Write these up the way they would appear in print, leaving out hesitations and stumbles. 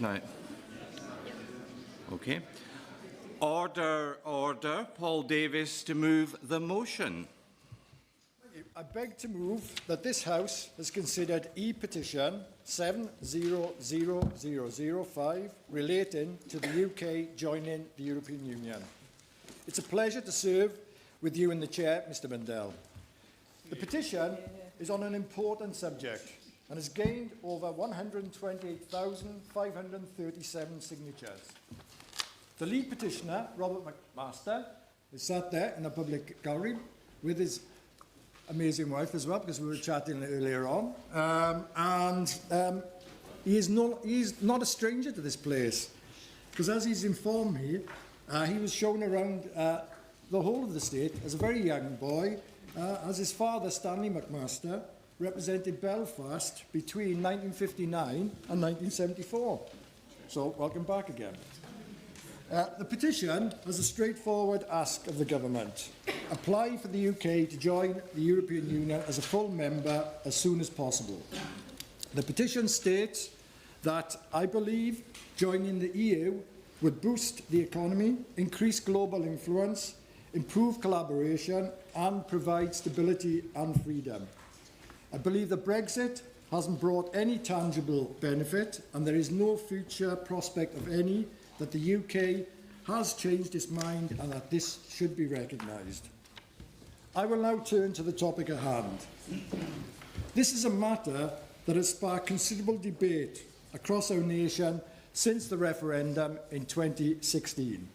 No. Okay. Order, order. Paul Davis to move the motion. I beg to move that this House has considered e-petition 700005 relating to the UK joining the European Union. It's a pleasure to serve with you in the chair, Mr Mundell. The petition is on an important subject and has gained over 128,537 signatures. The lead petitioner, Robert McMaster, is sat there in the public gallery with his amazing wife as well, because we were chatting earlier on. He is not a stranger to this place, because as he's informed me, he was shown around the whole of the state as a very young boy, as his father, Stanley McMaster, represented Belfast between 1959 and 1974. So, welcome back again. The petition has a straightforward ask of the government. Apply for the UK to join the European Union as a full member as soon as possible. The petition states that I believe joining the EU would boost the economy, increase global influence, improve collaboration and provide stability and freedom. I believe that Brexit hasn't brought any tangible benefit and there is no future prospect of any, that the UK has changed its mind and that this should be recognised. I will now turn to the topic at hand. This is a matter that has sparked considerable debate across our nation since the referendum in 2016.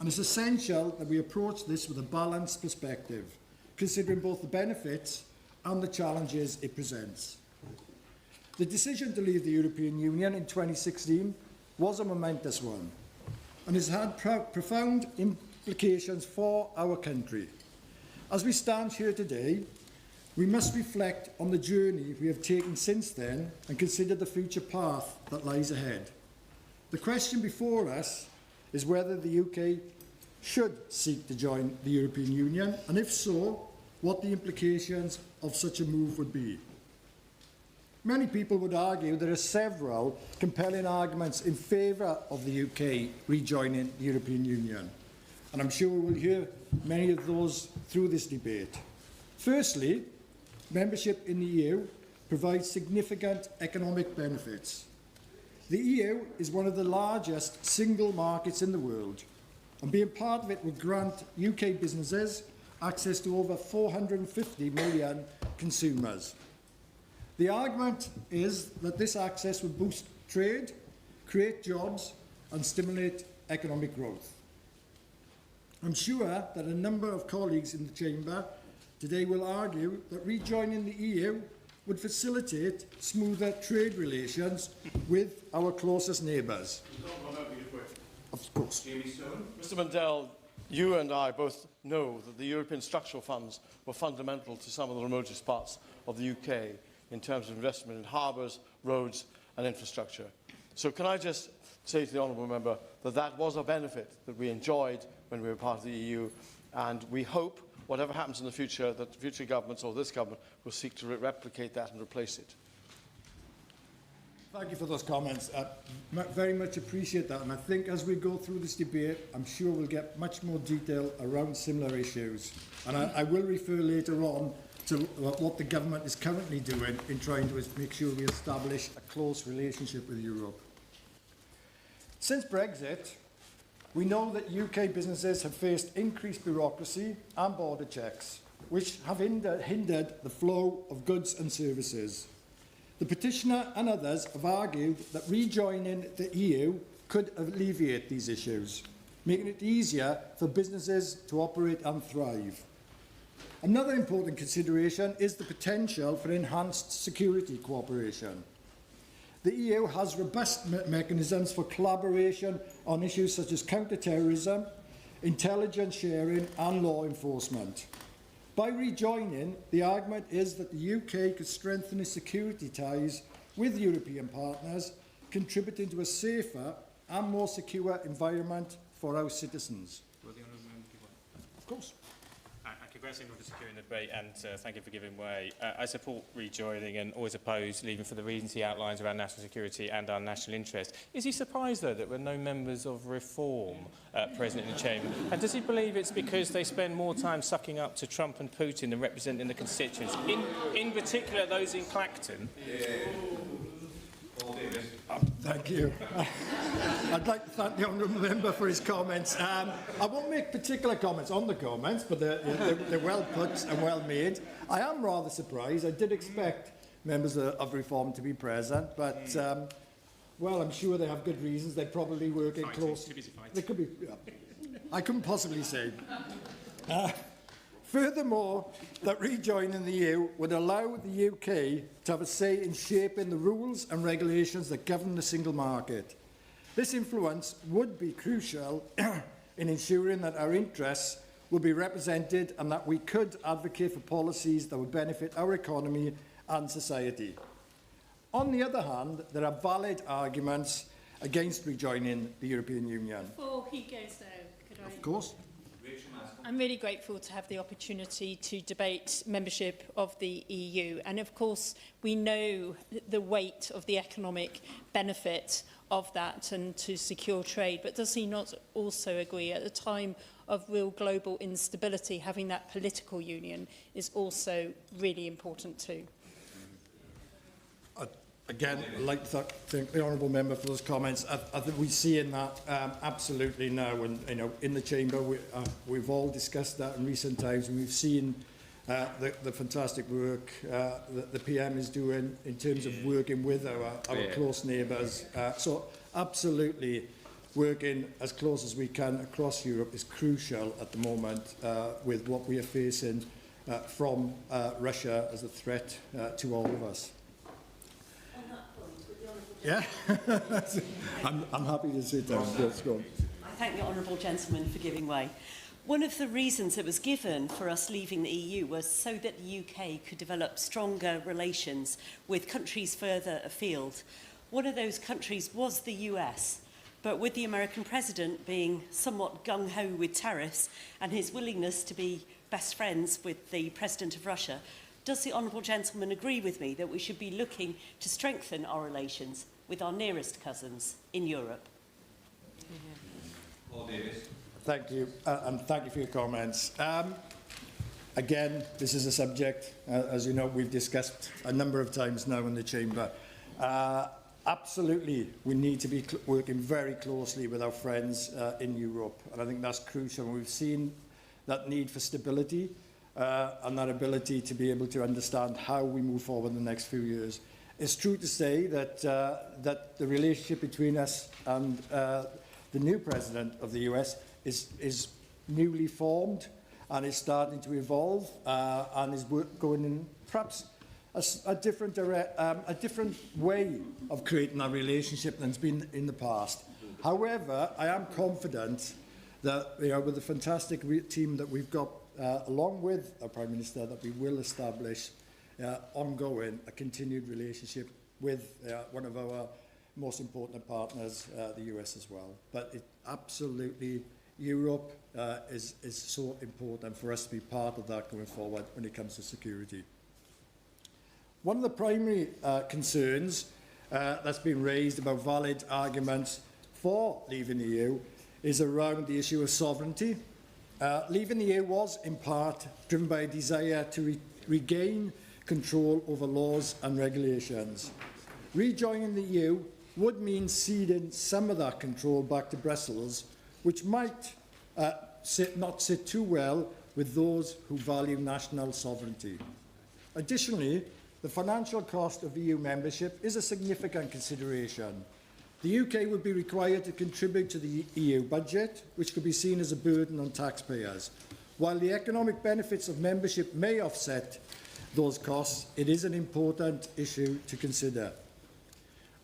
And it's essential that we approach this with a balanced perspective, considering both the benefits and the challenges it presents. The decision to leave the European Union in 2016 was a momentous one and has had profound implications for our country. As we stand here today, we must reflect on the journey we have taken since then and consider the future path that lies ahead. The question before us is whether the UK should seek to join the European Union, and if so, what the implications of such a move would be. Many people would argue there are several compelling arguments in favour of the UK rejoining the European Union, and I'm sure we will hear many of those through this debate. Firstly, membership in the EU provides significant economic benefits. The EU is one of the largest single markets in the world, and being part of it would grant UK businesses access to over 450 million consumers. The argument is that this access would boost trade, create jobs, and stimulate economic growth. I'm sure that a number of colleagues in the Chamber today will argue that rejoining the EU would facilitate smoother trade relations with our closest neighbours. Of course. Mr Mundell, you and I both know that the European structural funds were fundamental to some of the remotest parts of the UK in terms of investment in harbours, roads and infrastructure. So can I just say to the honourable member that that was a benefit that we enjoyed when we were part of the EU, and we hope, whatever happens in the future, that future governments or this government will seek to replicate that and replace it. Thank you for those comments. Very much appreciate that, and I think as we go through this debate, I'm sure we'll get much more detail around similar issues. And I will refer later on to what the government is currently doing in trying to make sure we establish a close relationship with Europe. Since Brexit, we know that UK businesses have faced increased bureaucracy and border checks, which have hindered the flow of goods and services. The petitioner and others have argued that rejoining the EU could alleviate these issues, making it easier for businesses to operate and thrive. Another important consideration is the potential for enhanced security cooperation. The EU has robust mechanisms for collaboration on issues such as counter-terrorism, intelligence sharing and law enforcement. By rejoining, the argument is that the UK could strengthen its security ties with European partners, contributing to a safer and more secure environment for our citizens. Of course. I congratulating you for securing the debate and thank you for giving way. I support rejoining and always oppose leaving for the reasons he outlines around national security and our national interest. Is he surprised, though, that there are no members of Reform present in the Chamber? And does he believe it's because they spend more time sucking up to Trump and Putin than representing the constituents, in particular those in Clacton? Thank you. I'd like to thank the honourable member for his comments. I won't make particular comments on the comments, but they're well put and well made. I am rather surprised. I did expect members of Reform to be present, but, well, I'm sure they have good reasons. They're probably working close. They could be. I couldn't possibly say. Furthermore, that rejoining the EU would allow the UK to have a say in shaping the rules and regulations that govern the single market. This influence would be crucial in ensuring that our interests will be represented and that we could advocate for policies that would benefit our economy and society. On the other hand, there are valid arguments against rejoining the European Union. Before he goes there, could I... Of course. I'm really grateful to have the opportunity to debate membership of the EU. And of course, we know the weight of the economic benefit of that and to secure trade. But does he not also agree at a time of real global instability, having that political union is also really important too? Again, I'd like to thank the honourable member for those comments. I think we see in that absolutely now, and in the chamber, we've all discussed that in recent times, and we've seen the fantastic work that the PM is doing in terms of working with our close neighbours. So absolutely, working as close as we can across Europe is crucial at the moment with what we are facing from Russia as a threat to all of us. Yeah, I'm happy to sit down. Let's go. I thank the honourable gentleman for giving way. One of the reasons that was given for us leaving the EU was so that the UK could develop stronger relations with countries further afield. One of those countries was the US, but with the American president being somewhat gung-ho with tariffs and his willingness to be best friends with the president of Russia, does the honourable gentleman agree with me that we should be looking to strengthen our relations with our nearest cousins in Europe? Paul Davis. Thank you, and thank you for your comments. Again, this is a subject, as you know, we've discussed a number of times now in the chamber. Absolutely, we need to be working very closely with our friends in Europe, and I think that's crucial. We've seen that need for stability and that ability to be able to understand how we move forward in the next few years. It's true to say that, that the relationship between us and the new president of the US is newly formed and is starting to evolve and is going in perhaps a different way of creating that relationship than's been in the past. However, I am confident that with the fantastic team that we've got along with our Prime Minister, that we will establish ongoing a continued relationship with one of our most important partners, the US as well. But absolutely, Europe is so important for us to be part of that going forward when it comes to security. One of the primary concerns that's been raised about valid arguments for leaving the EU is around the issue of sovereignty. Leaving the EU was, in part, driven by a desire to regain control over laws and regulations. Rejoining the EU would mean ceding some of that control back to Brussels, which might not sit too well with those who value national sovereignty. Additionally, the financial cost of EU membership is a significant consideration. The UK would be required to contribute to the EU budget, which could be seen as a burden on taxpayers. While the economic benefits of membership may offset those costs, it is an important issue to consider.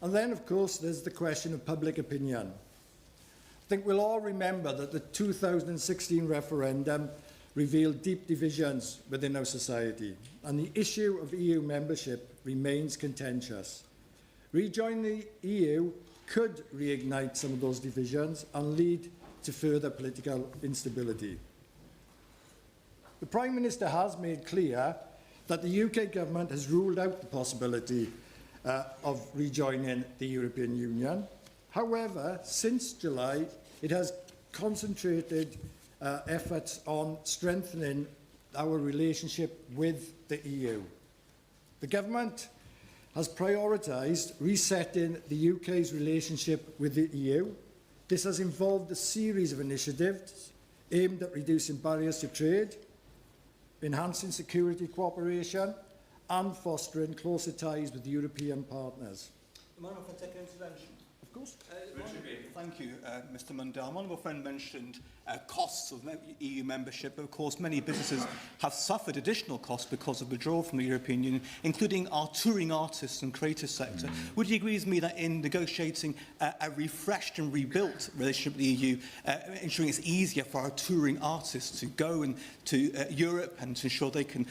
And then, of course, there's the question of public opinion. I think we'll all remember that the 2016 referendum revealed deep divisions within our society, and the issue of EU membership remains contentious. Rejoining the EU could reignite some of those divisions and lead to further political instability. The Prime Minister has made clear that the UK government has ruled out the possibility of rejoining the European Union. However, since July, it has concentrated efforts on strengthening our relationship with the EU. The government has prioritised resetting the UK's relationship with the EU. This has involved a series of initiatives aimed at reducing barriers to trade, enhancing security cooperation and fostering closer ties with European partners. The Honourable Friend take an intervention. Of course. Thank you, Mr Mundell. My Honourable Friend mentioned costs of EU membership. Of course, many businesses have suffered additional costs because of withdrawal from the European Union, including our touring artists and creative sector. Would you agree with me that in negotiating a refreshed and rebuilt relationship with the EU, ensuring it's easier for our touring artists to go to Europe and to ensure they can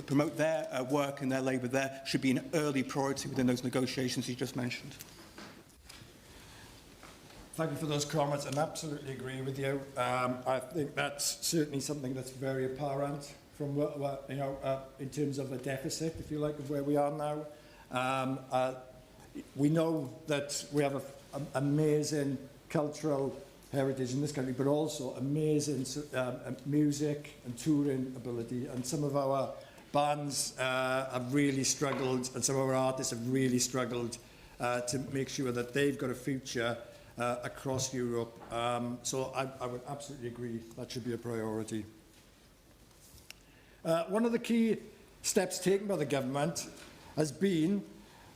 promote their work and their labour there should be an early priority within those negotiations you just mentioned? Thank you for those comments, and absolutely agree with you. I think that's certainly something that's very apparent from what in terms of a deficit, if you like, of where we are now. We know that we have an amazing cultural heritage in this country, but also amazing music and touring ability, and some of our bands have really struggled, and some of our artists have really struggled to make sure that they've got a future across Europe. So I would absolutely agree that should be a priority. One of the key steps taken by the government has been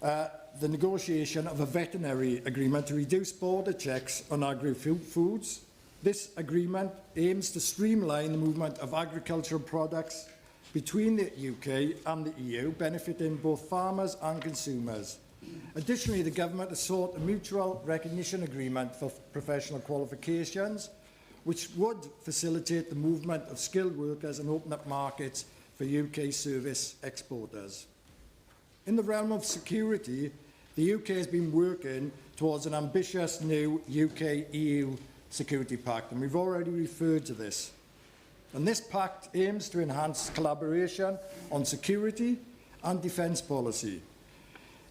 the negotiation of a veterinary agreement to reduce border checks on agri-foods. This agreement aims to streamline the movement of agricultural products between the UK and the EU, benefiting both farmers and consumers. Additionally, the government has sought a mutual recognition agreement for professional qualifications, which would facilitate the movement of skilled workers and open up markets for UK service exporters. In the realm of security, the UK has been working towards an ambitious new UK-EU security pact, and we've already referred to this. And this pact aims to enhance collaboration on security and defence policy,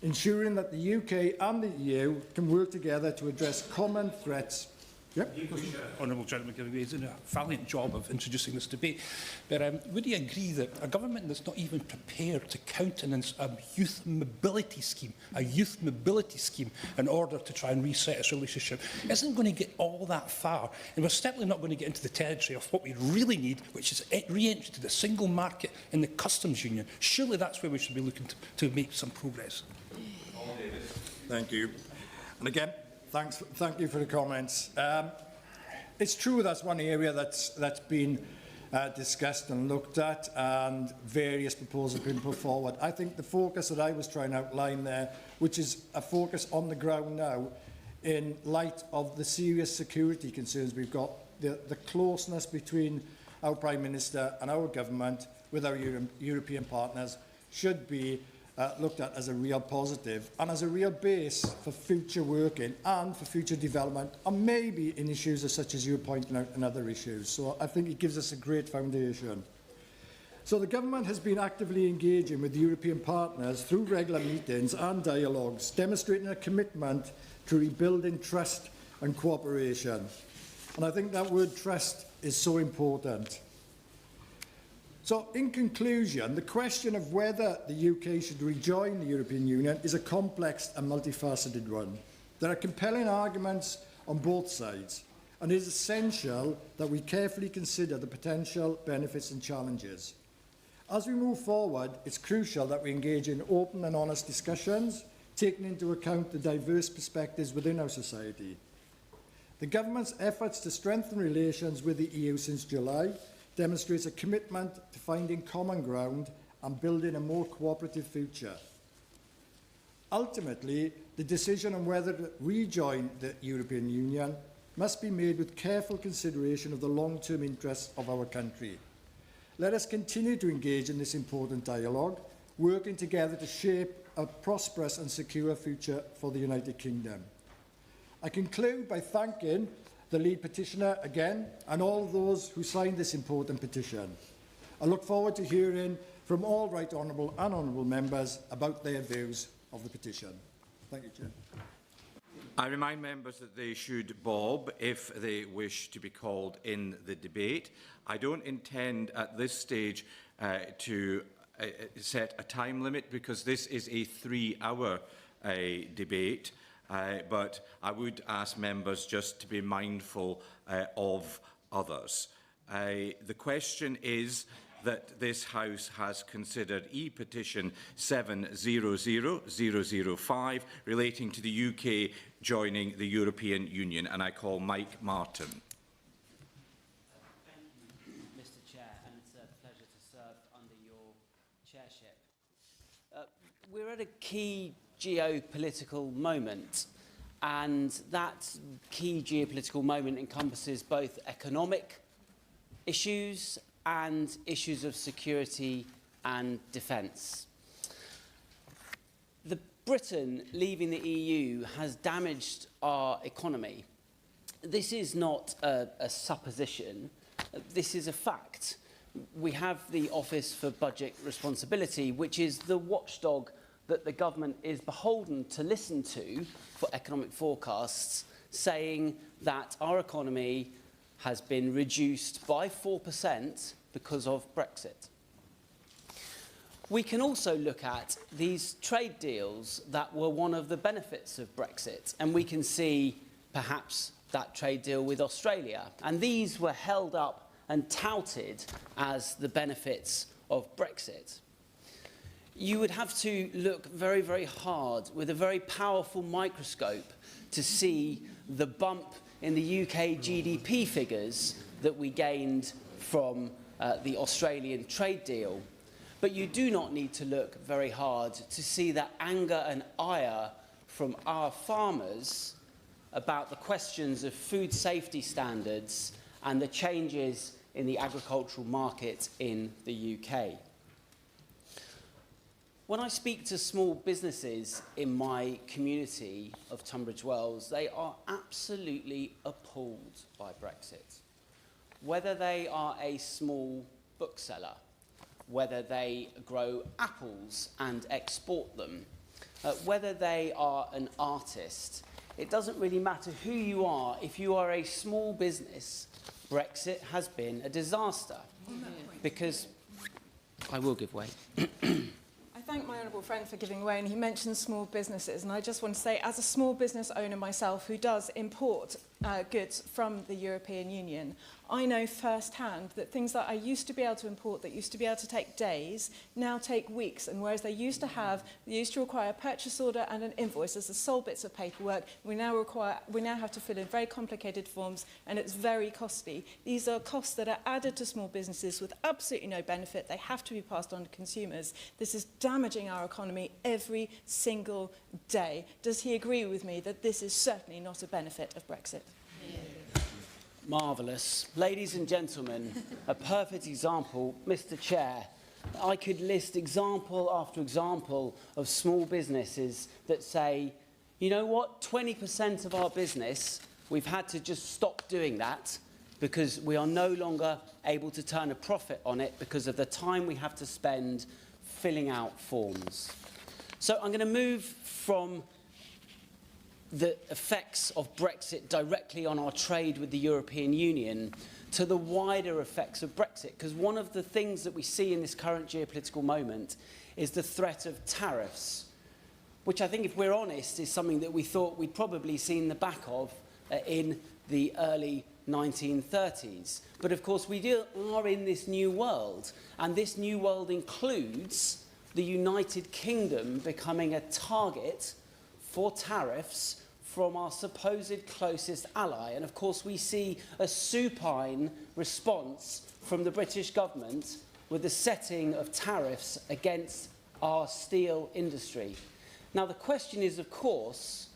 ensuring that the UK and the EU can work together to address common threats. Yep. Honourable Gentleman Gilligan is doing a valiant job of introducing this debate. But would you agree that a government that's not even prepared to countenance a youth mobility scheme in order to try and reset its relationship isn't going to get all that far? And we're certainly not going to get into the territory of what we really need, which is re-entry to the single market in the customs union. Surely that's where we should be looking to make some progress. Thank you. And again, thank you for the comments. It's true that's one area that's been discussed and looked at, and various proposals have been put forward. I think the focus that I was trying to outline there, which is a focus on the ground now, in light of the serious security concerns we've got, the closeness between our Prime Minister and our government with our European partners should be looked at as a real positive and as a real base for future working and for future development, and maybe in issues such as you're pointing out and other issues. So I think it gives us a great foundation. So the government has been actively engaging with European partners through regular meetings and dialogues, demonstrating a commitment to rebuilding trust and cooperation. And I think that word trust is so important. So, in conclusion, the question of whether the UK should rejoin the European Union is a complex and multifaceted one. There are compelling arguments on both sides, and it is essential that we carefully consider the potential benefits and challenges. As we move forward, it's crucial that we engage in open and honest discussions, taking into account the diverse perspectives within our society. The government's efforts to strengthen relations with the EU since July demonstrates a commitment to finding common ground and building a more cooperative future. Ultimately, the decision on whether to rejoin the European Union must be made with careful consideration of the long-term interests of our country. Let us continue to engage in this important dialogue, working together to shape a prosperous and secure future for the United Kingdom. I conclude by thanking the lead petitioner again and all those who signed this important petition. I look forward to hearing from all right honourable and honourable members about their views of the petition. Thank you, Chair. I remind members that they should bob if they wish to be called in the debate. I don't intend at this stage to set a time limit because this is a 3-hour debate, but I would ask members just to be mindful of others. The question is that this House has considered e-petition 700005 relating to the UK joining the European Union, and I call Mike Martin. Thank you, Mr. Chair, and it's a pleasure to serve under your chairship. We're at a key geopolitical moment, and that key geopolitical moment encompasses both economic issues and issues of security and defence. Britain leaving the EU has damaged our economy. This is not a supposition, this is a fact. We have the Office for Budget Responsibility, which is the watchdog that the government is beholden to listen to for economic forecasts, saying that our economy has been reduced by 4% because of Brexit. We can also look at these trade deals that were one of the benefits of Brexit, and we can see perhaps that trade deal with Australia. And these were held up and touted as the benefits of Brexit. You would have to look very, very hard with a very powerful microscope to see the bump in the UK GDP figures that we gained from the Australian trade deal. But you do not need to look very hard to see the anger and ire from our farmers about the questions of food safety standards and the changes in the agricultural market in the UK. When I speak to small businesses in my community of Tunbridge Wells, they are absolutely appalled by Brexit. Whether they are a small bookseller, whether they grow apples and export them, whether they are an artist, it doesn't really matter who you are. If you are a small business, Brexit has been a disaster. Because I will give way. I thank my honourable friend for giving way, and he mentioned small businesses, and I just want to say, as a small business owner myself who does import goods from the European Union, I know firsthand that things that I used to be able to import that used to be able to take days now take weeks, and whereas they used to require a purchase order and an invoice as the sole bits of paperwork, we now have to fill in very complicated forms, and it's very costly. These are costs that are added to small businesses with absolutely no benefit. They have to be passed on to consumers. This is damaging our economy every single day. Does he agree with me that this is certainly not a benefit of Brexit? Marvellous. Ladies and gentlemen, a perfect example, Mr. Chair. I could list example after example of small businesses that say, you know what, 20% of our business, we've had to just stop doing that because we are no longer able to turn a profit on it because of the time we have to spend filling out forms. So I'm going to move from the effects of Brexit directly on our trade with the European Union to the wider effects of Brexit, because one of the things that we see in this current geopolitical moment is the threat of tariffs, which I think, if we're honest, is something that we thought we'd probably seen the back of in the early 1930s. But of course we are in this new world, and this new world includes the United Kingdom becoming a target for tariffs from our supposed closest ally. And of course we see a supine response from the British government with the setting of tariffs against our steel industry. Now the question is, of course,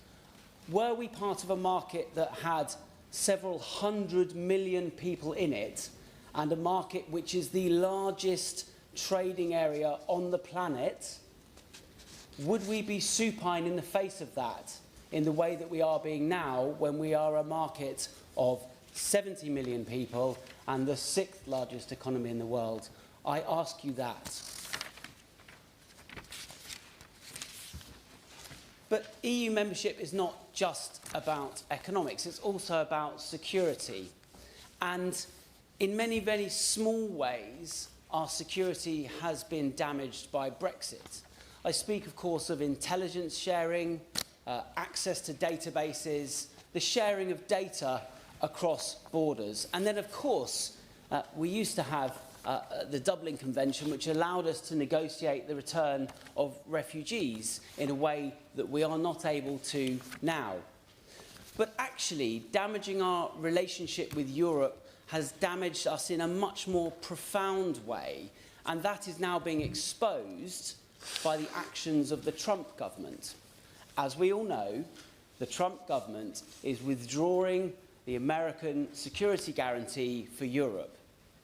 were we part of a market that had several 100 million people in it, and a market which is the largest trading area on the planet, would we be supine in the face of that in the way that we are being now, when we are a market of 70 million people and the 6th largest economy in the world? I ask you that. But EU membership is not just about economics, it's also about security. And in many, very small ways, our security has been damaged by Brexit. I speak, of course, of intelligence sharing, access to databases, the sharing of data across borders. And then, of course, we used to have the Dublin Convention, which allowed us to negotiate the return of refugees in a way that we are not able to now. But actually, damaging our relationship with Europe has damaged us in a much more profound way, and that is now being exposed by the actions of the Trump government. As we all know, the Trump government is withdrawing the American security guarantee for Europe.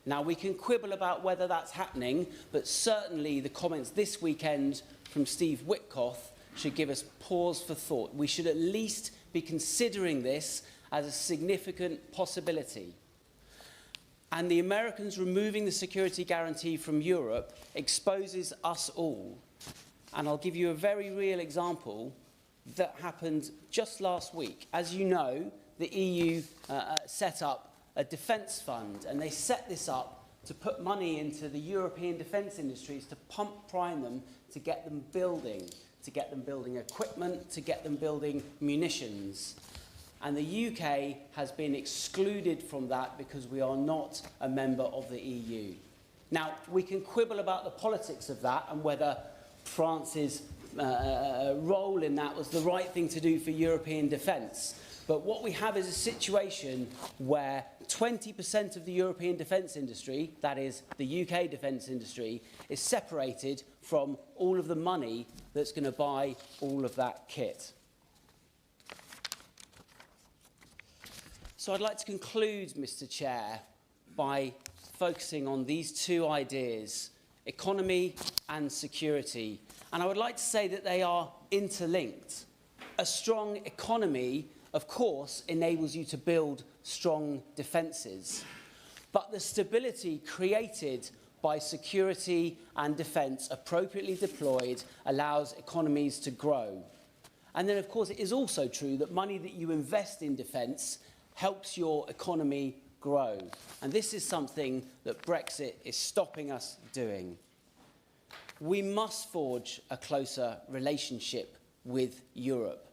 Now, we can quibble about whether that's happening, but certainly the comments this weekend from Steve Witkoff should give us pause for thought. We should at least be considering this as a significant possibility. And the Americans removing the security guarantee from Europe exposes us all. And I'll give you a very real example that happened just last week. As you know, the EU set up a defence fund, and they set this up to put money into the European defence industries to prime them to get them building equipment, to get them building munitions. And the UK has been excluded from that because we are not a member of the EU. Now, we can quibble about the politics of that and whether France's role in that was the right thing to do for European defence. But what we have is a situation where 20% of the European defence industry, that is the UK defence industry, is separated from all of the money that's going to buy all of that kit. So I'd like to conclude, Mr. Chair, by focusing on these two ideas, economy and security. And I would like to say that they are interlinked. A strong economy, of course, enables you to build strong defences. But the stability created by security and defence appropriately deployed allows economies to grow. And then, of course, it is also true that money that you invest in defence helps your economy grow. And this is something that Brexit is stopping us doing. We must forge a closer relationship with Europe.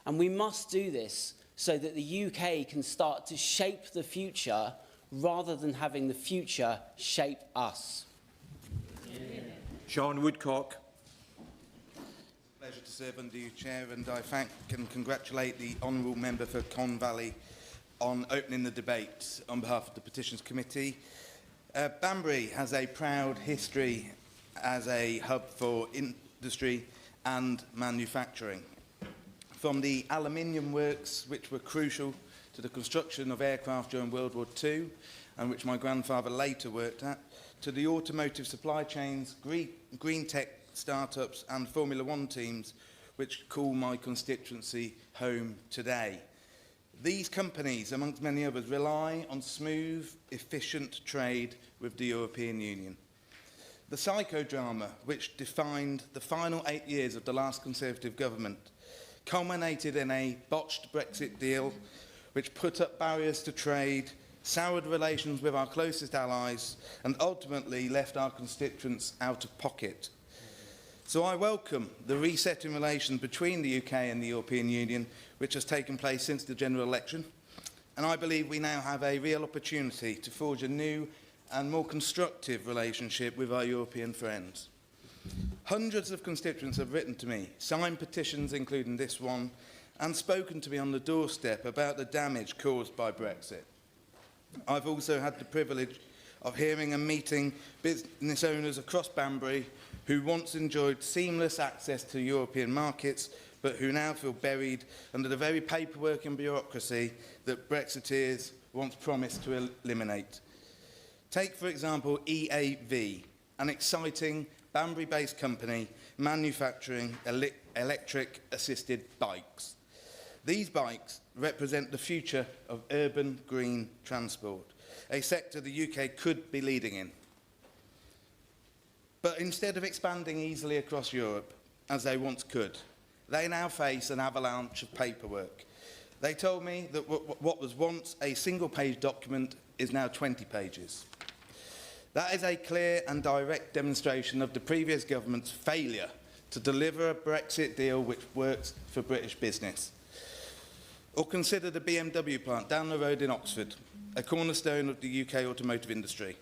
And we must do this so that the UK can start to shape the future rather than having the future shape us. Sean Woodcock. Pleasure to serve under you, Chair, and I thank and congratulate the Honourable Member for Conn Valley on opening the debate on behalf of the Petitions Committee. Banbury has a proud history as a hub for industry and manufacturing. From the aluminium works, which were crucial to the construction of aircraft during World War II, and which my grandfather later worked at, to the automotive supply chains, green tech startups and Formula One teams, which call my constituency home today. These companies, amongst many others, rely on smooth, efficient trade with the European Union. The psychodrama, which defined the final 8 years of the last Conservative government, culminated in a botched Brexit deal, which put up barriers to trade, soured relations with our closest allies, and ultimately left our constituents out of pocket. So I welcome the reset in relations between the UK and the European Union, which has taken place since the general election, and I believe we now have a real opportunity to forge a new and more constructive relationship with our European friends. Hundreds of constituents have written to me, signed petitions including this one, and spoken to me on the doorstep about the damage caused by Brexit. I've also had the privilege of hearing and meeting business owners across Banbury who once enjoyed seamless access to European markets, but who now feel buried under the very paperwork and bureaucracy that Brexiteers once promised to eliminate. Take, for example, EAV, an exciting Banbury-based company manufacturing electric-assisted bikes. These bikes represent the future of urban green transport, a sector the UK could be leading in. But instead of expanding easily across Europe, as they once could, they now face an avalanche of paperwork. They told me that what was once a single-page document is now 20 pages. That is a clear and direct demonstration of the previous government's failure to deliver a Brexit deal which works for British business. Or consider the BMW plant down the road in Oxford, a cornerstone of the UK automotive industry.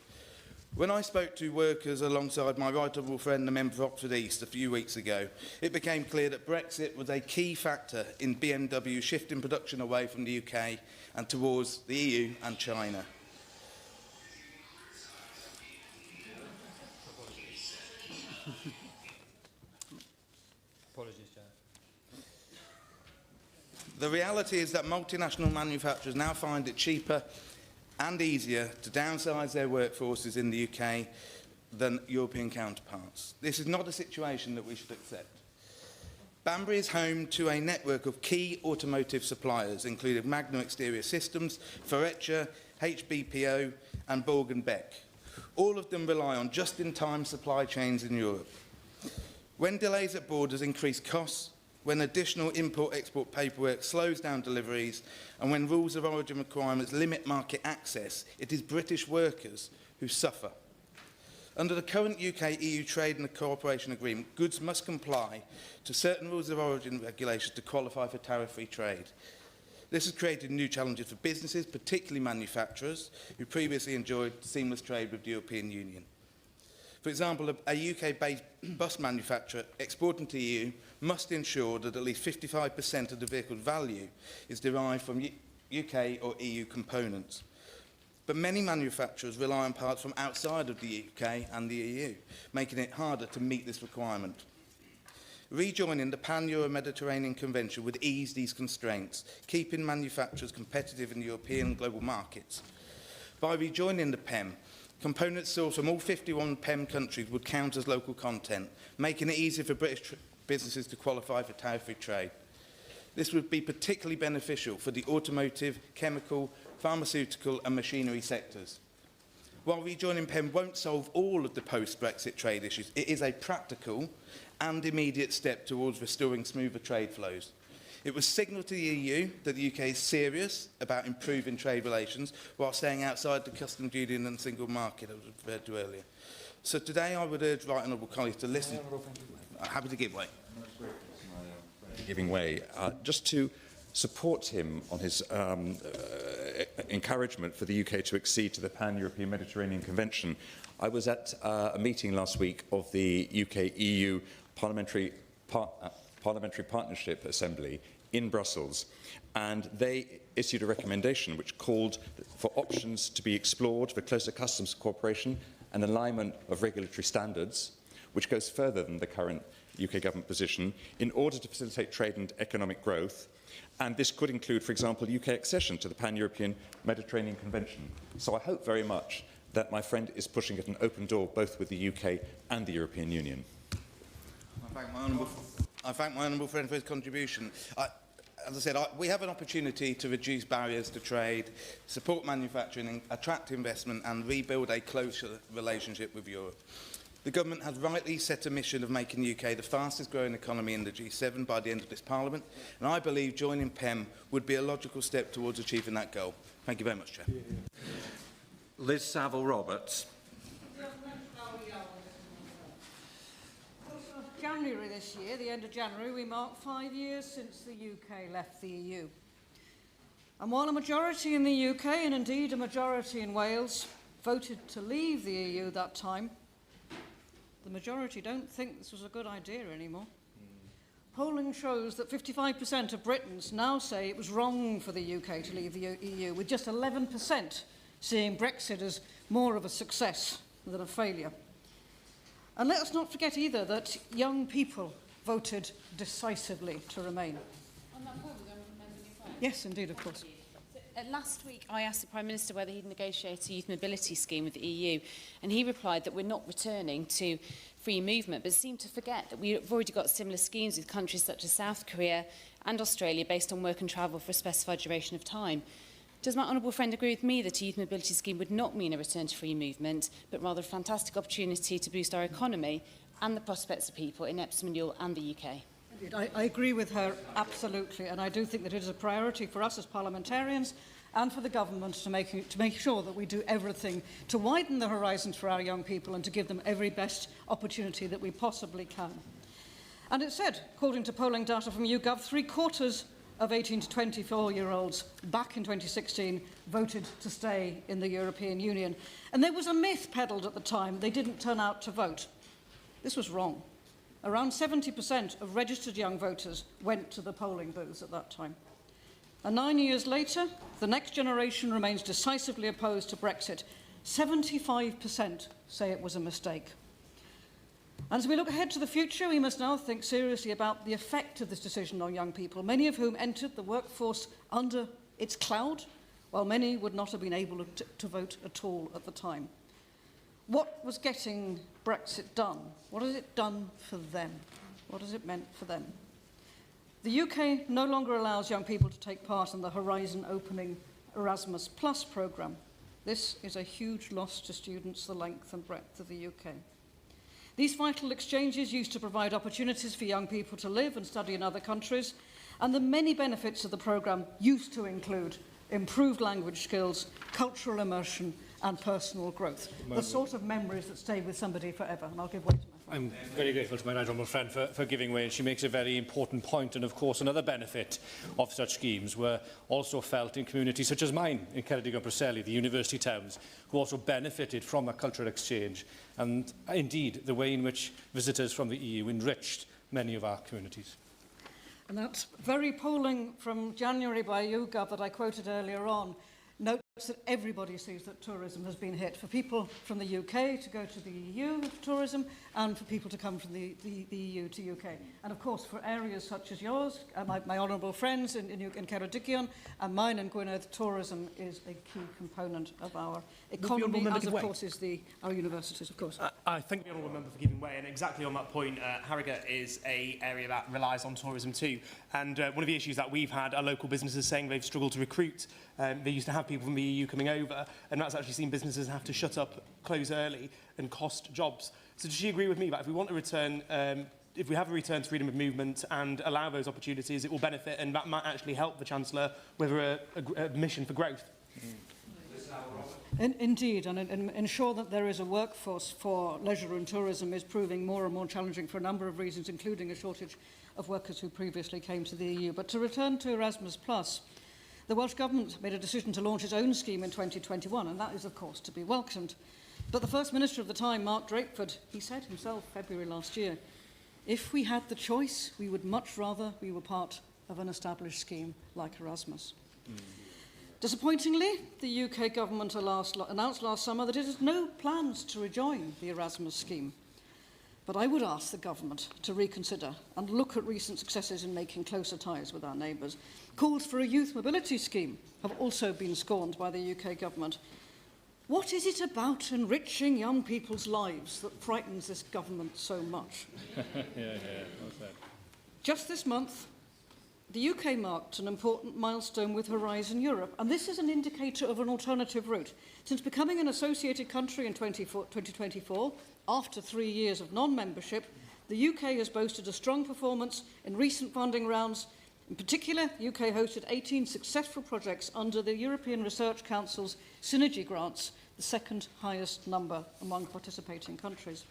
When I spoke to workers alongside my right honourable friend, the member for Oxford East, a few weeks ago, it became clear that Brexit was a key factor in BMW shifting production away from the UK and towards the EU and China. Apologies, Chair. The reality is that multinational manufacturers now find it cheaper and easier to downsize their workforces in the UK than European counterparts. This is not a situation that we should accept. Banbury is home to a network of key automotive suppliers, including Magnum Exterior Systems, Faurecia, HBPO and Borg & Beck. All of them rely on just-in-time supply chains in Europe. When delays at borders increase costs, when additional import-export paperwork slows down deliveries, and when rules of origin requirements limit market access, it is British workers who suffer. Under the current UK-EU Trade and Cooperation Agreement, goods must comply to certain rules of origin regulations to qualify for tariff-free trade. This has created new challenges for businesses, particularly manufacturers, who previously enjoyed seamless trade with the European Union. For example, a UK-based bus manufacturer exporting to the EU must ensure that at least 55% of the vehicle's value is derived from UK or EU components. But many manufacturers rely on parts from outside of the UK and the EU, making it harder to meet this requirement. Rejoining the Pan-Euro-Mediterranean Convention would ease these constraints, keeping manufacturers competitive in the European and global markets. By rejoining the PEM, components sourced from all 51 PEM countries would count as local content, making it easier for British businesses to qualify for tariff-free trade. This would be particularly beneficial for the automotive, chemical, pharmaceutical and machinery sectors. While rejoining PEM won't solve all of the post-Brexit trade issues, it is a practical and immediate step towards restoring smoother trade flows. It was signalled to the EU that the UK is serious about improving trade relations while staying outside the customs union and single market, as I referred to earlier. So today I would urge right honourable colleagues to listen. I'm happy to give way. Giving way. Just to support him on his encouragement for the UK to accede to the Pan-European Mediterranean Convention, I was at a meeting last week of the UK-EU Parliamentary Partnership Assembly in Brussels, and they issued a recommendation which called for options to be explored for closer customs cooperation and alignment of regulatory standards, which goes further than the current UK government position, in order to facilitate trade and economic growth. And this could include, for example, UK accession to the Pan-European Mediterranean Convention. So I hope very much that my friend is pushing at an open door both with the UK and the European Union. I thank my honourable friend for his contribution. As I said, we have an opportunity to reduce barriers to trade, support manufacturing, attract investment and rebuild a closer relationship with Europe. The government has rightly set a mission of making the UK the fastest growing economy in the G7 by the end of this Parliament, and I believe joining PEM would be a logical step towards achieving that goal. Thank you very much, Chair. Liz Saville-Roberts. January this year, the end of January, we mark 5 years since the UK left the EU. And while a majority in the UK, and indeed a majority in Wales, voted to leave the EU that time, the majority don't think this was a good idea anymore. Polling shows that 55% of Britons now say it was wrong for the UK to leave the EU, with just 11% seeing Brexit as more of a success than a failure. And let us not forget either that young people voted decisively to remain. On that point, we're going to amend the new plan. Yes, indeed, of course. Last week, I asked the Prime Minister whether he'd negotiate a youth mobility scheme with the EU, and he replied that we're not returning to free movement, but seemed to forget that we've already got similar schemes with countries such as South Korea and Australia based on work and travel for a specified duration of time. Does my honourable friend agree with me that a youth mobility scheme would not mean a return to free movement, but rather a fantastic opportunity to boost our economy and the prospects of people in Epsom and Ewell and the UK? I agree with her absolutely, and I do think that it is a priority for us as parliamentarians and for the government to make sure that we do everything to widen the horizons for our young people and to give them every best opportunity that we possibly can. And it said, according to polling data from YouGov, 3/4 of 18 to 24-year-olds back in 2016 voted to stay in the European Union. And there was a myth peddled at the time they didn't turn out to vote. This was wrong. Around 70% of registered young voters went to the polling booths at that time. And 9 years later, the next generation remains decisively opposed to Brexit. 75% say it was a mistake. And as we look ahead to the future, we must now think seriously about the effect of this decision on young people, many of whom entered the workforce under its cloud, while many would not have been able to vote at all at the time. What was getting Brexit done? What has it done for them? What has it meant for them? The UK no longer allows young people to take part in the Horizon Opening Erasmus Plus programme. This is a huge loss to students the length and breadth of the UK. These vital exchanges used to provide opportunities for young people to live and study in other countries, and the many benefits of the programme used to include improved language skills, cultural immersion and personal growth. The sort of memories that stay with somebody forever. And I'll give way to my friend. I'm very grateful to my right honourable friend for giving way, and she makes a very important point. And of course, another benefit of such schemes were also felt in communities such as mine in Ceredigion and Preseli, the university towns, who also benefited from a cultural exchange, and indeed the way in which visitors from the EU enriched many of our communities. And that very polling from January by YouGov that I quoted earlier on notes that everybody sees that tourism has been hit. For people from the UK to go to the EU for tourism, and for people to come from the EU to UK. And of course, for areas such as yours, my honourable friends in Ceredigion and mine in Gwynedd, tourism is a key component of our economy, as of course is our universities, of course. I thank the honourable member for giving way, and exactly on that point, Harrogate is an area that relies on tourism too. And one of the issues that we've had are local businesses saying they've struggled to recruit. They used to have people from the EU coming over, and that's actually seen businesses have to shut up, close early, and cost jobs. So does she agree with me that if we want to return, if we have a return to freedom of movement and allow those opportunities, it will benefit, and that might actually help the Chancellor with a mission for growth? Indeed, and ensure that there is a workforce for leisure and tourism is proving more and more challenging for a number of reasons, including a shortage of workers who previously came to the EU. But to return to Erasmus+, the Welsh Government made a decision to launch its own scheme in 2021, and that is, of course, to be welcomed. But the First Minister of the time, Mark Drakeford, he said himself February last year, if we had the choice, we would much rather we were part of an established scheme like Erasmus. Disappointingly, the UK government announced last summer that it has no plans to rejoin the Erasmus scheme. But I would ask the government to reconsider and look at recent successes in making closer ties with our neighbours. Calls for a youth mobility scheme have also been scorned by the UK government. What is it about enriching young people's lives that frightens this government so much? Just this month, the UK marked an important milestone with Horizon Europe, and this is an indicator of an alternative route. Since becoming an associated country in 2024, after 3 years of non-membership, the UK has boasted a strong performance in recent funding rounds. In particular, the UK hosted 18 successful projects under the European Research Council's Synergy grants, the second highest number among participating countries.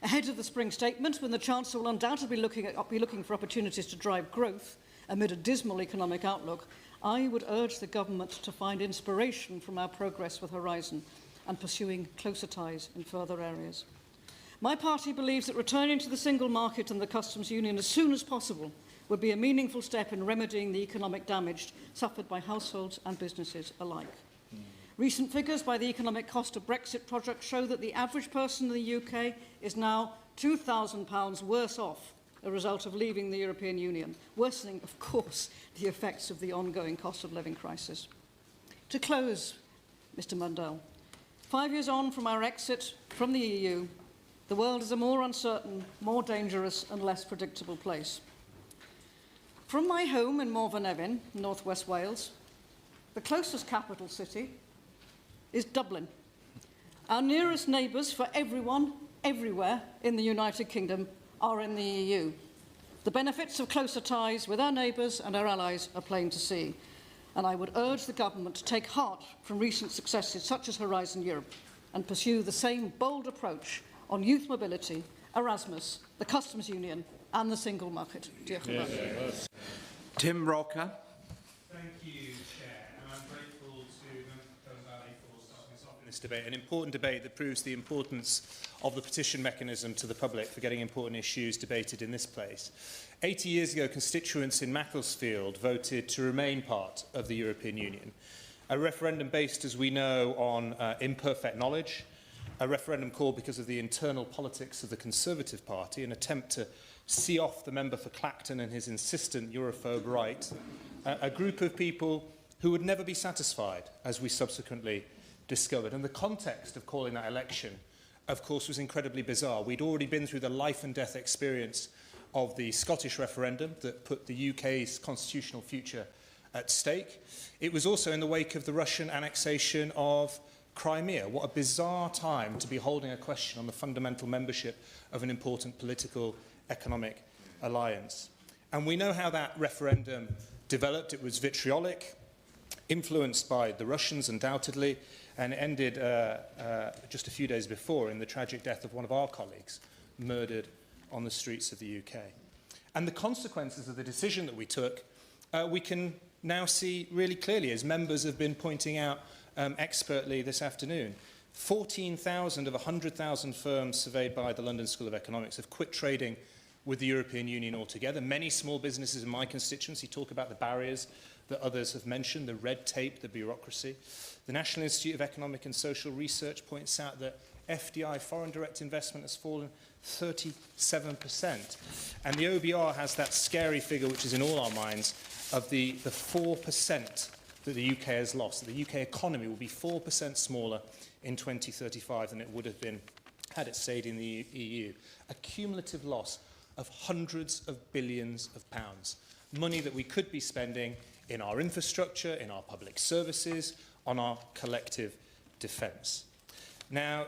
Ahead of the spring statement, when the Chancellor will undoubtedly be looking for opportunities to drive growth amid a dismal economic outlook, I would urge the government to find inspiration from our progress with Horizon and pursuing closer ties in further areas. My party believes that returning to the single market and the customs union as soon as possible would be a meaningful step in remedying the economic damage suffered by households and businesses alike. Recent figures by the Economic Cost of Brexit project show that the average person in the UK is now £2,000 worse off as a result of leaving the European Union, worsening, of course, the effects of the ongoing cost of living crisis. To close, Mr Mundell, 5 years on from our exit from the EU, the world is a more uncertain, more dangerous and less predictable place. From my home in Morfa Nefyn, North West Wales, the closest capital city is Dublin. Our nearest neighbours for everyone, everywhere in the United Kingdom are in the EU. The benefits of closer ties with our neighbours and our allies are plain to see. And I would urge the government to take heart from recent successes such as Horizon Europe and pursue the same bold approach on youth mobility, Erasmus, the customs union and the single market. Tim Rocker. Thank you, Chair, and I'm grateful to Member Valley for starting us off in this debate, an important debate that proves the importance of the petition mechanism to the public for getting important issues debated in this place. 80 years ago, constituents in Macclesfield voted to remain part of the European Union. A referendum based, as we know, on imperfect knowledge, a referendum called because of the internal politics of the Conservative Party, an attempt to see off the member for Clacton and his insistent Europhobe right, a group of people who would never be satisfied, as we subsequently discovered. And the context of calling that election, of course, was incredibly bizarre. We'd already been through the life and death experience of the Scottish referendum that put the UK's constitutional future at stake. It was also in the wake of the Russian annexation of Crimea. What a bizarre time to be holding a question on the fundamental membership of an important political economic alliance. And we know how that referendum developed. It was vitriolic, influenced by the Russians undoubtedly, and it ended just a few days before in the tragic death of one of our colleagues, murdered on the streets of the UK. And the consequences of the decision that we took, we can now see really clearly, as members have been pointing out expertly this afternoon. 14,000 of 100,000 firms surveyed by the London School of Economics have quit trading with the European Union altogether. Many small businesses in my constituency talk about the barriers that others have mentioned, the red tape, the bureaucracy. The National Institute of Economic and Social Research points out that FDI, foreign direct investment, has fallen 37%. And the OBR has that scary figure, which is in all our minds, of the 4% that the UK has lost. The UK economy will be 4% smaller in 2035 than it would have been had it stayed in the EU. A cumulative loss of hundreds of billions of pounds. Money that we could be spending in our infrastructure, in our public services, on our collective defence. Now,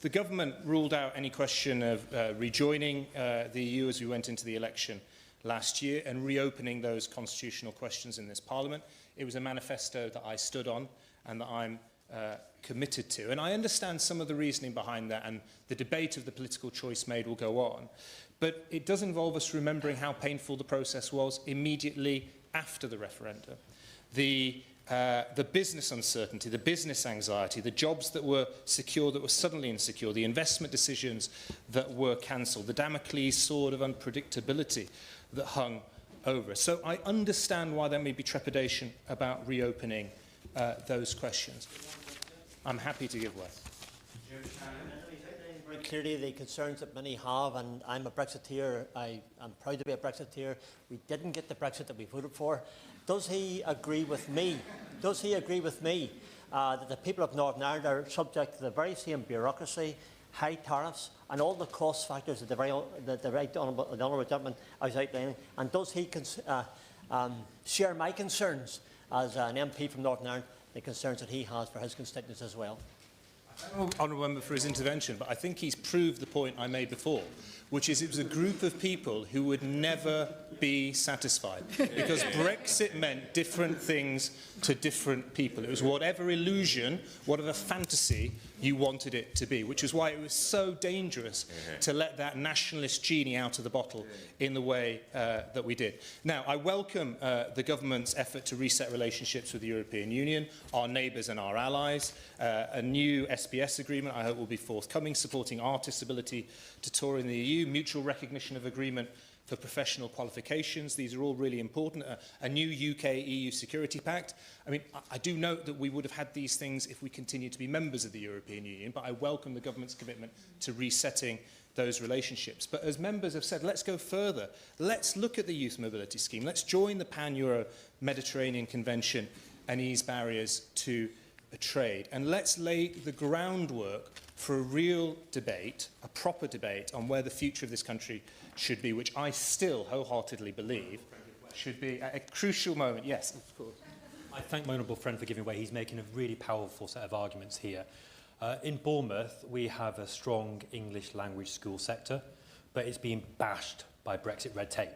the government ruled out any question of rejoining the EU as we went into the election last year and reopening those constitutional questions in this Parliament. It was a manifesto that I stood on and that I'm committed to. And I understand some of the reasoning behind that, and the debate of the political choice made will go on. But it does involve us remembering how painful the process was immediately after the referendum. The business uncertainty, the business anxiety, the jobs that were secure that were suddenly insecure, the investment decisions that were cancelled, the Damocles sword of unpredictability that hung over us. So I understand why there may be trepidation about reopening those questions. I'm happy to give way. Very clearly the concerns that many have, and I'm a Brexiteer. I am proud to be a Brexiteer. We didn't get the Brexit that we voted for. Does he agree with me? Does he agree with me that the people of Northern Ireland are subject to the very same bureaucracy, high tariffs, and all the cost factors that the right honourable gentleman is outlining? And does he share my concerns as an MP from Northern Ireland, the concerns that he has for his constituents as well? Honourable Member for his intervention, but I think he's proved the point I made before, which is it was a group of people who would never be satisfied because Brexit meant different things to different people. It was whatever illusion, whatever fantasy you wanted it to be, which is why it was so dangerous to let that nationalist genie out of the bottle in the way that we did. Now, I welcome the government's effort to reset relationships with the European Union, our neighbours and our allies, a new SPS agreement I hope will be forthcoming, supporting artists' ability to tour in the EU, mutual recognition of agreement for professional qualifications. These are all really important. A new UK-EU security pact. I mean, I do note that we would have had these things if we continued to be members of the European Union, but I welcome the government's commitment to resetting those relationships. But as members have said, let's go further. Let's look at the youth mobility scheme. Let's join the Pan-Euro Mediterranean Convention and ease barriers to trade. And let's lay the groundwork for a real debate, a proper debate on where the future of this country should be, which I still wholeheartedly believe should be at a crucial moment. Yes, of course. I thank my honourable friend for giving way. He's making a really powerful set of arguments here. In Bournemouth, we have a strong English language school sector, but it's being bashed by Brexit red tape.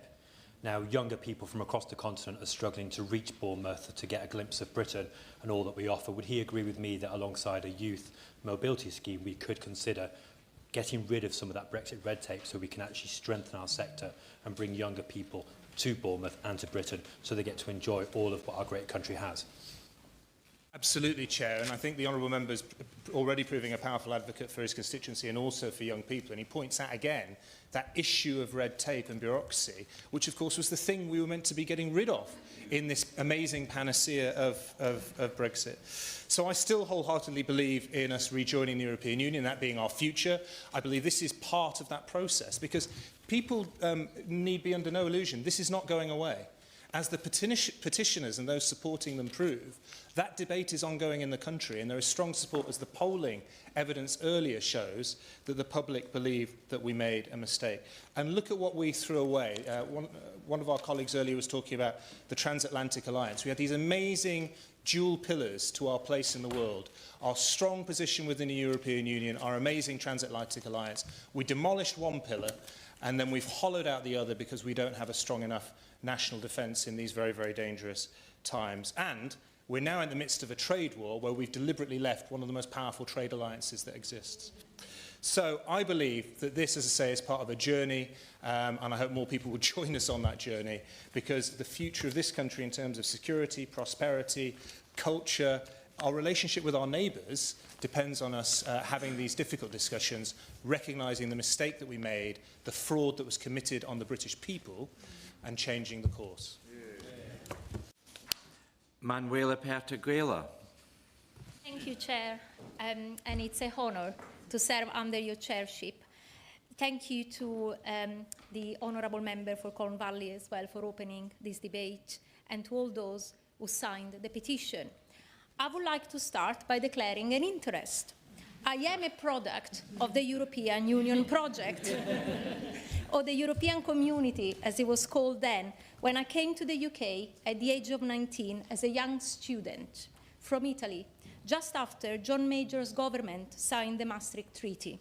Now, younger people from across the continent are struggling to reach Bournemouth to get a glimpse of Britain and all that we offer. Would he agree with me that alongside a youth mobility scheme, we could consider getting rid of some of that Brexit red tape so we can actually strengthen our sector and bring younger people to Bournemouth and to Britain so they get to enjoy all of what our great country has? Absolutely, Chair, and I think the honourable member's already proving a powerful advocate for his constituency and also for young people, and he points out again that issue of red tape and bureaucracy, which of course was the thing we were meant to be getting rid of in this amazing panacea of Brexit. So I still wholeheartedly believe in us rejoining the European Union, that being our future. I believe this is part of that process because people need be under no illusion. This is not going away. As the petitioners and those supporting them prove, that debate is ongoing in the country and there is strong support, as the polling evidence earlier shows, that the public believe that we made a mistake. And look at what we threw away. One of our colleagues earlier was talking about the transatlantic alliance. We had these amazing dual pillars to our place in the world, our strong position within the European Union, our amazing transatlantic alliance. We demolished one pillar and then we've hollowed out the other because we don't have a strong enough national defence in these very, very dangerous times. And we're now in the midst of a trade war where we've deliberately left one of the most powerful trade alliances that exists. So I believe that this, as I say, is part of a journey, and I hope more people will join us on that journey, because the future of this country in terms of security, prosperity, culture, our relationship with our neighbours depends on us having these difficult discussions, recognising the mistake that we made, the fraud that was committed on the British people, and changing the course. Manuela Pertiguela. Thank you, Chair, and it's an honour to serve under your chairship. Thank you to the Honourable Member for Corn Valley as well for opening this debate, and to all those who signed the petition. I would like to start by declaring an interest. I am a product of the European Union project, or the European Community, as it was called then, when I came to the UK at the age of 19 as a young student from Italy, just after John Major's government signed the Maastricht Treaty.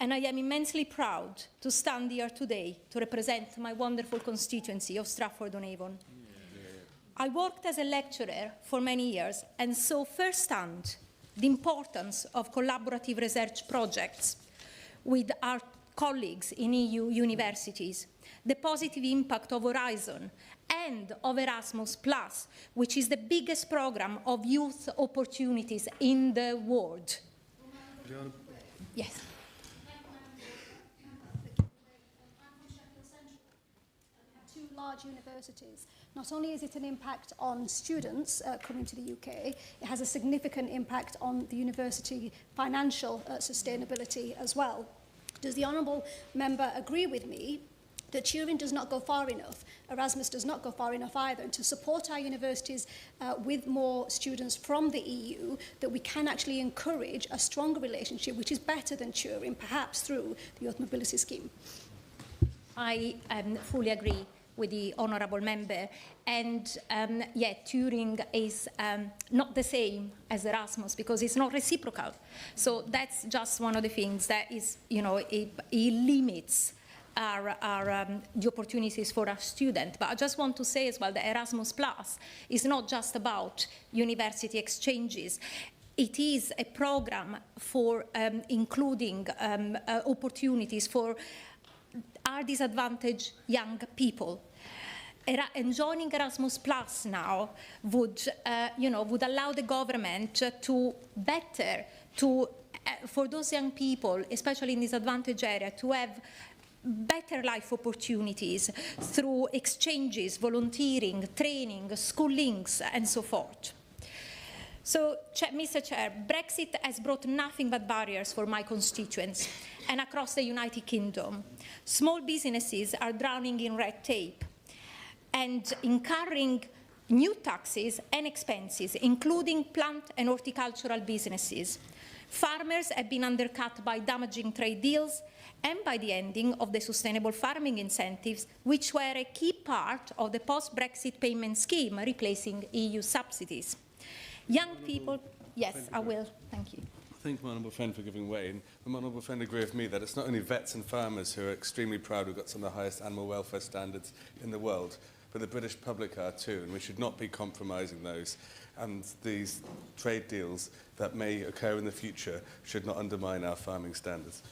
And I am immensely proud to stand here today to represent my wonderful constituency of Stratford-on-Avon. I worked as a lecturer for many years and saw firsthand the importance of collaborative research projects with our colleagues in EU universities, the positive impact of Horizon and of Erasmus+, which is the biggest program of youth opportunities in the world. Yes. Two large universities. Not only is it an impact on students coming to the UK, it has a significant impact on the university financial sustainability as well. Does the Honourable Member agree with me that Turing does not go far enough, Erasmus does not go far enough either, and to support our universities with more students from the EU, that we can actually encourage a stronger relationship, which is better than Turing, perhaps through the Youth Mobility Scheme? I fully agree with the Honourable Member, and yet Turing is not the same as Erasmus because it's not reciprocal. So that's just one of the things that is, you know, it limits the opportunities for our students. But I just want to say as well that Erasmus Plus is not just about university exchanges. It is a program for including opportunities for our disadvantaged young people. And joining Erasmus Plus now would allow the government to better, for those young people, especially in disadvantaged areas, to have better life opportunities through exchanges, volunteering, training, school links, and so forth. So, Mr. Chair, Brexit has brought nothing but barriers for my constituents and across the United Kingdom. Small businesses are drowning in red tape and incurring new taxes and expenses, including plant and horticultural businesses. Farmers have been undercut by damaging trade deals and by the ending of the sustainable farming incentives, which were a key part of the post-Brexit payment scheme, replacing EU subsidies. Young people... Yes, I will. Thank you. Thank my honourable friend for giving way. And my honourable friend agree with me that it's not only vets and farmers who are extremely proud we've got some of the highest animal welfare standards in the world, but the British public are too, and we should not be compromising those. And these trade deals that may occur in the future should not undermine our farming standards.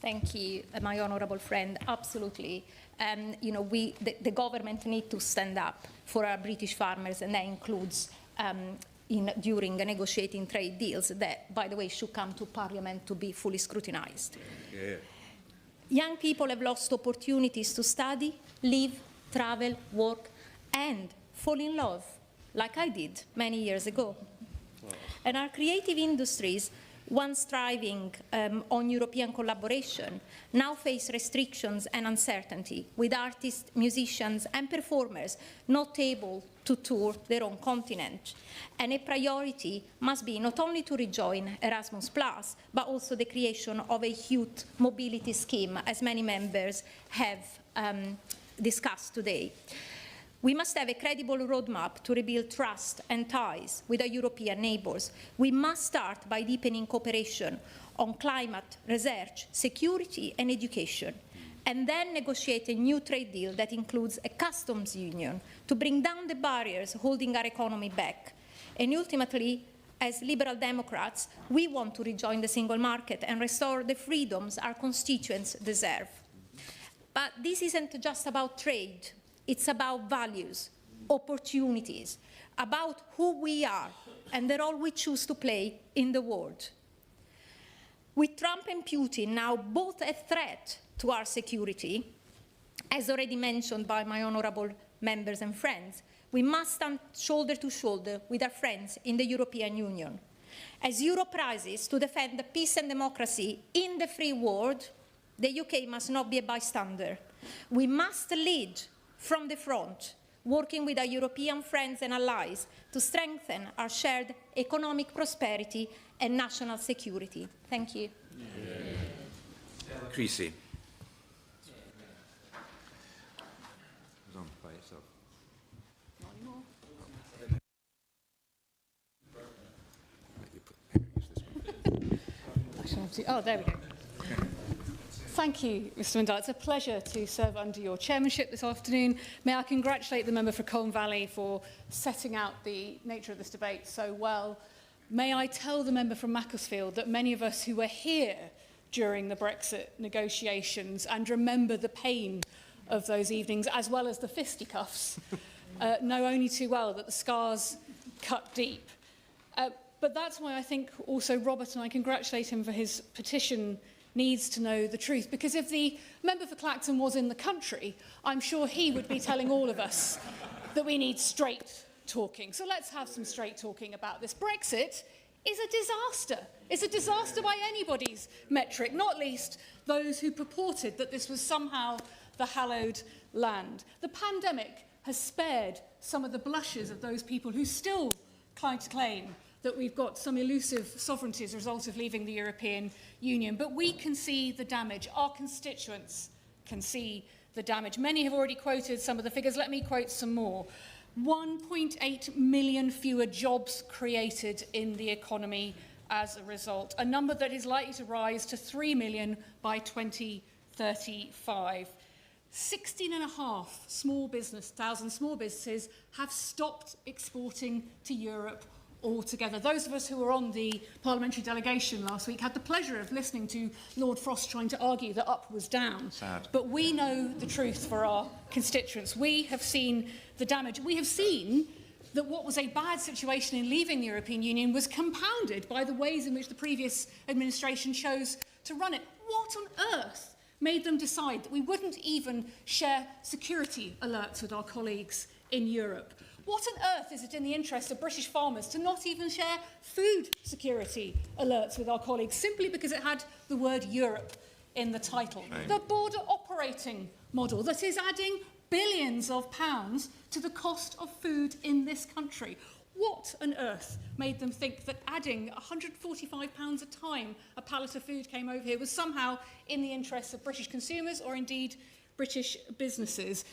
Thank you, my honourable friend. Absolutely. You know, the government need to stand up for our British farmers, and that includes during negotiating trade deals that, by the way, should come to Parliament to be fully scrutinised. Yeah. Young people have lost opportunities to study, live, travel, work, and fall in love, like I did many years ago. Wow. And our creative industries, once thriving on European collaboration, now face restrictions and uncertainty, with artists, musicians, and performers not able to tour their own continent. And a priority must be not only to rejoin Erasmus+, but also the creation of a youth mobility scheme, as many members have discussed today. We must have a credible roadmap to rebuild trust and ties with our European neighbours. We must start by deepening cooperation on climate, research, security and education, and then negotiate a new trade deal that includes a customs union to bring down the barriers holding our economy back. And ultimately, as Liberal Democrats, we want to rejoin the single market and restore the freedoms our constituents deserve. But this isn't just about trade. It's about values, opportunities, about who we are and the role we choose to play in the world. With Trump and Putin now both a threat to our security, as already mentioned by my honourable members and friends, we must stand shoulder to shoulder with our friends in the European Union. As Europe rises to defend peace and democracy in the free world, the UK must not be a bystander. We must lead from the front, working with our European friends and allies to strengthen our shared economic prosperity and national security. Thank you. Creasy. Oh, there we go. Thank you, Mr Mundell. It's a pleasure to serve under your chairmanship this afternoon. May I congratulate the member for Colne Valley for setting out the nature of this debate so well. May I tell the member from Macclesfield that many of us who were here during the Brexit negotiations and remember the pain of those evenings, as well as the fisticuffs, know only too well that the scars cut deep. But that's why I think also Robert, and I congratulate him for his petition, needs to know the truth. Because if the member for Clacton was in the country, I'm sure he would be telling all of us that we need straight talking. So let's have some straight talking about this. Brexit is a disaster. It's a disaster by anybody's metric, not least those who purported that this was somehow the hallowed land. The pandemic has spared some of the blushes of those people who still claim that we've got some elusive sovereignty as a result of leaving the European Union. But we can see the damage. Our constituents can see the damage. Many have already quoted some of the figures. Let me quote some more. 1.8 million fewer jobs created in the economy as a result, a number that is likely to rise to 3 million by 2035. 16,500 small businesses have stopped exporting to Europe altogether. Those of us who were on the parliamentary delegation last week had the pleasure of listening to Lord Frost trying to argue that up was down. Sad. But we know the truth for our constituents. We have seen the damage. We have seen that what was a bad situation in leaving the European Union was compounded by the ways in which the previous administration chose to run it. What on earth made them decide that we wouldn't even share security alerts with our colleagues in Europe? What on earth is it in the interest of British farmers to not even share food security alerts with our colleagues simply because it had the word Europe in the title? Right. The border operating model that is adding billions of pounds to the cost of food in this country. What on earth made them think that adding £145 a time a pallet of food came over here was somehow in the interests of British consumers or indeed British businesses?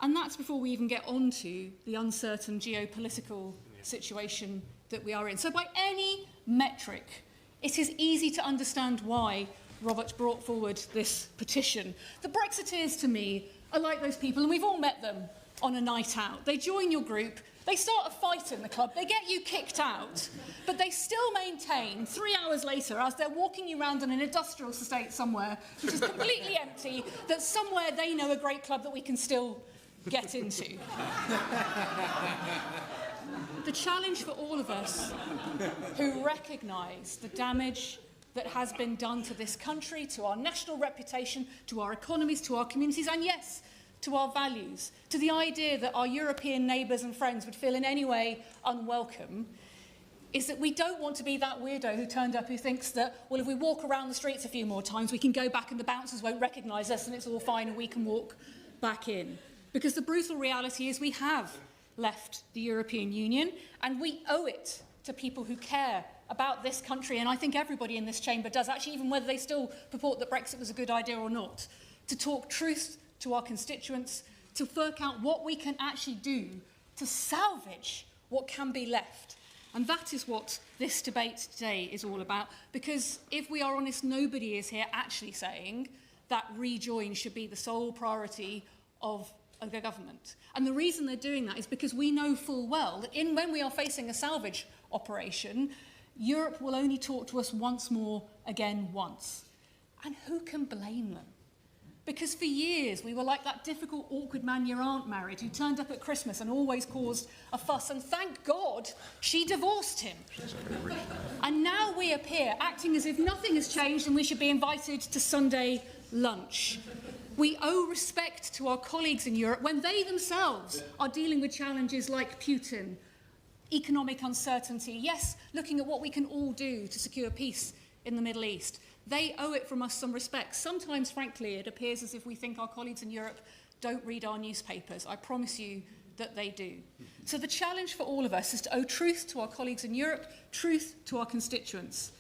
And that's before we even get on to the uncertain geopolitical situation that we are in. So by any metric, it is easy to understand why Robert brought forward this petition. The Brexiteers, to me, are like those people, and we've all met them on a night out. They join your group, they start a fight in the club, they get you kicked out, but they still maintain 3 hours later, as they're walking you around in an industrial estate somewhere, which is completely empty, that somewhere they know a great club that we can still get into. The challenge for all of us who recognise the damage that has been done to this country, to our national reputation, to our economies, to our communities, and yes, to our values, to the idea that our European neighbours and friends would feel in any way unwelcome, is that we don't want to be that weirdo who turned up who thinks that, well, if we walk around the streets a few more times, we can go back and the bouncers won't recognise us and it's all fine and we can walk back in. Because the brutal reality is we have left the European Union and we owe it to people who care about this country, and I think everybody in this chamber does, actually, even whether they still purport that Brexit was a good idea or not, to talk truth to our constituents, to work out what we can actually do to salvage what can be left. And that is what this debate today is all about, because if we are honest, nobody is here actually saying that Rejoin should be the sole priority of the government. And the reason they're doing that is because we know full well that when we are facing a salvage operation, Europe will only talk to us once more, again once. And who can blame them? Because for years we were like that difficult, awkward man your aunt married who turned up at Christmas and always caused a fuss, and thank God she divorced him. And now we appear acting as if nothing has changed and we should be invited to Sunday lunch. We owe respect to our colleagues in Europe when they themselves are dealing with challenges like Putin, economic uncertainty, yes, looking at what we can all do to secure peace in the Middle East. They owe it from us some respect. Sometimes, frankly, it appears as if we think our colleagues in Europe don't read our newspapers. I promise you that they do. So the challenge for all of us is to owe truth to our colleagues in Europe, truth to our constituents.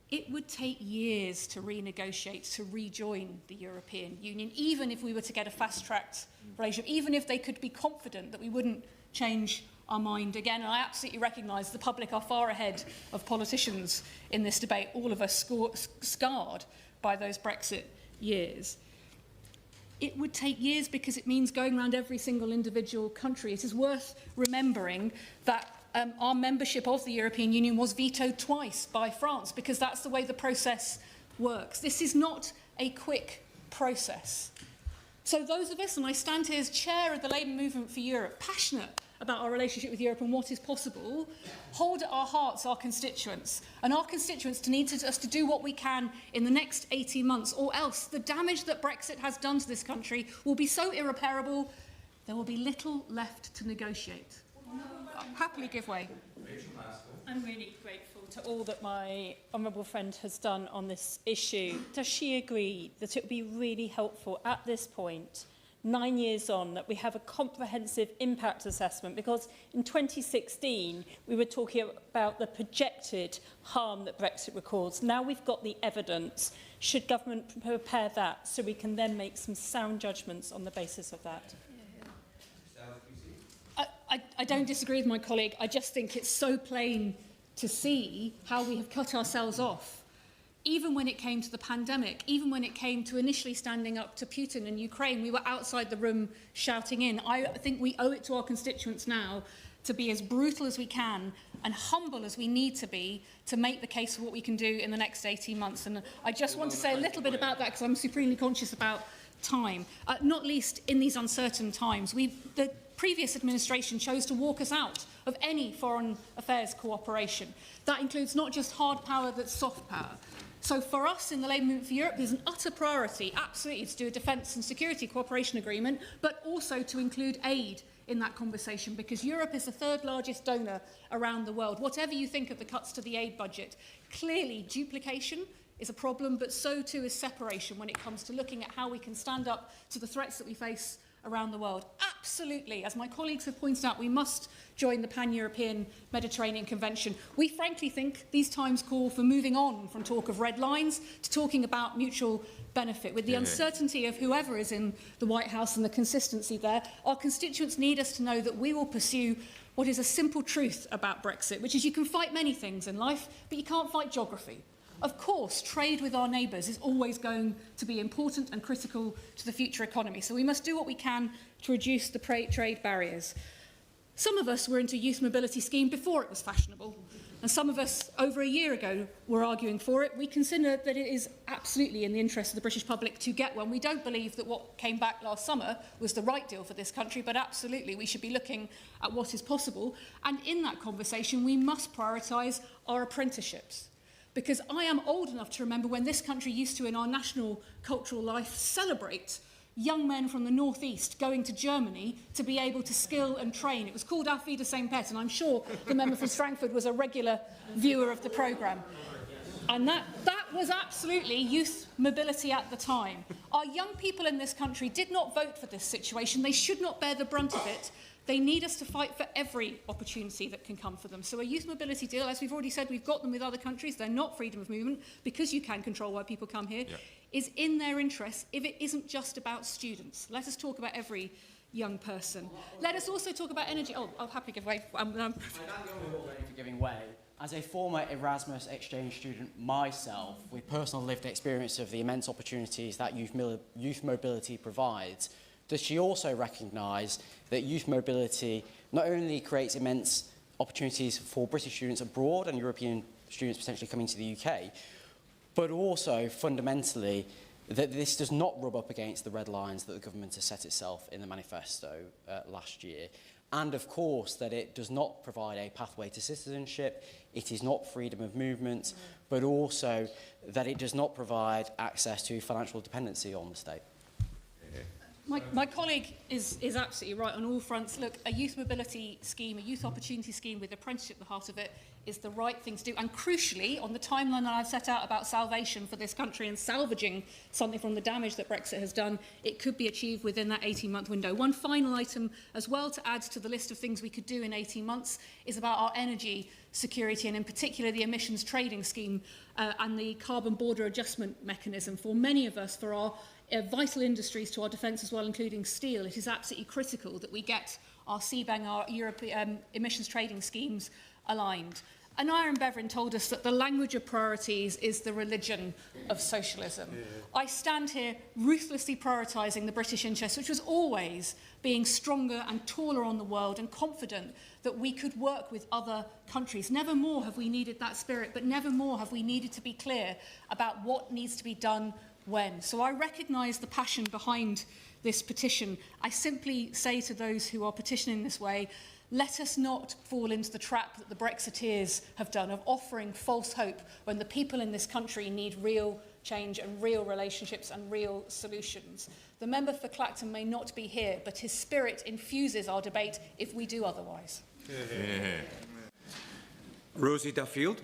It would take years to renegotiate, to rejoin the European Union, even if we were to get a fast-tracked relationship, even if they could be confident that we wouldn't change our mind again. And I absolutely recognise the public are far ahead of politicians in this debate, all of us scarred by those Brexit years. It would take years because it means going around every single individual country. It is worth remembering that our membership of the European Union was vetoed twice by France, because that's the way the process works. This is not a quick process. So those of us, and I stand here as chair of the Labour Movement for Europe, passionate about our relationship with Europe and what is possible, hold at our hearts our constituents. And our constituents need us to do what we can in the next 18 months, or else the damage that Brexit has done to this country will be so irreparable, there will be little left to negotiate. I'll happily give way. I'm really grateful to all that my honourable friend has done on this issue. Does she agree that it would be really helpful at this point, 9 years on, that we have a comprehensive impact assessment? Because in 2016, we were talking about the projected harm that Brexit records. Now we've got the evidence. Should government prepare that so we can then make some sound judgments on the basis of that? I don't disagree with my colleague. I just think it's so plain to see how we have cut ourselves off. Even when it came to the pandemic, even when it came to initially standing up to Putin in Ukraine, we were outside the room shouting in. I think we owe it to our constituents now to be as brutal as we can and humble as we need to be to make the case for what we can do in the next 18 months. And I just want to say a little bit about that because I'm supremely conscious about time, not least in these uncertain times. The previous administration chose to walk us out of any foreign affairs cooperation. That includes not just hard power, but soft power. So for us in the Labour Movement for Europe, there's an utter priority, absolutely, to do a defence and security cooperation agreement, but also to include aid in that conversation, because Europe is the third largest donor around the world. Whatever you think of the cuts to the aid budget, clearly duplication is a problem, but so too is separation when it comes to looking at how we can stand up to the threats that we face around the world. Absolutely, as my colleagues have pointed out, we must join the Pan-European Mediterranean Convention. We frankly think these times call for moving on from talk of red lines to talking about mutual benefit. With the uncertainty of whoever is in the White House and the consistency there, our constituents need us to know that we will pursue what is a simple truth about Brexit, which is you can fight many things in life, but you can't fight geography. Of course, trade with our neighbours is always going to be important and critical to the future economy, so we must do what we can to reduce the trade barriers. Some of us were into youth mobility scheme before it was fashionable, and some of us over a year ago were arguing for it. We consider that it is absolutely in the interest of the British public to get one. We don't believe that what came back last summer was the right deal for this country, but absolutely we should be looking at what is possible. And in that conversation, we must prioritise our apprenticeships. Because I am old enough to remember when this country used to, in our national cultural life, celebrate young men from the northeast going to Germany to be able to skill and train. It was called Auf Wiedersehen Pet, and I'm sure the member from Strangford was a regular viewer of the programme. And that was absolutely youth mobility at the time. Our young people in this country did not vote for this situation. They should not bear the brunt of it. They need us to fight for every opportunity that can come for them. So a youth mobility deal, as we've already said, we've got them with other countries. They're not freedom of movement, because you can control why people come here, is in their interest if it isn't just about students. Let us talk about every young person. Let us also talk about energy. Oh, I'll happily give way. For giving way. As a former Erasmus exchange student myself, with personal lived experience of the immense opportunities that youth mobility provides, does she also recognise that youth mobility not only creates immense opportunities for British students abroad and European students potentially coming to the UK, but also fundamentally that this does not rub up against the red lines that the government has set itself in the manifesto last year, and of course that it does not provide a pathway to citizenship, it is not freedom of movement, but also that it does not provide access to financial dependency on the state. My colleague is absolutely right on all fronts. Look, a youth mobility scheme, a youth opportunity scheme with apprenticeship at the heart of it is the right thing to do. And crucially, on the timeline that I've set out about salvation for this country and salvaging something from the damage that Brexit has done, it could be achieved within that 18-month window. One final item as well to add to the list of things we could do in 18 months is about our energy security, and in particular the emissions trading scheme and the carbon border adjustment mechanism. For many of us, for our vital industries to our defence as well, including steel, it is absolutely critical that we get our CBAM, our European emissions trading schemes aligned. And Aaron Beverin told us that the language of priorities is the religion of socialism. I stand here ruthlessly prioritising the British interest, which was always being stronger and taller on the world and confident that we could work with other countries. Never more have we needed that spirit, but never more have we needed to be clear about what needs to be done when. So I recognise the passion behind this petition. I simply say to those who are petitioning this way, let us not fall into the trap that the Brexiteers have done of offering false hope when the people in this country need real change and real relationships and real solutions. The member for Clacton may not be here, but his spirit infuses our debate if we do otherwise. Rosie Duffield.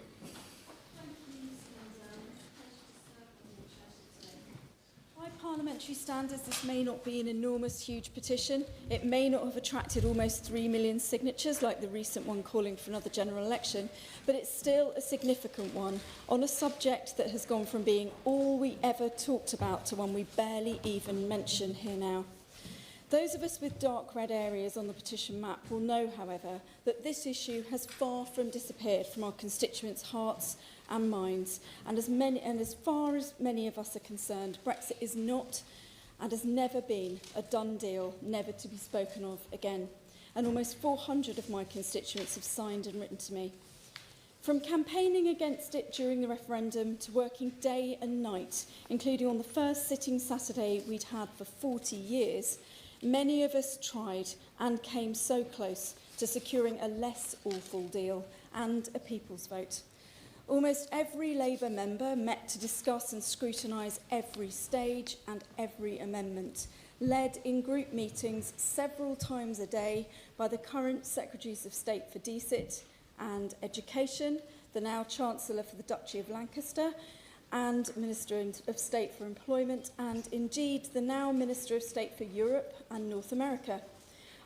By parliamentary standards, this may not be an enormous, huge petition. It may not have attracted almost 3 million signatures like the recent one calling for another general election, but it's still a significant one on a subject that has gone from being all we ever talked about to one we barely even mention here now. Those of us with dark red areas on the petition map will know, however, that this issue has far from disappeared from our constituents' hearts and minds, and as far as many of us are concerned, Brexit is not and has never been a done deal, never to be spoken of again. And almost 400 of my constituents have signed and written to me. From campaigning against it during the referendum to working day and night, including on the first sitting Saturday we'd had for 40 years, many of us tried and came so close to securing a less awful deal and a people's vote. Almost every Labour member met to discuss and scrutinise every stage and every amendment, led in group meetings several times a day by the current Secretaries of State for DCIT and Education, the now Chancellor for the Duchy of Lancaster, and Minister of State for Employment, and indeed the now Minister of State for Europe and North America.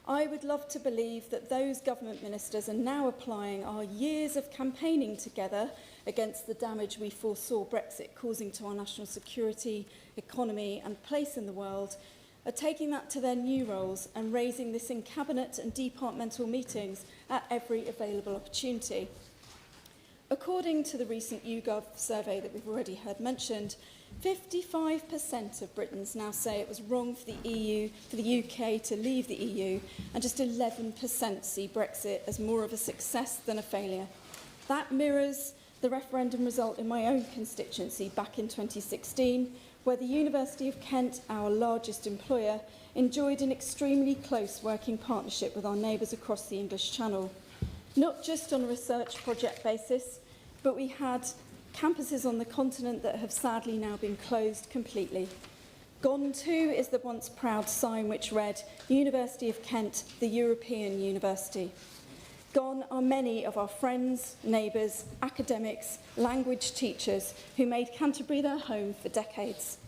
I would love to believe that those government ministers are now applying our years of campaigning together against the damage we foresaw Brexit causing to our national security, economy and place in the world, are taking that to their new roles and raising this in cabinet and departmental meetings at every available opportunity. According to the recent YouGov survey that we've already heard mentioned, 55% of Britons now say it was wrong for the UK to leave the EU, and just 11% see Brexit as more of a success than a failure. That mirrors the referendum result in my own constituency back in 2016, where the University of Kent, our largest employer, enjoyed an extremely close working partnership with our neighbours across the English Channel. Not just on a research project basis, but we had campuses on the continent that have sadly now been closed completely. Gone too is the once proud sign which read, University of Kent, the European University. Gone are many of our friends, neighbours, academics, language teachers who made Canterbury their home for decades.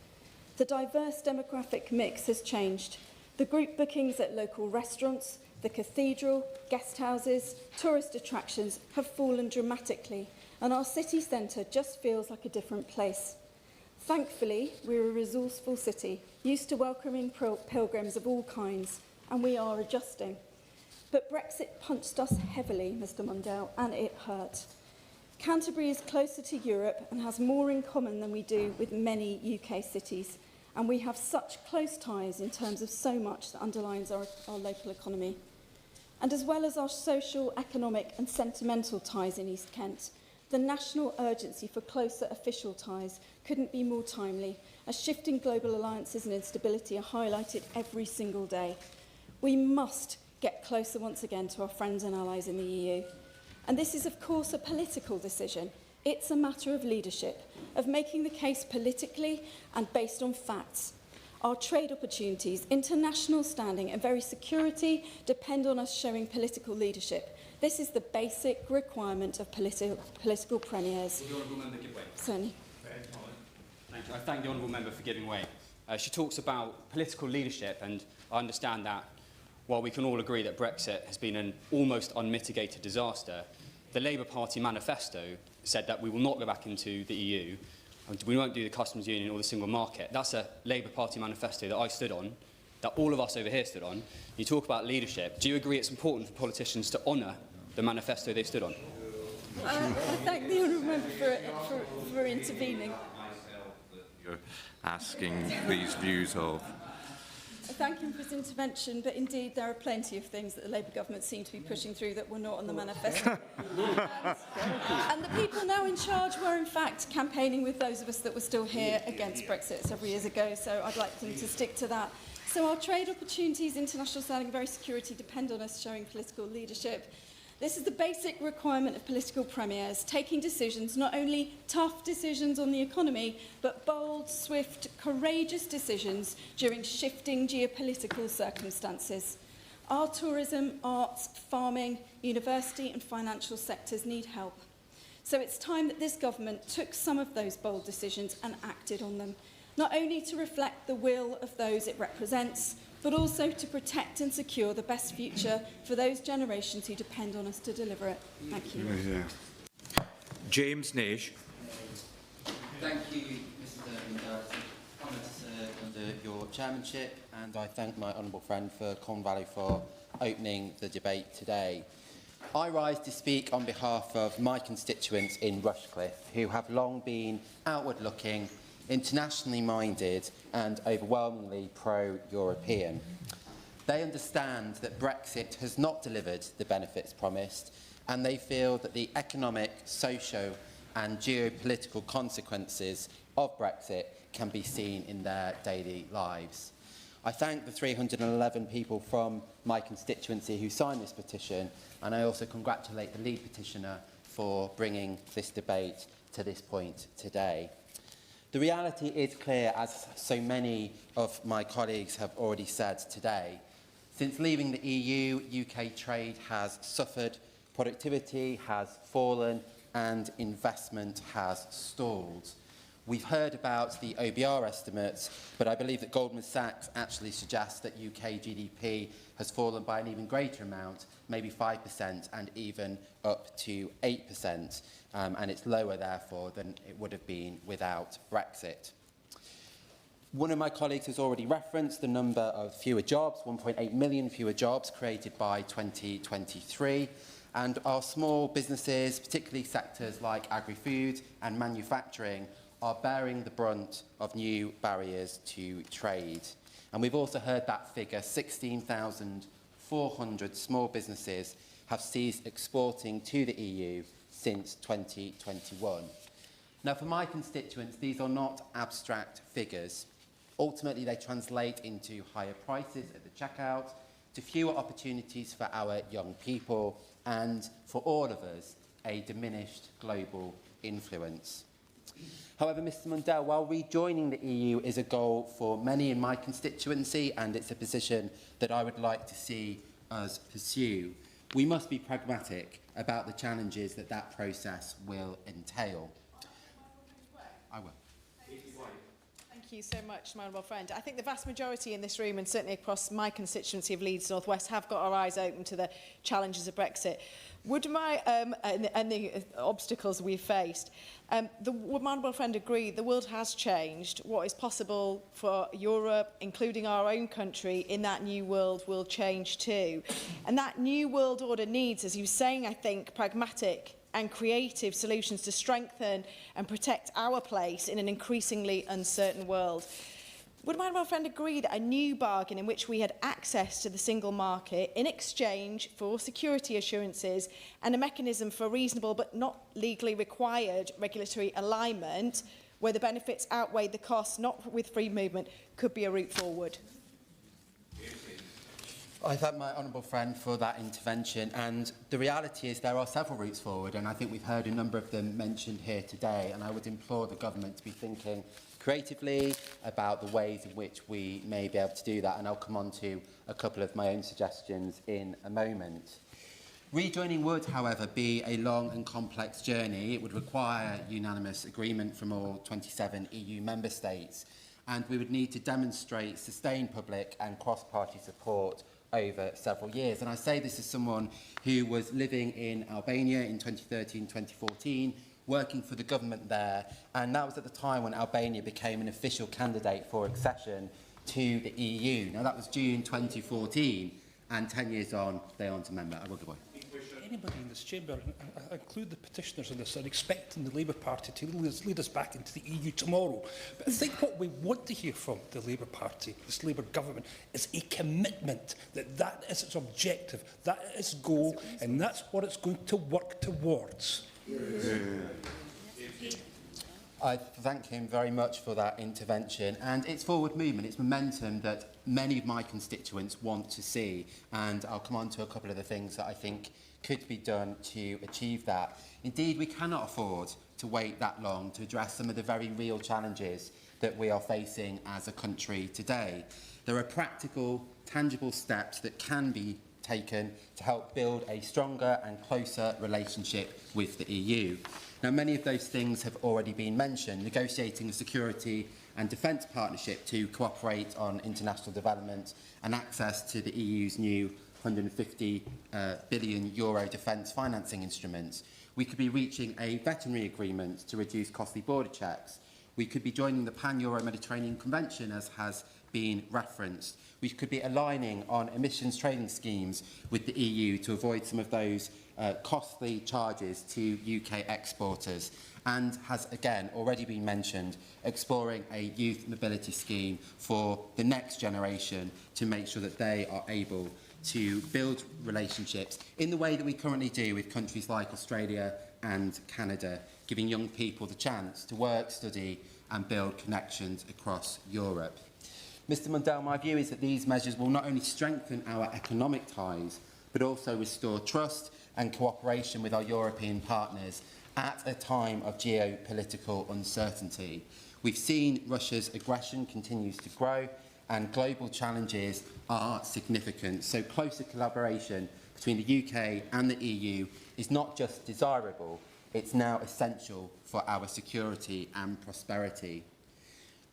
The diverse demographic mix has changed. The group bookings at local restaurants, the cathedral, guest houses, tourist attractions have fallen dramatically, and our city centre just feels like a different place. Thankfully, we're a resourceful city, used to welcoming pilgrims of all kinds, and we are adjusting. But Brexit punched us heavily, Mr Mundell, and it hurt. Canterbury is closer to Europe and has more in common than we do with many UK cities, and we have such close ties in terms of so much that underlines our local economy. And as well as our social, economic and sentimental ties in East Kent, the national urgency for closer official ties couldn't be more timely, as shifting global alliances and instability are highlighted every single day. We must get closer once again to our friends and allies in the EU. And this is, of course, a political decision. It's a matter of leadership, of making the case politically and based on facts. Our trade opportunities, international standing and very security depend on us showing political leadership. This is the basic requirement of political premiers. Will the Honourable Member give way? Certainly. Thank you. I thank the Honourable Member for giving way. She talks about political leadership, and I understand that while we can all agree that Brexit has been an almost unmitigated disaster, the Labour Party manifesto said that we will not go back into the EU, and we won't do the customs union or the single market. That's a Labour Party manifesto that I stood on, that all of us over here stood on. You talk about leadership. Do you agree it's important for politicians to honour the manifesto they stood on? I thank the Honourable Member for intervening. You're asking these views of. I thank him for his intervention, but indeed there are plenty of things that the Labour government seem to be pushing through that were not on the manifesto. And the people now in charge were in fact campaigning with those of us that were still here against Brexit several years ago, so I'd like them to stick to that. So our trade opportunities, international standing and very security depend on us showing political leadership. This is the basic requirement of political premiers, taking decisions, not only tough decisions on the economy, but bold, swift, courageous decisions during shifting geopolitical circumstances. Our tourism, arts, farming, university and financial sectors need help. So it's time that this government took some of those bold decisions and acted on them, not only to reflect the will of those it represents, but also to protect and secure the best future for those generations who depend on us to deliver it. Thank you. James Nash. Thank you, Mr Mundell. Honour to serve under your chairmanship, and I thank my honourable friend for Con Valley for opening the debate today. I rise to speak on behalf of my constituents in Rushcliffe, who have long been outward-looking, internationally minded and overwhelmingly pro-European. They understand that Brexit has not delivered the benefits promised, and they feel that the economic, social and geopolitical consequences of Brexit can be seen in their daily lives. I thank the 311 people from my constituency who signed this petition, and I also congratulate the lead petitioner for bringing this debate to this point today. The reality is clear, as so many of my colleagues have already said today. Since leaving the EU, UK trade has suffered, productivity has fallen, and investment has stalled. We've heard about the OBR estimates, but I believe that Goldman Sachs actually suggests that UK GDP has fallen by an even greater amount, maybe 5% and even up to 8%, and it's lower, therefore, than it would have been without Brexit. One of my colleagues has already referenced the number of fewer jobs, 1.8 million fewer jobs created by 2023. And our small businesses, particularly sectors like agri-food and manufacturing, are bearing the brunt of new barriers to trade. And we've also heard that figure, 16,400 small businesses have ceased exporting to the EU since 2021. Now, for my constituents, these are not abstract figures. Ultimately, they translate into higher prices at the checkout, to fewer opportunities for our young people, and for all of us, a diminished global influence. However, Mr Mundell, while rejoining the EU is a goal for many in my constituency, and it's a position that I would like to see us pursue, we must be pragmatic about the challenges that that process will entail. I will. Thank you so much, my honourable friend. I think the vast majority in this room, and certainly across my constituency of Leeds North West, have got our eyes open to the challenges of Brexit. Would my and the obstacles we've faced. Would my honourable friend agree the world has changed? What is possible for Europe, including our own country, in that new world will change too. And that new world order needs, as you were saying, I think, pragmatic and creative solutions to strengthen and protect our place in an increasingly uncertain world. Would my honourable friend agree that a new bargain in which we had access to the single market in exchange for security assurances and a mechanism for reasonable but not legally required regulatory alignment, where the benefits outweigh the costs, not with free movement, could be a route forward? I thank my honourable friend for that intervention, and the reality is there are several routes forward, and I think we've heard a number of them mentioned here today, and I would implore the government to be thinking creatively about the ways in which we may be able to do that, and I'll come on to a couple of my own suggestions in a moment. Rejoining would, however, be a long and complex journey. It would require unanimous agreement from all 27 EU member states, and we would need to demonstrate sustained public and cross-party support over several years. And I say this as someone who was living in Albania in 2013-2014, working for the government there, and that was at the time when Albania became an official candidate for accession to the EU. Now, that was June 2014, and 10 years on, they aren't a member. I will go on. Anybody in this chamber, and I include the petitioners in this, are expecting the Labour Party to lead us back into the EU tomorrow. But I think what we want to hear from the Labour Party, this Labour government, is a commitment that that is its objective, that is its goal, and that's what it's going to work towards. I thank him very much for that intervention, and it's forward movement, it's momentum that many of my constituents want to see, and I'll come on to a couple of the things that I think could be done to achieve that. Indeed, we cannot afford to wait that long to address some of the very real challenges that we are facing as a country today. There are practical, tangible steps that can be taken to help build a stronger and closer relationship with the EU. Now, many of those things have already been mentioned: negotiating a security and defence partnership to cooperate on international development and access to the EU's new €150 billion defence financing instruments. We could be reaching a veterinary agreement to reduce costly border checks. We could be joining the Pan-Euro-Mediterranean Convention, as has been referenced. We could be aligning on emissions trading schemes with the EU to avoid some of those costly charges to UK exporters, and has again already been mentioned, exploring a youth mobility scheme for the next generation to make sure that they are able to build relationships in the way that we currently do with countries like Australia and Canada, giving young people the chance to work, study and build connections across Europe. Mr Mundell, my view is that these measures will not only strengthen our economic ties, but also restore trust and cooperation with our European partners at a time of geopolitical uncertainty. We've seen Russia's aggression continues to grow, and global challenges are significant. So closer collaboration between the UK and the EU is not just desirable, It's now essential for our security and prosperity.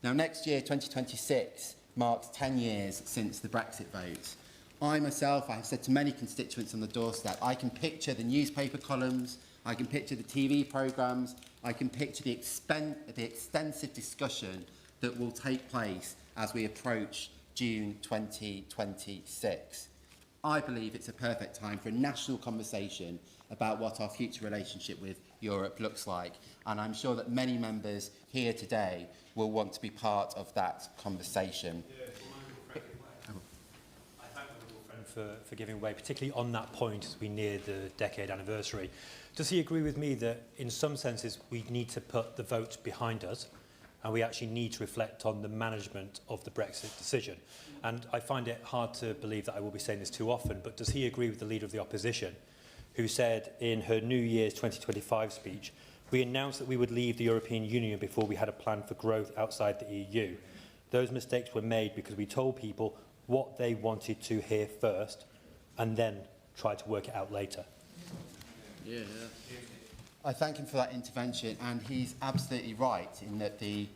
Now, next year, 2026, marks 10 years since the Brexit vote. I myself, I have said to many constituents on the doorstep, I can picture the newspaper columns, I can picture the TV programmes, I can picture the extensive discussion that will take place as we approach June 2026. I believe it's a perfect time for a national conversation about what our future relationship with Europe looks like, and I'm sure that many members here today will want to be part of that conversation. For giving way, particularly on that point as we near the decade anniversary. Does he agree with me that in some senses we need to put the vote behind us and we actually need to reflect on the management of the Brexit decision? And I find it hard to believe that I will be saying this too often, but does he agree with the Leader of the Opposition, who said in her New Year's 2025 speech, "We announced that we would leave the European Union before we had a plan for growth outside the EU. Those mistakes were made because we told people what they wanted to hear first and then try to work it out later." I thank him for that intervention, and he's absolutely right in that the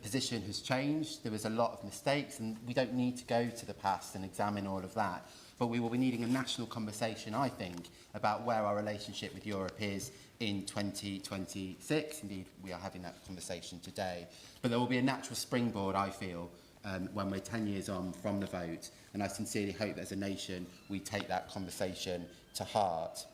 position has changed. There was a lot of mistakes, and we don't need to go to the past and examine all of that. But we will be needing a national conversation, I think, about where our relationship with Europe is in 2026. Indeed, we are having that conversation today. But there will be a natural springboard, I feel, when we're 10 years on from the vote, and I sincerely hope that as a nation we take that conversation to heart.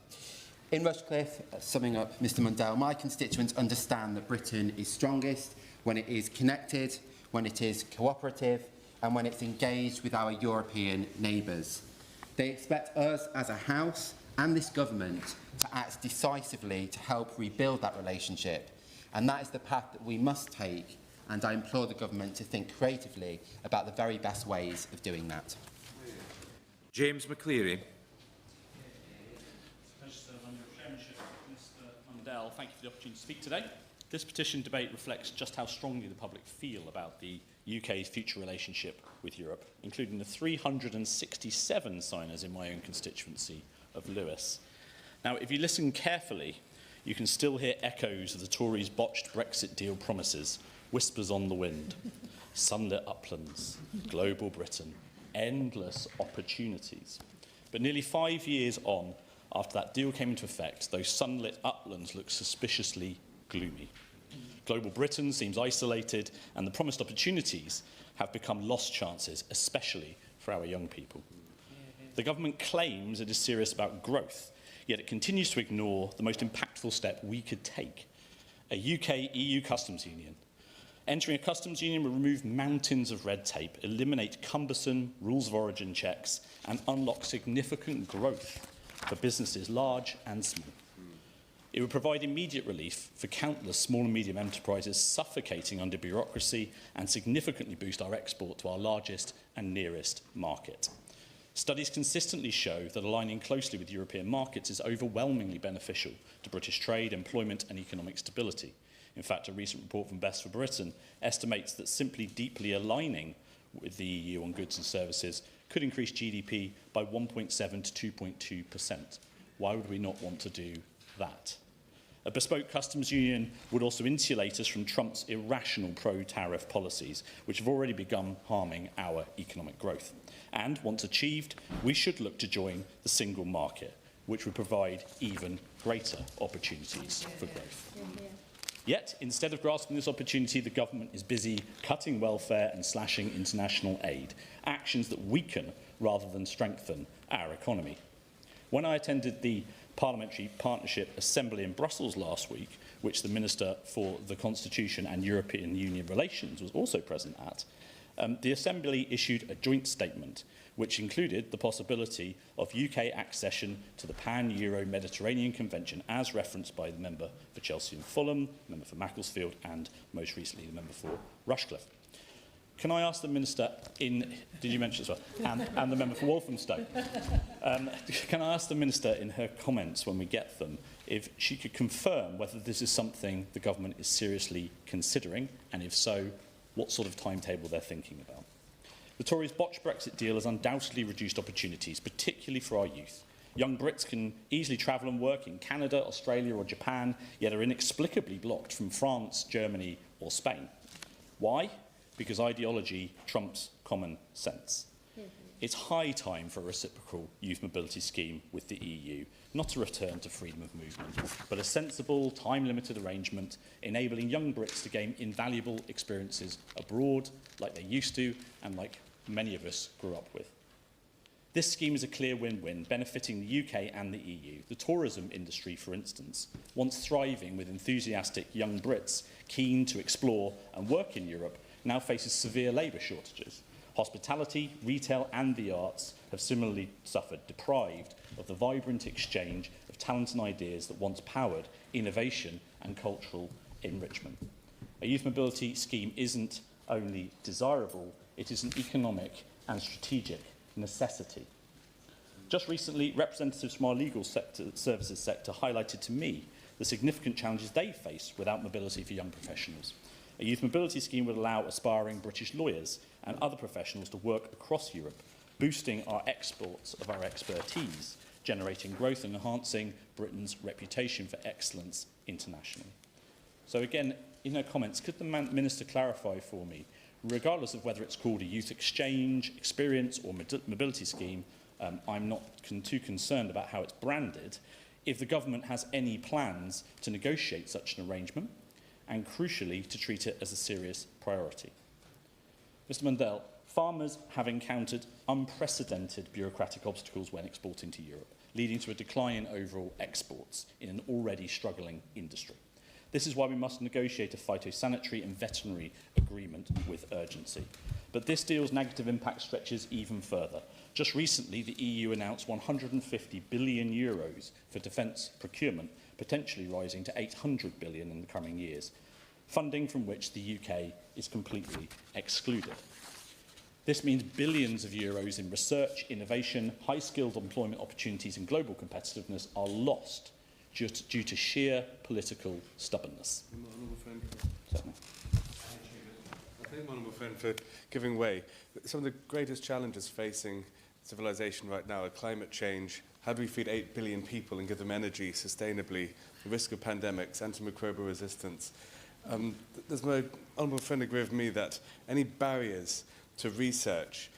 In Rushcliffe, summing up Mr Mundell, my constituents understand that Britain is strongest when it is connected, when it is cooperative, and when it's engaged with our European neighbours. They expect us as a House and this government to act decisively to help rebuild that relationship, and that is the path that we must take, and I implore the government to think creatively about the very best ways of doing that. James McCleary. Mr Mundell, thank you for the opportunity to speak today. This petition debate reflects just how strongly the public feel about the UK's future relationship with Europe, including the 367 signers in my own constituency of Lewis. Now, if you listen carefully, you can still hear echoes of the Tories' botched Brexit deal promises, whispers on the wind, sunlit uplands, global Britain, endless opportunities. But nearly 5 years on, after that deal came into effect, those sunlit uplands look suspiciously gloomy. Global Britain seems isolated, and the promised opportunities have become lost chances, especially for our young people. The government claims it is serious about growth, yet it continues to ignore the most impactful step we could take: a UK-EU customs union. Entering a customs union will remove mountains of red tape, eliminate cumbersome rules of origin checks, and unlock significant growth for businesses large and small. It would provide immediate relief for countless small and medium enterprises suffocating under bureaucracy and significantly boost our export to our largest and nearest market. Studies consistently show that aligning closely with European markets is overwhelmingly beneficial to British trade, employment and economic stability. In fact, a recent report from Best for Britain estimates that simply deeply aligning with the EU on goods and services could increase GDP by 1.7 to 2.2%. Why would we not want to do that? A bespoke customs union would also insulate us from Trump's irrational pro-tariff policies, which have already begun harming our economic growth. And, once achieved, we should look to join the single market, which would provide even greater opportunities for growth. Yet, instead of grasping this opportunity, the government is busy cutting welfare and slashing international aid, actions that weaken rather than strengthen our economy. When I attended the Parliamentary Partnership Assembly in Brussels last week, which the Minister for the Constitution and European Union Relations was also present at, the Assembly issued a joint statement which included the possibility of UK accession to the Pan-Euro-Mediterranean Convention as referenced by the member for Chelsea and Fulham, the member for Macclesfield and most recently the member for Rushcliffe. Can I ask the Minister did you mention as well, and the member for Walthamstow, can I ask the Minister in her comments when we get them if she could confirm whether this is something the government is seriously considering, and if so, what sort of timetable they're thinking about? The Tories' botched Brexit deal has undoubtedly reduced opportunities, particularly for our youth. Young Brits can easily travel and work in Canada, Australia or Japan, yet are inexplicably blocked from France, Germany or Spain. Why? Because ideology trumps common sense. It's high time for a reciprocal youth mobility scheme with the EU, not a return to freedom of movement, but a sensible, time-limited arrangement enabling young Brits to gain invaluable experiences abroad, like they used to and like many of us grew up with. This scheme is a clear win-win, benefiting the UK and the EU. The tourism industry, for instance, once thriving with enthusiastic young Brits keen to explore and work in Europe, now faces severe labour shortages. Hospitality, retail and the arts have similarly suffered, deprived of the vibrant exchange of talent and ideas that once powered innovation and cultural enrichment. A youth mobility scheme isn't only desirable, it is an economic and strategic necessity. Just recently, representatives from our legal services sector highlighted to me the significant challenges they face without mobility for young professionals. A youth mobility scheme would allow aspiring British lawyers and other professionals to work across Europe, boosting our exports of our expertise, generating growth and enhancing Britain's reputation for excellence internationally. So again, in her comments, could the Minister clarify for me, regardless of whether it's called a youth exchange, experience or mobility scheme, I'm not too concerned about how it's branded, if the government has any plans to negotiate such an arrangement and, crucially, to treat it as a serious priority. Mr Mundell, farmers have encountered unprecedented bureaucratic obstacles when exporting to Europe, leading to a decline in overall exports in an already struggling industry. This is why we must negotiate a phytosanitary and veterinary agreement with urgency. But this deal's negative impact stretches even further. Just recently, the EU announced €150 billion for defence procurement, potentially rising to €800 billion in the coming years, funding from which the UK is completely excluded. This means billions of euros in research, innovation, high-skilled employment opportunities and global competitiveness are lost just due to sheer political stubbornness. I thank my honourable friend for giving way. Some of the greatest challenges facing civilization right now are climate change. How do we feed 8 billion people and give them energy sustainably? The risk of pandemics, antimicrobial resistance. Does my honourable friend agree with me that any barriers to research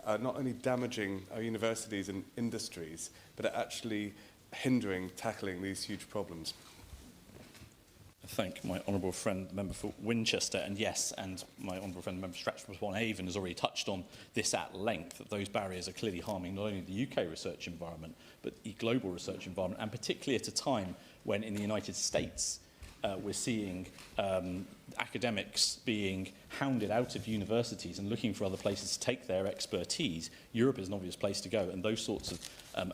are not only damaging our universities and industries, but are actually hindering tackling these huge problems? I thank my honourable friend, the member for Winchester, and yes, and my honourable friend, the member for Stratford-upon-Avon, has already touched on this at length, that those barriers are clearly harming not only the UK research environment, but the global research environment, and particularly at a time when in the United States we're seeing academics being hounded out of universities and looking for other places to take their expertise. Europe is an obvious place to go, and those sorts of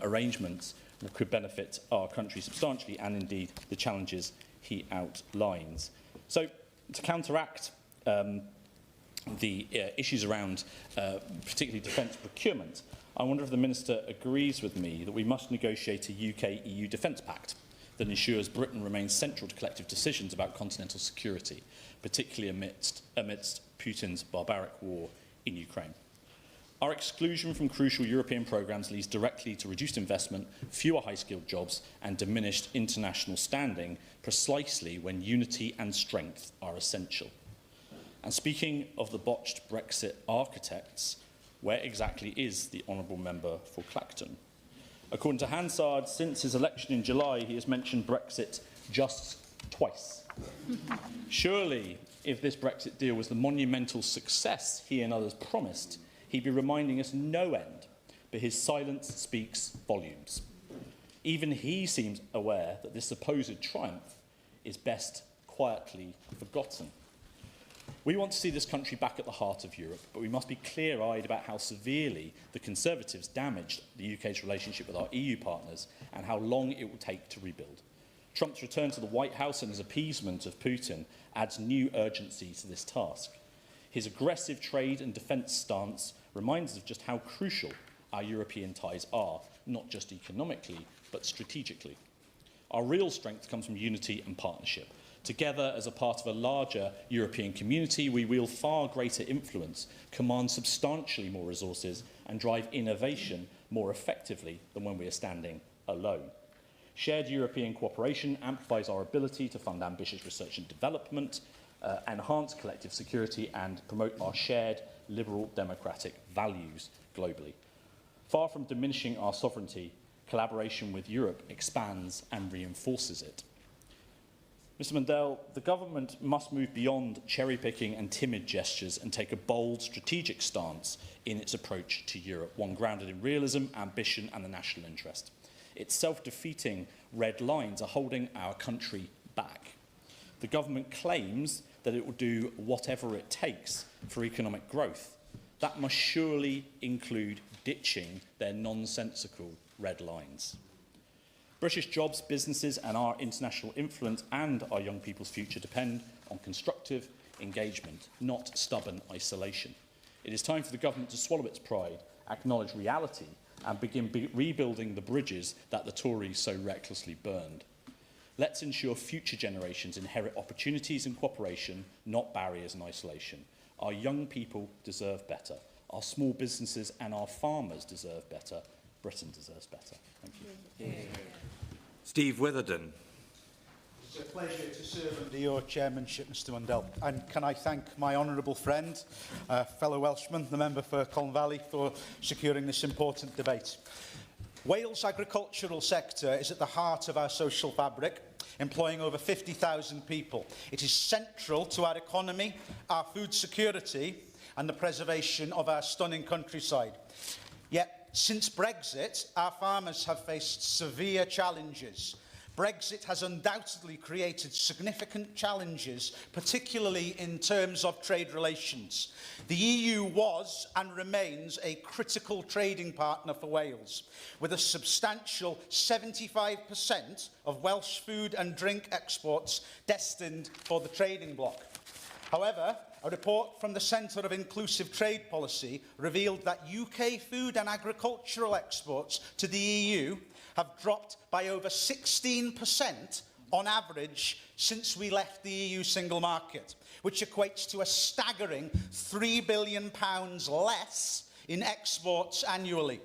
arrangements could benefit our country substantially, and indeed the challenges he outlines. So, to counteract the issues around particularly defence procurement, I wonder if the Minister agrees with me that we must negotiate a UK-EU defence pact that ensures Britain remains central to collective decisions about continental security, particularly amidst Putin's barbaric war in Ukraine. Our exclusion from crucial European programmes leads directly to reduced investment, fewer high-skilled jobs and diminished international standing, precisely when unity and strength are essential. And speaking of the botched Brexit architects, where exactly is the honourable member for Clacton? According to Hansard, since his election in July, he has mentioned Brexit just twice. Surely, if this Brexit deal was the monumental success he and others promised, he'd be reminding us no end, but his silence speaks volumes. Even he seems aware that this supposed triumph is best quietly forgotten. We want to see this country back at the heart of Europe, but we must be clear-eyed about how severely the Conservatives damaged the UK's relationship with our EU partners and how long it will take to rebuild. Trump's return to the White House and his appeasement of Putin adds new urgency to this task. His aggressive trade and defence stance reminds us of just how crucial our European ties are, not just economically, but strategically. Our real strength comes from unity and partnership. Together, as a part of a larger European community, we wield far greater influence, command substantially more resources, and drive innovation more effectively than when we are standing alone. Shared European cooperation amplifies our ability to fund ambitious research and development, enhance collective security and promote our shared liberal democratic values globally. Far from diminishing our sovereignty, collaboration with Europe expands and reinforces it. Mr Mundell, the government must move beyond cherry-picking and timid gestures and take a bold, strategic stance in its approach to Europe, one grounded in realism, ambition and the national interest. Its self-defeating red lines are holding our country back. The government claims that it will do whatever it takes for economic growth. That must surely include ditching their nonsensical red lines. British jobs, businesses and our international influence and our young people's future depend on constructive engagement, not stubborn isolation. It is time for the government to swallow its pride, acknowledge reality and begin rebuilding the bridges that the Tories so recklessly burned. Let's ensure future generations inherit opportunities and cooperation, not barriers and isolation. Our young people deserve better. Our small businesses and our farmers deserve better. Britain deserves better. Thank you. Yeah. Steve Witherden. It's a pleasure to serve under your chairmanship, Mr Mundell. And can I thank my honourable friend, fellow Welshman, the member for Colne Valley, for securing this important debate. Wales' agricultural sector is at the heart of our social fabric, employing over 50,000 people. It is central to our economy, our food security and the preservation of our stunning countryside. Yet, since Brexit, our farmers have faced severe challenges. Brexit has undoubtedly created significant challenges, particularly in terms of trade relations. The EU was and remains a critical trading partner for Wales, with a substantial 75% of Welsh food and drink exports destined for the trading bloc. However, a report from the Centre of Inclusive Trade Policy revealed that UK food and agricultural exports to the EU have dropped by over 16% on average since we left the EU single market, which equates to a staggering £3 billion less in exports annually.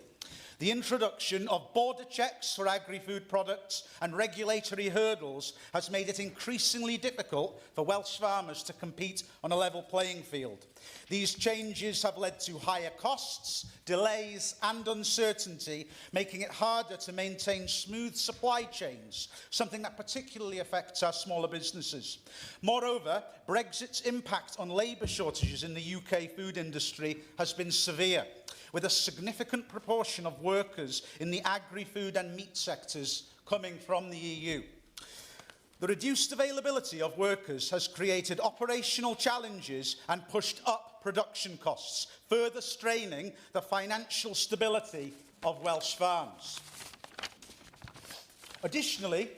The introduction of border checks for agri-food products and regulatory hurdles has made it increasingly difficult for Welsh farmers to compete on a level playing field. These changes have led to higher costs, delays and uncertainty, making it harder to maintain smooth supply chains, something that particularly affects our smaller businesses. Moreover, Brexit's impact on labour shortages in the UK food industry has been severe, with a significant proportion of workers in the agri-food and meat sectors coming from the EU. The reduced availability of workers has created operational challenges and pushed up production costs, further straining the financial stability of Welsh farms. Additionally,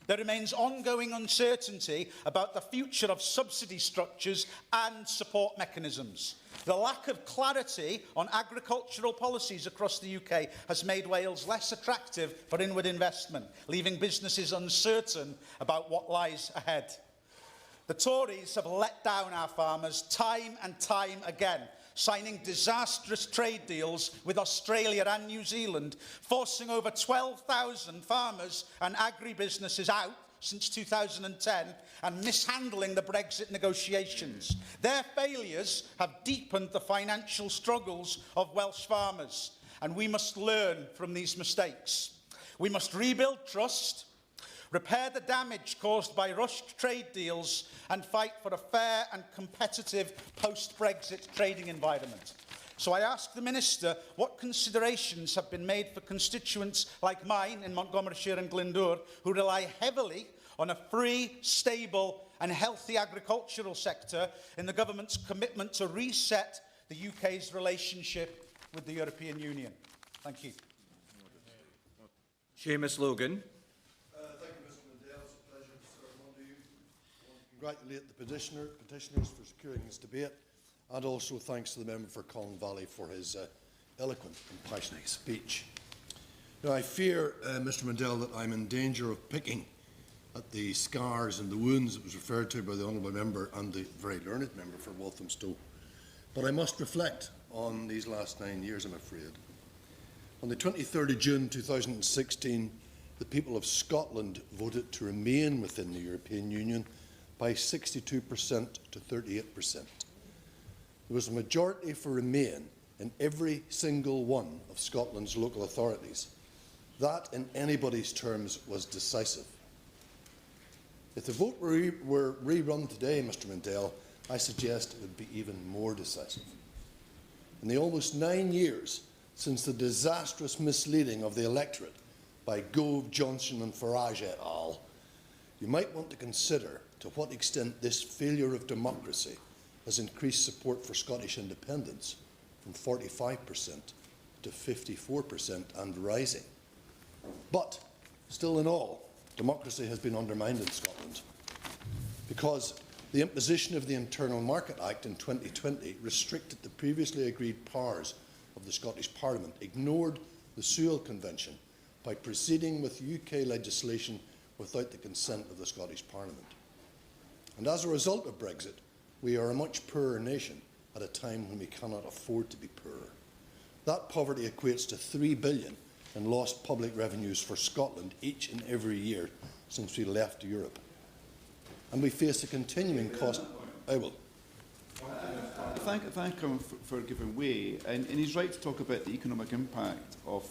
there remains ongoing uncertainty about the future of subsidy structures and support mechanisms. The lack of clarity on agricultural policies across the UK has made Wales less attractive for inward investment, leaving businesses uncertain about what lies ahead. The Tories have let down our farmers time and time again, signing disastrous trade deals with Australia and New Zealand, forcing over 12,000 farmers and agribusinesses out since 2010 and mishandling the Brexit negotiations. Their failures have deepened the financial struggles of Welsh farmers, and we must learn from these mistakes. We must rebuild trust, repair the damage caused by rushed trade deals, and fight for a fair and competitive post-Brexit trading environment. So I ask the Minister what considerations have been made for constituents like mine in Montgomeryshire and Glyndŵr, who rely heavily on a free, stable and healthy agricultural sector in the government's commitment to reset the UK's relationship with the European Union. Thank you. Seamus Logan. Thank you, Mr Mundell. It's a pleasure to serve under you. I want to congratulate the petitioners for securing this debate, and also thanks to the member for Colne Valley for his eloquent and passionate speech. Now, I fear, Mr Mundell, that I'm in danger of picking at the scars and the wounds that was referred to by the honourable member and the very learned member for Walthamstow. But I must reflect on these last 9 years, I'm afraid. On the 23rd of June 2016, the people of Scotland voted to remain within the European Union by 62% to 38%. There was a majority for remain in every single one of Scotland's local authorities. That, in anybody's terms, was decisive. If the vote were rerun today, Mr Mundell, I suggest it would be even more decisive. In the almost 9 years since the disastrous misleading of the electorate by Gove, Johnson and Farage et al., you might want to consider to what extent this failure of democracy has increased support for Scottish independence from 45% to 54% and rising. But, still in all, democracy has been undermined in Scotland because the imposition of the Internal Market Act in 2020 restricted the previously agreed powers of the Scottish Parliament, ignored the Sewell Convention by proceeding with UK legislation without the consent of the Scottish Parliament. And as a result of Brexit, we are a much poorer nation at a time when we cannot afford to be poorer. That poverty equates to £3 billion in lost public revenues for Scotland each and every year since we left Europe. And we face a continuing cost. I will. Thank him for giving way. And he's right to talk about the economic impact of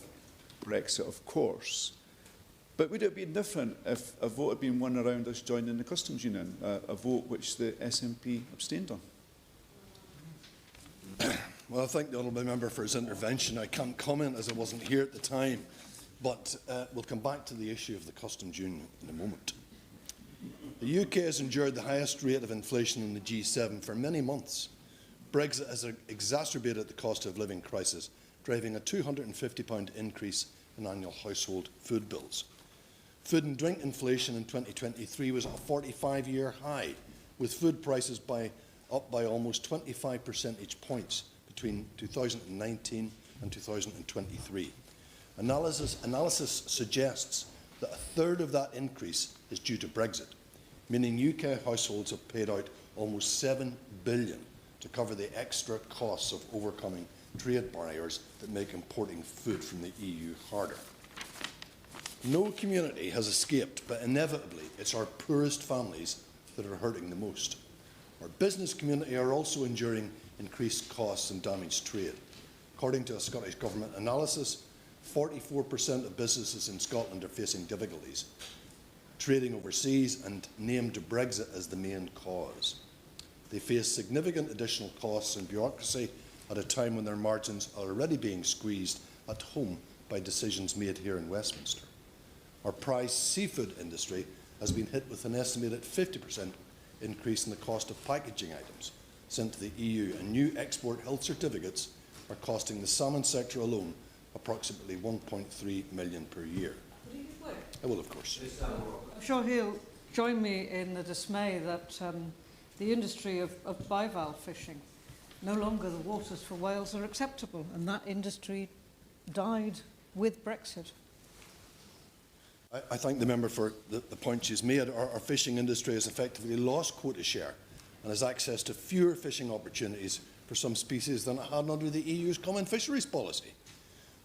Brexit, of course. But would it have been different if a vote had been won around us joining the customs union, a vote which the SNP abstained on? Well, I thank the honourable member for his intervention. I can't comment as I wasn't here at the time, but we'll come back to the issue of the customs union in a moment. The UK has endured the highest rate of inflation in the G7 for many months. Brexit has exacerbated the cost of living crisis, driving a £250 increase in annual household food bills. Food and drink inflation in 2023 was at a 45-year high, with food prices up by almost 25 percentage points between 2019 and 2023. Analysis suggests that a third of that increase is due to Brexit, meaning UK households have paid out almost £7 billion to cover the extra costs of overcoming trade barriers that make importing food from the EU harder. No community has escaped, but inevitably it's our poorest families that are hurting the most. Our business community are also enduring increased costs and damaged trade. According to a Scottish Government analysis, 44% of businesses in Scotland are facing difficulties, trading overseas and named Brexit as the main cause. They face significant additional costs and bureaucracy at a time when their margins are already being squeezed at home by decisions made here in Westminster. Our prized seafood industry has been hit with an estimated 50% increase in the cost of packaging items sent to the EU, and new export health certificates are costing the salmon sector alone approximately £1.3 million per year. I will, of course. I'm sure he'll join me in the dismay that the industry of bivalve fishing, no longer the waters for whales are acceptable, and that industry died with Brexit. I thank the member for the point she's made. Our fishing industry has effectively lost quota share and has access to fewer fishing opportunities for some species than it had under the EU's common fisheries policy.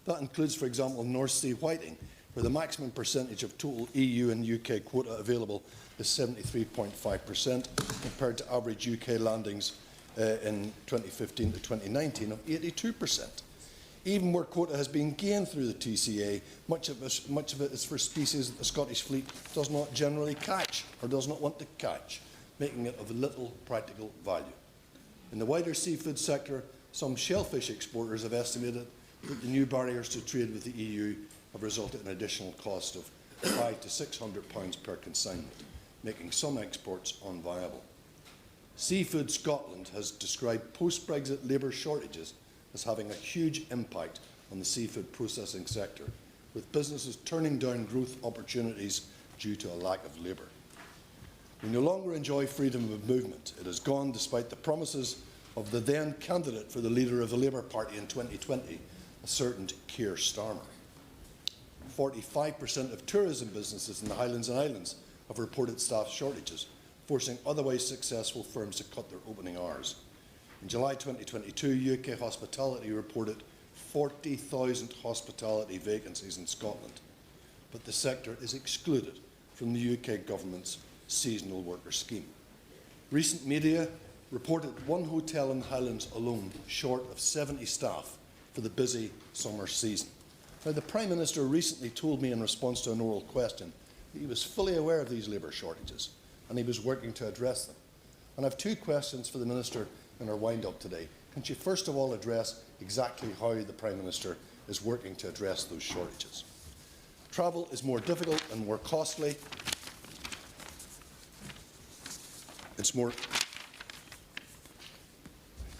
That includes, for example, North Sea whiting, where the maximum percentage of total EU and UK quota available is 73.5% compared to average UK landings in 2015 to 2019 of 82%. Even where quota has been gained through the TCA, much of it is for species that the Scottish fleet does not generally catch or does not want to catch, making it of little practical value. In the wider seafood sector, some shellfish exporters have estimated that the new barriers to trade with the EU have resulted in an additional cost of £500 to £600 per consignment, making some exports unviable. Seafood Scotland has described post-Brexit labour shortages as having a huge impact on the seafood processing sector, with businesses turning down growth opportunities due to a lack of labour. We no longer enjoy freedom of movement. It has gone despite the promises of the then candidate for the leader of the Labour Party in 2020, a certain Keir Starmer. 45% of tourism businesses in the Highlands and Islands have reported staff shortages, forcing otherwise successful firms to cut their opening hours. In July 2022, UK hospitality reported 40,000 hospitality vacancies in Scotland, but the sector is excluded from the UK government's seasonal worker scheme. Recent media reported one hotel in the Highlands alone short of 70 staff for the busy summer season. Now, the Prime Minister recently told me in response to an oral question that he was fully aware of these labour shortages and he was working to address them. And I have two questions for the Minister in our wind-up today. Can she first of all address exactly how the Prime Minister is working to address those shortages? Travel is more difficult and more costly.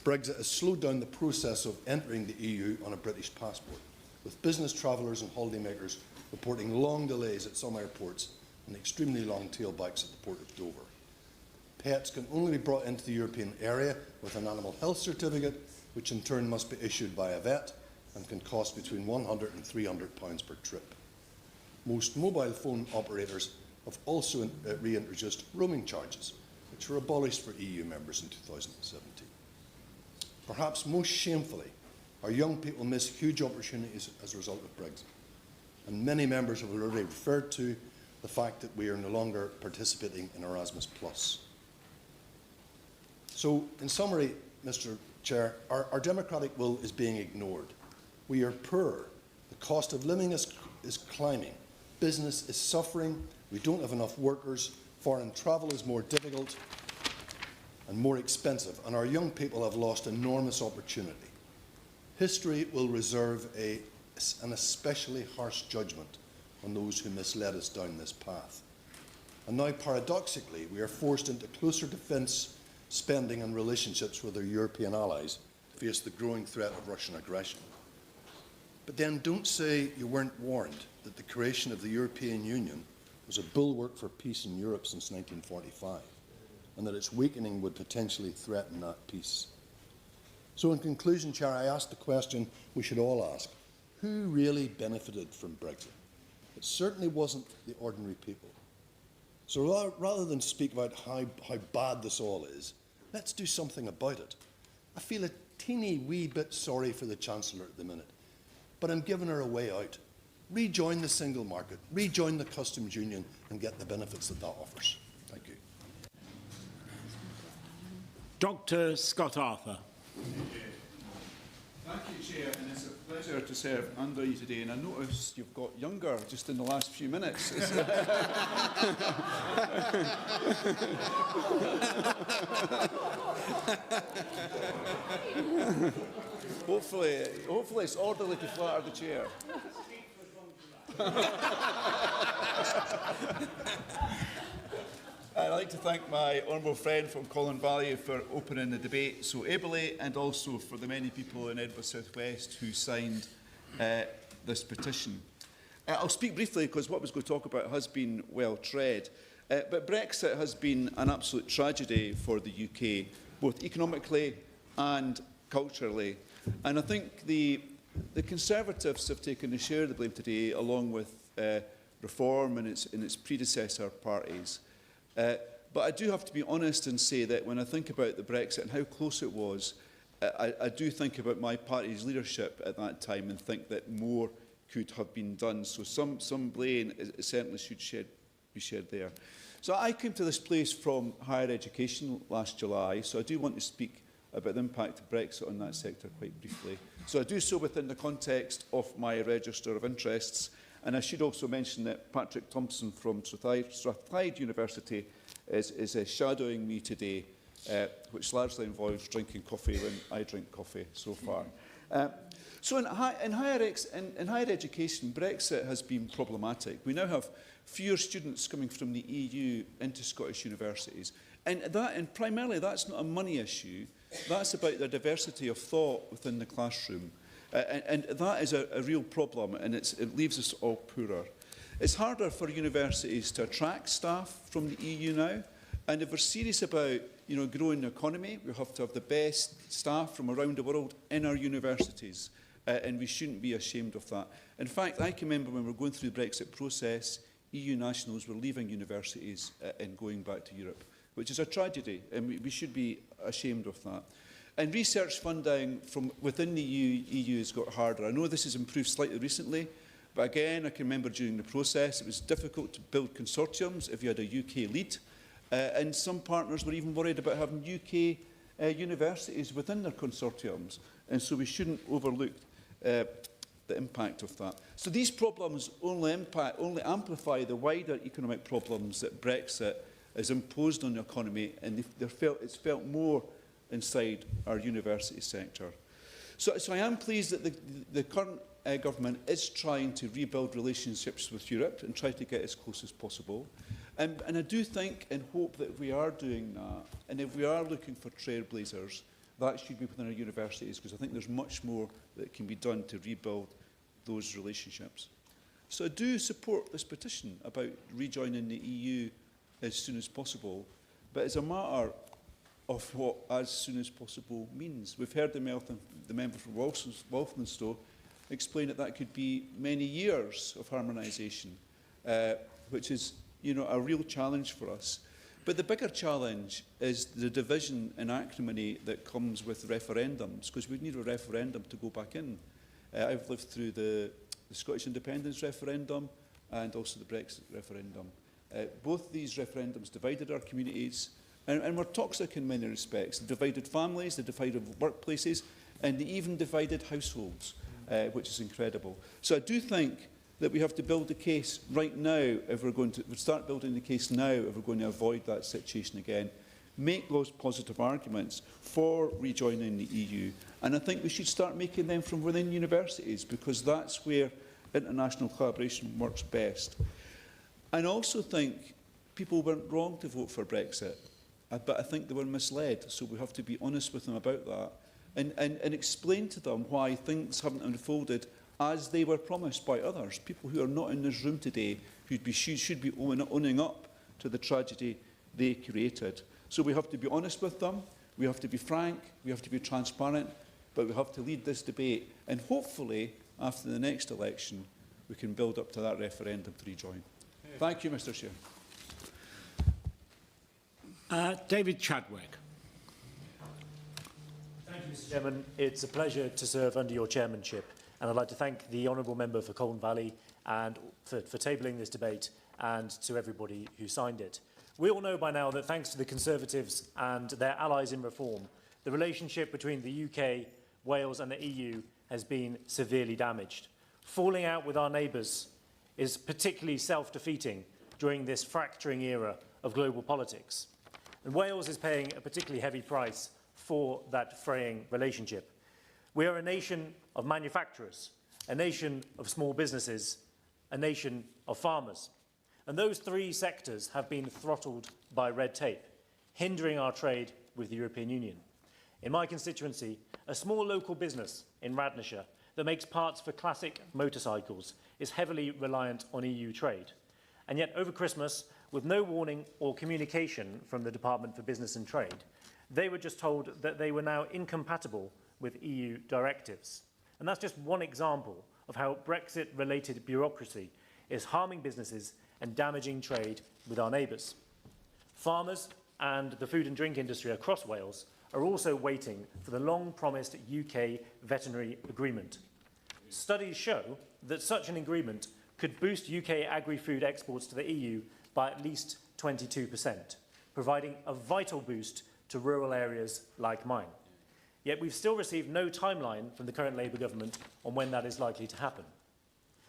Brexit has slowed down the process of entering the EU on a British passport, with business travellers and holidaymakers reporting long delays at some airports and extremely long tailbacks at the port of Dover. Pets can only be brought into the European area with an animal health certificate, which in turn must be issued by a vet and can cost between £100 and £300 per trip. Most mobile phone operators have also reintroduced roaming charges, which were abolished for EU members in 2017. Perhaps most shamefully, our young people miss huge opportunities as a result of Brexit. And many members have already referred to the fact that we are no longer participating in Erasmus+. So, in summary, Mr. Chair, our democratic will is being ignored. We are poor. The cost of living is climbing. Business is suffering. We don't have enough workers. Foreign travel is more difficult and more expensive, and our young people have lost enormous opportunity. History will reserve an especially harsh judgment on those who misled us down this path. And now, paradoxically, we are forced into closer defence spending and relationships with our European allies to face the growing threat of Russian aggression. But then don't say you weren't warned that the creation of the European Union was a bulwark for peace in Europe since 1945. And that its weakening would potentially threaten that peace. So in conclusion, Chair, I ask the question we should all ask. Who really benefited from Brexit? It certainly wasn't the ordinary people. So rather than speak about how bad this all is, let's do something about it. I feel a teeny wee bit sorry for the Chancellor at the minute, but I'm giving her a way out. Rejoin the single market, rejoin the customs union and get the benefits that offers. Thank you. Dr. Scott Arthur. Thank you, Chair, and it's a pleasure to serve under you today. And I notice you've got younger just in the last few minutes. hopefully it's orderly to flatter the Chair. I'd like to thank my honourable friend from Colin Valley for opening the debate so ably, and also for the many people in Edinburgh South West who signed this petition. I'll speak briefly because what I was going to talk about has been well tread. But Brexit has been an absolute tragedy for the UK, both economically and culturally. And I think the Conservatives have taken a share of the blame today, along with Reform and its predecessor parties. But I do have to be honest and say that when I think about the Brexit and how close it was, I do think about my party's leadership at that time and think that more could have been done. So some blame certainly should be shared there. So I came to this place from higher education last July, so I do want to speak about the impact of Brexit on that sector quite briefly. So I do so within the context of my register of interests. And I should also mention that Patrick Thompson from Strathclyde University is shadowing me today, which largely involves drinking coffee when I drink coffee so far. So in higher education, Brexit has been problematic. We now have fewer students coming from the EU into Scottish universities. And primarily that's not a money issue. That's about the diversity of thought within the classroom. And that is a real problem, and it leaves us all poorer. It's harder for universities to attract staff from the EU now, and if we're serious about growing the economy, we have to have the best staff from around the world in our universities, and we shouldn't be ashamed of that. In fact, I can remember when we were going through the Brexit process, EU nationals were leaving universities and going back to Europe, which is a tragedy, and we should be ashamed of that. And research funding from within the EU has got harder. I know this has improved slightly recently, but again, I can remember during the process, it was difficult to build consortiums if you had a UK lead. And some partners were even worried about having UK universities within their consortiums. And so we shouldn't overlook the impact of that. So these problems only amplify the wider economic problems that Brexit has imposed on the economy, and it's felt more inside our university sector. So I am pleased that the current government is trying to rebuild relationships with Europe and try to get as close as possible. And I do think and hope that if we are doing that, and if we are looking for trailblazers, that should be within our universities, because I think there's much more that can be done to rebuild those relationships. So I do support this petition about rejoining the EU as soon as possible, but it's a matter of what as soon as possible means. We've heard the member from Walthamstow explain that could be many years of harmonisation, which is a real challenge for us. But the bigger challenge is the division and acrimony that comes with referendums, because we need a referendum to go back in. I've lived through the Scottish independence referendum and also the Brexit referendum. Both these referendums divided our communities and were toxic in many respects. They divided families, they divided workplaces, and they even divided households, which is incredible. So I do think that we have to build the case right now if we're going to start building the case now if we're going to avoid that situation again. Make those positive arguments for rejoining the EU, and I think we should start making them from within universities, because that's where international collaboration works best. And I also think people weren't wrong to vote for Brexit, but I think they were misled, so we have to be honest with them about that and explain to them why things haven't unfolded as they were promised by others, people who are not in this room today, who should be owning up to the tragedy they created. So we have to be honest with them, we have to be frank, we have to be transparent, but we have to lead this debate, and hopefully, after the next election, we can build up to that referendum to rejoin. Thank you, Mr. Chair. David Chadwick. Thank you, Mr. Chairman. It's a pleasure to serve under your chairmanship, and I'd like to thank the honourable member for Colne Valley and for tabling this debate, and to everybody who signed it. We all know by now that thanks to the Conservatives and their allies in reform, the relationship between the UK, Wales and the EU has been severely damaged. Falling out with our neighbours is particularly self-defeating during this fracturing era of global politics. And Wales is paying a particularly heavy price for that fraying relationship. We are a nation of manufacturers, a nation of small businesses, a nation of farmers. And those three sectors have been throttled by red tape, hindering our trade with the European Union. In my constituency, a small local business in Radnorshire that makes parts for classic motorcycles is heavily reliant on EU trade. And yet over Christmas, with no warning or communication from the Department for Business and Trade, they were just told that they were now incompatible with EU directives. And that's just one example of how Brexit-related bureaucracy is harming businesses and damaging trade with our neighbours. Farmers and the food and drink industry across Wales are also waiting for the long-promised UK veterinary agreement. Studies show that such an agreement could boost UK agri-food exports to the EU by at least 22%, providing a vital boost to rural areas like mine. Yet we've still received no timeline from the current Labour government on when that is likely to happen.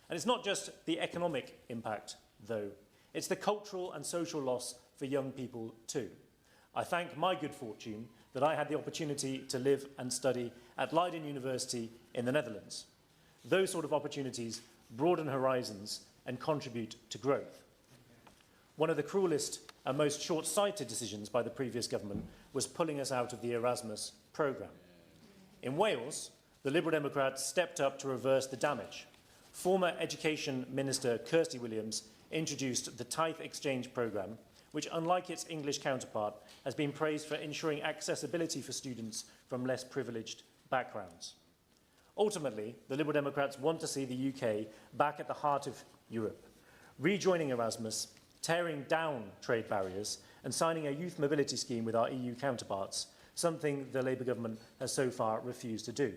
And it's not just the economic impact, though. It's the cultural and social loss for young people too. I thank my good fortune that I had the opportunity to live and study at Leiden University in the Netherlands. Those sort of opportunities broaden horizons and contribute to growth. One of the cruelest and most short-sighted decisions by the previous government was pulling us out of the Erasmus programme. In Wales, the Liberal Democrats stepped up to reverse the damage. Former Education Minister Kirsty Williams introduced the Tithe Exchange programme, which, unlike its English counterpart, has been praised for ensuring accessibility for students from less privileged backgrounds. Ultimately, the Liberal Democrats want to see the UK back at the heart of Europe, rejoining Erasmus, tearing down trade barriers, and signing a youth mobility scheme with our EU counterparts, something the Labour government has so far refused to do.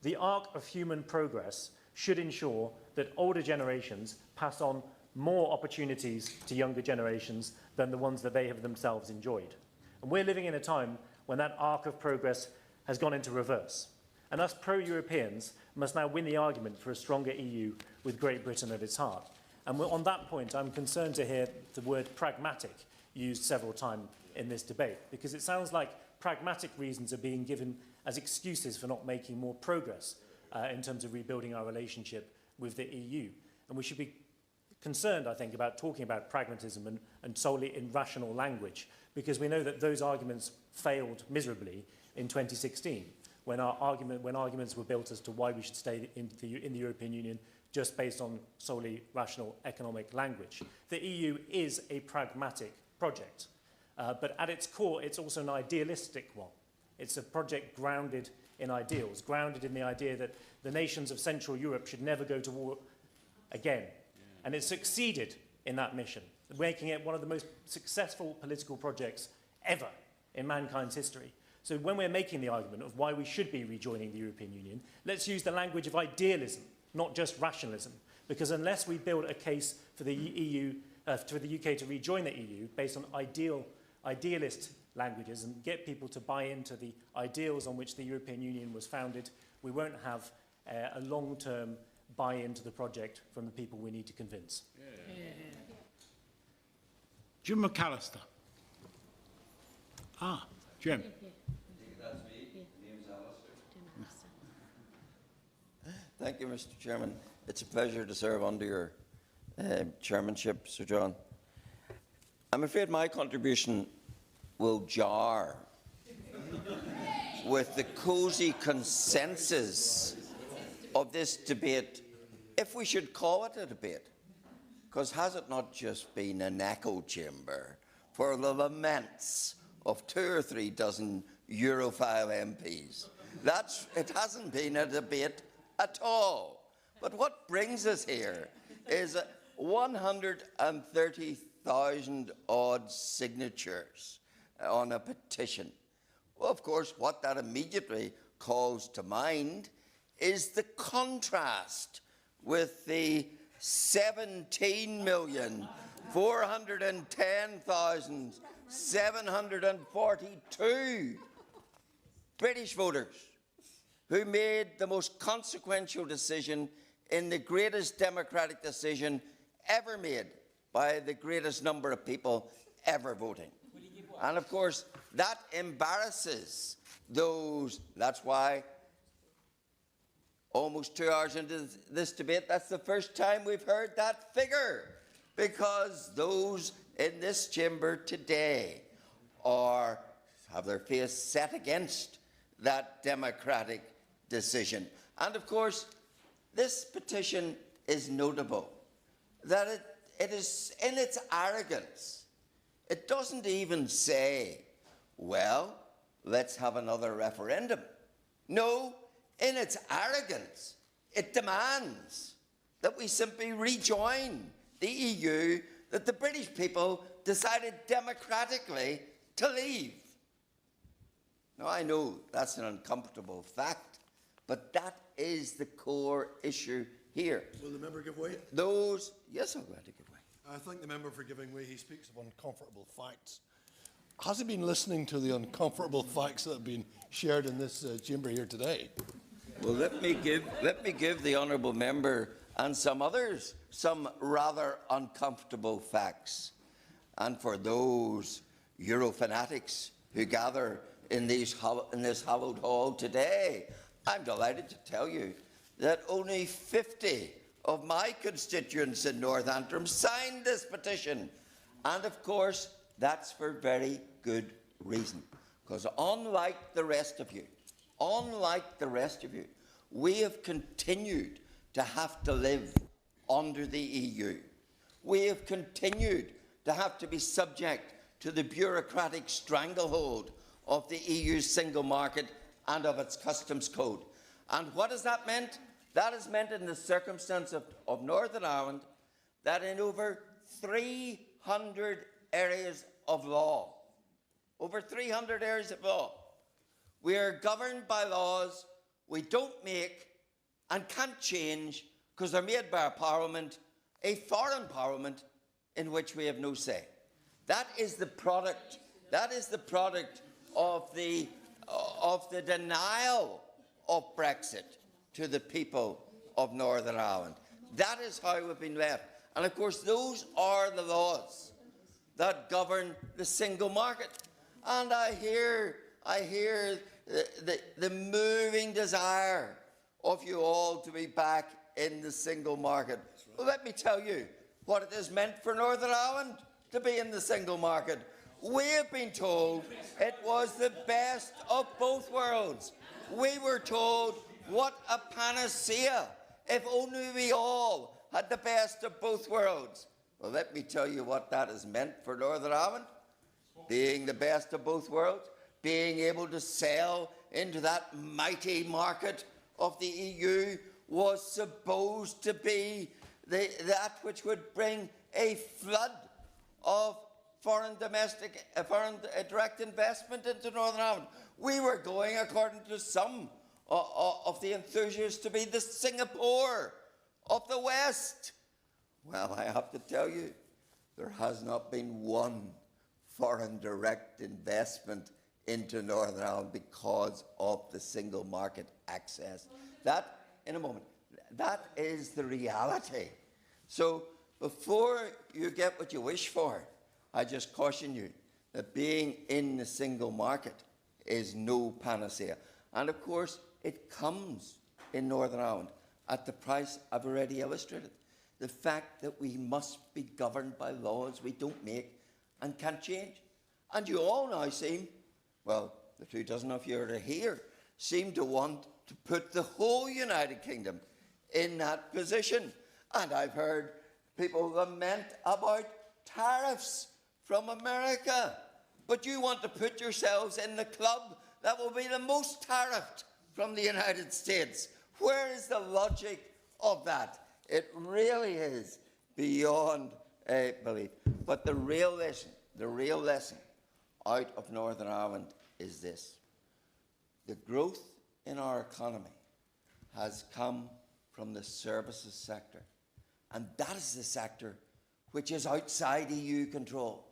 The arc of human progress should ensure that older generations pass on more opportunities to younger generations than the ones that they have themselves enjoyed. And we're living in a time when that arc of progress has gone into reverse. And us pro-Europeans must now win the argument for a stronger EU with Great Britain at its heart. And on that point, I'm concerned to hear the word pragmatic used several times in this debate, because it sounds like pragmatic reasons are being given as excuses for not making more progress in terms of rebuilding our relationship with the EU. And we should be concerned, I think, about talking about pragmatism and solely in rational language, because we know that those arguments failed miserably in 2016, when arguments were built as to why we should stay in the European Union just based on solely rational economic language. The EU is a pragmatic project, but at its core, it's also an idealistic one. It's a project grounded in ideals, grounded in the idea that the nations of Central Europe should never go to war again. And it succeeded in that mission, making it one of the most successful political projects ever in mankind's history. So when we're making the argument of why we should be rejoining the European Union, let's use the language of idealism, not just rationalism. Because unless we build a case for the EU, for the UK to rejoin the EU based on idealist languages and get people to buy into the ideals on which the European Union was founded, we won't have a long-term buy-in to the project from the people we need to convince. Jim McAllister. Jim. Thank you, Mr. Chairman. It's a pleasure to serve under your chairmanship, Sir John. I'm afraid my contribution will jar with the cosy consensus of this debate, if we should call it a debate, because has it not just been an echo chamber for the laments of 2 or 3 dozen Europhile MPs? It hasn't been a debate at all. But what brings us here is 130,000 odd signatures on a petition. Well, of course, what that immediately calls to mind is the contrast with the 17,410,742 British voters who made the most consequential decision in the greatest democratic decision ever made by the greatest number of people ever voting. And of course, that embarrasses those. That's why almost 2 hours into this debate, that's the first time we've heard that figure, because those in this chamber today have their face set against that democratic decision. And of course, this petition is notable, that it is in its arrogance. It doesn't even say, well, let's have another referendum. No, in its arrogance, it demands that we simply rejoin the EU that the British people decided democratically to leave. Now, I know that's an uncomfortable fact, but that is the core issue here. Will the member give way? Yes, I'm going to give way. I thank the member for giving way. He speaks of uncomfortable facts. Has he been listening to the uncomfortable facts that have been shared in this chamber here today? Well, let me give the honourable member and some others some rather uncomfortable facts. And for those Euro fanatics who gather in this hallowed hall today, I'm delighted to tell you that only 50 of my constituents in North Antrim signed this petition. And of course, that's for very good reason. Because unlike the rest of you, we have continued to have to live under the EU. We have continued to have to be subject to the bureaucratic stranglehold of the EU's single market and of its customs code. And what has that meant? That has meant, in the circumstance of Northern Ireland, that in over 300 areas of law, We are governed by laws we don't make and can't change because they're made by a parliament, a foreign parliament, in which we have no say. That is the product. That is the product of the denial of Brexit to the people of Northern Ireland. That is how we've been left. And of course, those are the laws that govern the single market. And I hear the moving desire of you all to be back in the single market. Well, let me tell you what it has meant for Northern Ireland to be in the single market. We have been told it was the best of both worlds. We were told what a panacea, if only we all had the best of both worlds. Well, let me tell you what that has meant for Northern Ireland. Being the best of both worlds, being able to sell into that mighty market of the EU was supposed to be that which would bring a flood of foreign direct investment into Northern Ireland. We were going, according to some of the enthusiasts, to be the Singapore of the West. Well, I have to tell you, there has not been one foreign direct investment into Northern Ireland because of the single market access. That, in a moment, that is the reality. So before you get what you wish for, I just caution you that being in the single market is no panacea. And of course, it comes in Northern Ireland at the price I've already illustrated. The fact that we must be governed by laws we don't make and can't change. And you all now seem, well, the 2 dozen of you are here, seem to want to put the whole United Kingdom in that position. And I've heard people lament about tariffs from America. But you want to put yourselves in the club that will be the most tariffed from the United States. Where is the logic of that? It really is beyond belief. But the real lesson out of Northern Ireland is this. The growth in our economy has come from the services sector. And that is the sector which is outside EU control.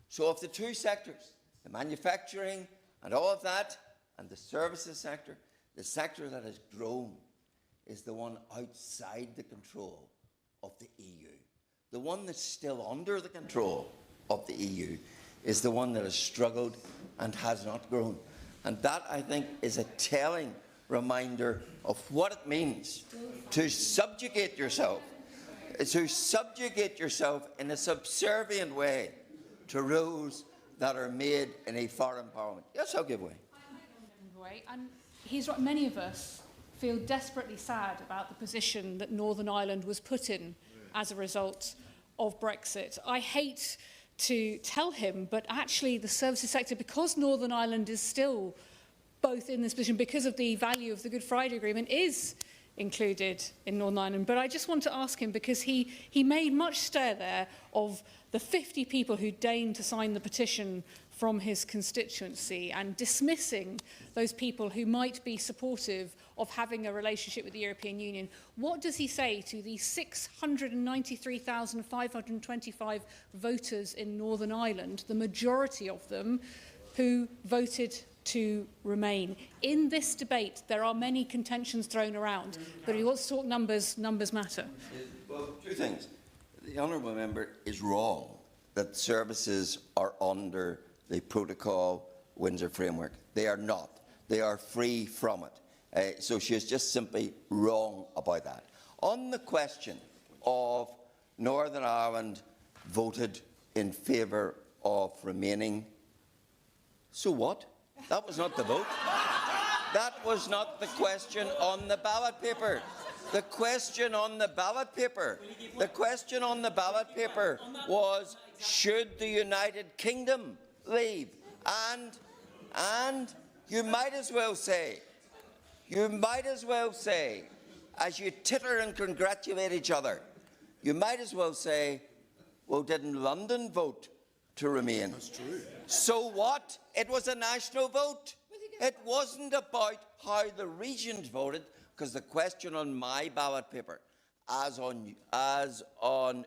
So of the 2 sectors, the manufacturing and all of that, and the services sector, the sector that has grown is the one outside the control of the EU. The one that's still under the control of the EU is the one that has struggled and has not grown. And that, I think, is a telling reminder of what it means to subjugate yourself in a subservient way to rules that are made in a foreign parliament. Yes, I'll give way. And he's right, many of us feel desperately sad about the position that Northern Ireland was put in as a result of Brexit. I hate to tell him, but actually the services sector, because Northern Ireland is still both in this position, because of the value of the Good Friday Agreement, is included in Northern Ireland. But I just want to ask him, because he made much stir there of the 50 people who deigned to sign the petition from his constituency and dismissing those people who might be supportive of having a relationship with the European Union. What does he say to the 693,525 voters in Northern Ireland, the majority of them, who voted to remain? In this debate, there are many contentions thrown around, but he wants to talk numbers. Numbers matter. Well, 2 things. The honourable member is wrong that services are under the Protocol Windsor framework. They are not. They are free from it. So she is just simply wrong about that. On the question of Northern Ireland voted in favour of remaining, so what? That was not the vote. That was not the question on the ballot paper. The question on the ballot paper was, should the United Kingdom leave? And you might as well say, as you titter and congratulate each other, you might as well say, well, didn't London vote to remain? That's true. So what? It was a national vote. It wasn't about how the regions voted, because the question on my ballot paper, as on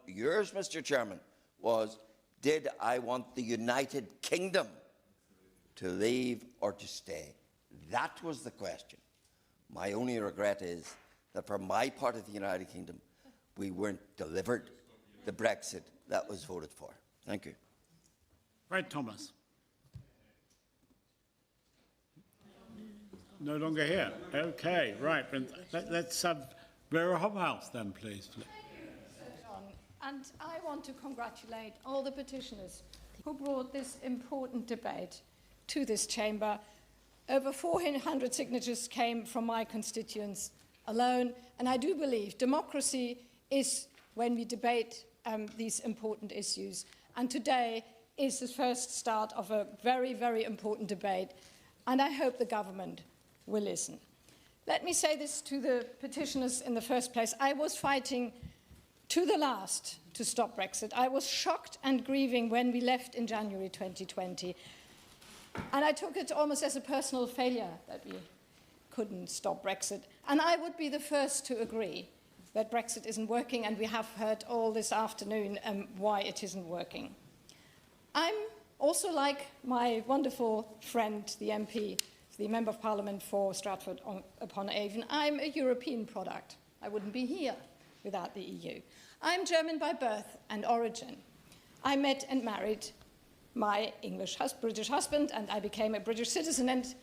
yours, Mr. Chairman, was, did I want the United Kingdom to leave or to stay? That was the question. My only regret is that for my part of the United Kingdom, we weren't delivered the Brexit that was voted for. Thank you. Fred Thomas. No longer here. Okay, right. Let's have Vera Hobhouse then, please. And I want to congratulate all the petitioners who brought this important debate to this chamber. Over 400 signatures came from my constituents alone, and I do believe democracy is when we debate these important issues. And today is the first start of a very, very important debate, and I hope the government will listen. Let me say this to the petitioners in the first place. I was fighting to the last to stop Brexit. I was shocked and grieving when we left in January 2020. And I took it almost as a personal failure that we couldn't stop Brexit. And I would be the first to agree that Brexit isn't working, and we have heard all this afternoon why it isn't working. I'm also, like my wonderful friend, the MP, the Member of Parliament for Stratford-upon-Avon, I'm a European product. I wouldn't be here without the EU. I'm German by birth and origin. I met and married my British husband, and I became a British citizen, and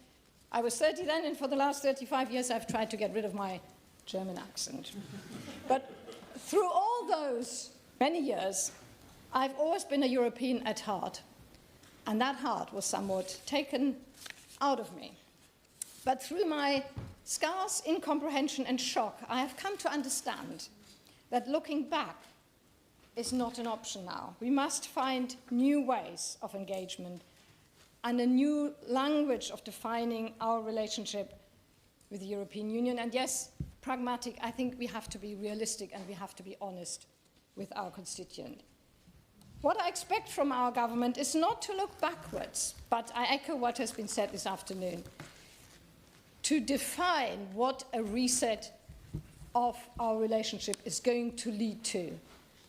I was 30 then, and for the last 35 years I've tried to get rid of my German accent. But through all those many years, I've always been a European at heart, and that heart was somewhat taken out of me. But through my scars, incomprehension and shock, I have come to understand that looking back is not an option now. We must find new ways of engagement and a new language of defining our relationship with the European Union. And yes, pragmatic, I think we have to be realistic and we have to be honest with our constituent. What I expect from our government is not to look backwards, but I echo what has been said this afternoon, to define what a reset of our relationship is going to lead to.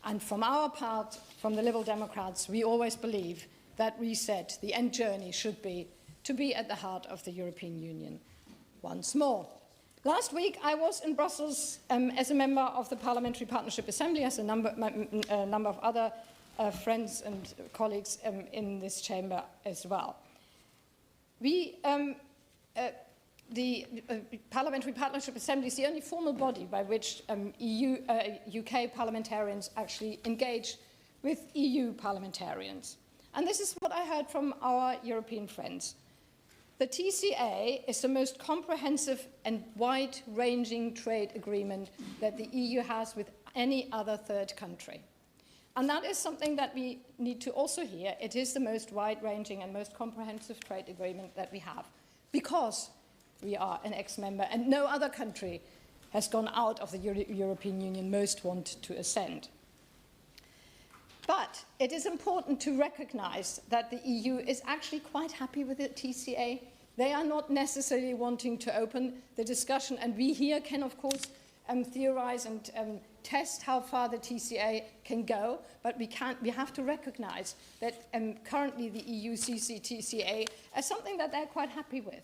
And from our part, from the Liberal Democrats, we always believe that reset, the end journey, should be to be at the heart of the European Union once more. Last week, I was in Brussels as a member of the Parliamentary Partnership Assembly, as a number of other friends and colleagues in this chamber as well. The Parliamentary Partnership Assembly is the only formal body by which UK parliamentarians actually engage with EU parliamentarians. And this is what I heard from our European friends. The TCA is the most comprehensive and wide-ranging trade agreement that the EU has with any other third country. And that is something that we need to also hear. It is the most wide-ranging and most comprehensive trade agreement that we have, because we are an ex-member and no other country has gone out of the European Union. Most want to ascend. But it is important to recognize that the EU is actually quite happy with the TCA. They are not necessarily wanting to open the discussion, and we here can, of course, theorize and test how far the TCA can go, but we have to recognize that currently the EU sees the TCA as something that they're quite happy with.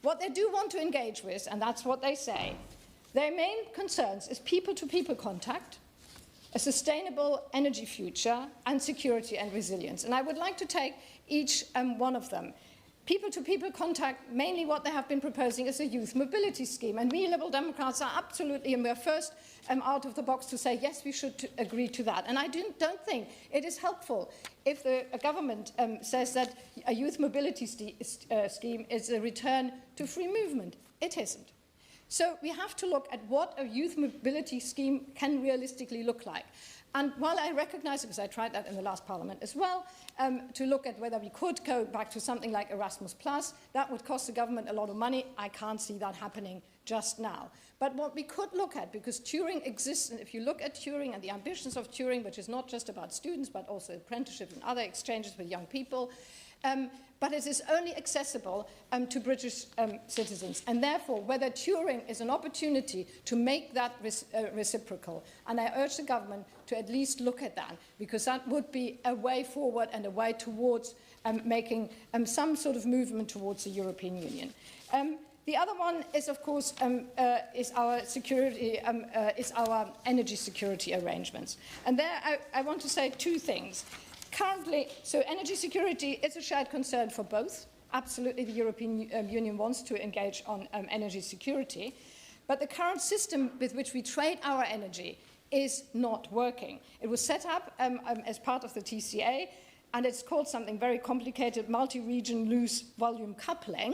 What they do want to engage with, and that's what they say, their main concerns is people-to-people contact, a sustainable energy future, and security and resilience. And I would like to take each one of them. People-to-people contact, mainly what they have been proposing is a youth mobility scheme. And we Liberal Democrats are absolutely, and we're first out of the box to say, yes, we should agree to that. And I don't think it is helpful if the government says that a youth mobility scheme is a return to free movement. It isn't. So we have to look at what a youth mobility scheme can realistically look like. And while I recognize, because I tried that in the last Parliament as well, to look at whether we could go back to something like Erasmus+, that would cost the government a lot of money. I can't see that happening just now. But what we could look at, because Turing exists, and if you look at Turing and the ambitions of Turing, which is not just about students, but also apprenticeship and other exchanges with young people, but it is only accessible to British citizens. And therefore, whether Turing is an opportunity to make that reciprocal, and I urge the government to at least look at that, because that would be a way forward and a way towards making some sort of movement towards the European Union. The other one is, of course, is our security, is our energy security arrangements. And there I want to say two things. Currently, so energy security is a shared concern for both. Absolutely, the European Union wants to engage on energy security. But the current system with which we trade our energy is not working. It was set up as part of the TCA, and it's called something very complicated, multi-region loose volume coupling,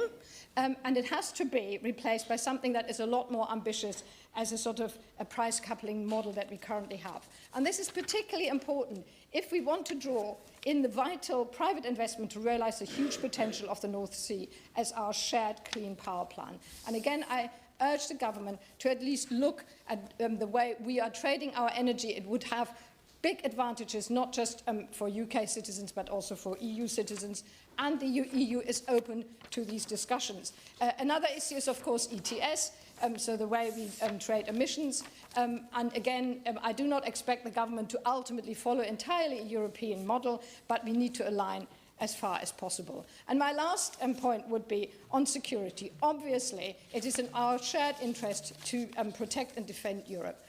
and it has to be replaced by something that is a lot more ambitious as a sort of a price coupling model that we currently have. And this is particularly important if we want to draw in the vital private investment to realise the huge potential of the North Sea as our shared clean power plan. And again, I urge the government to at least look at the way we are trading our energy. It would have big advantages, not just for UK citizens, but also for EU citizens, and the EU is open to these discussions. Another issue is, of course, ETS, so the way we trade emissions. And again, I do not expect the government to ultimately follow entirely a European model, but we need to align as far as possible. And my last point would be on security. Obviously, it is in our shared interest to protect and defend Europe.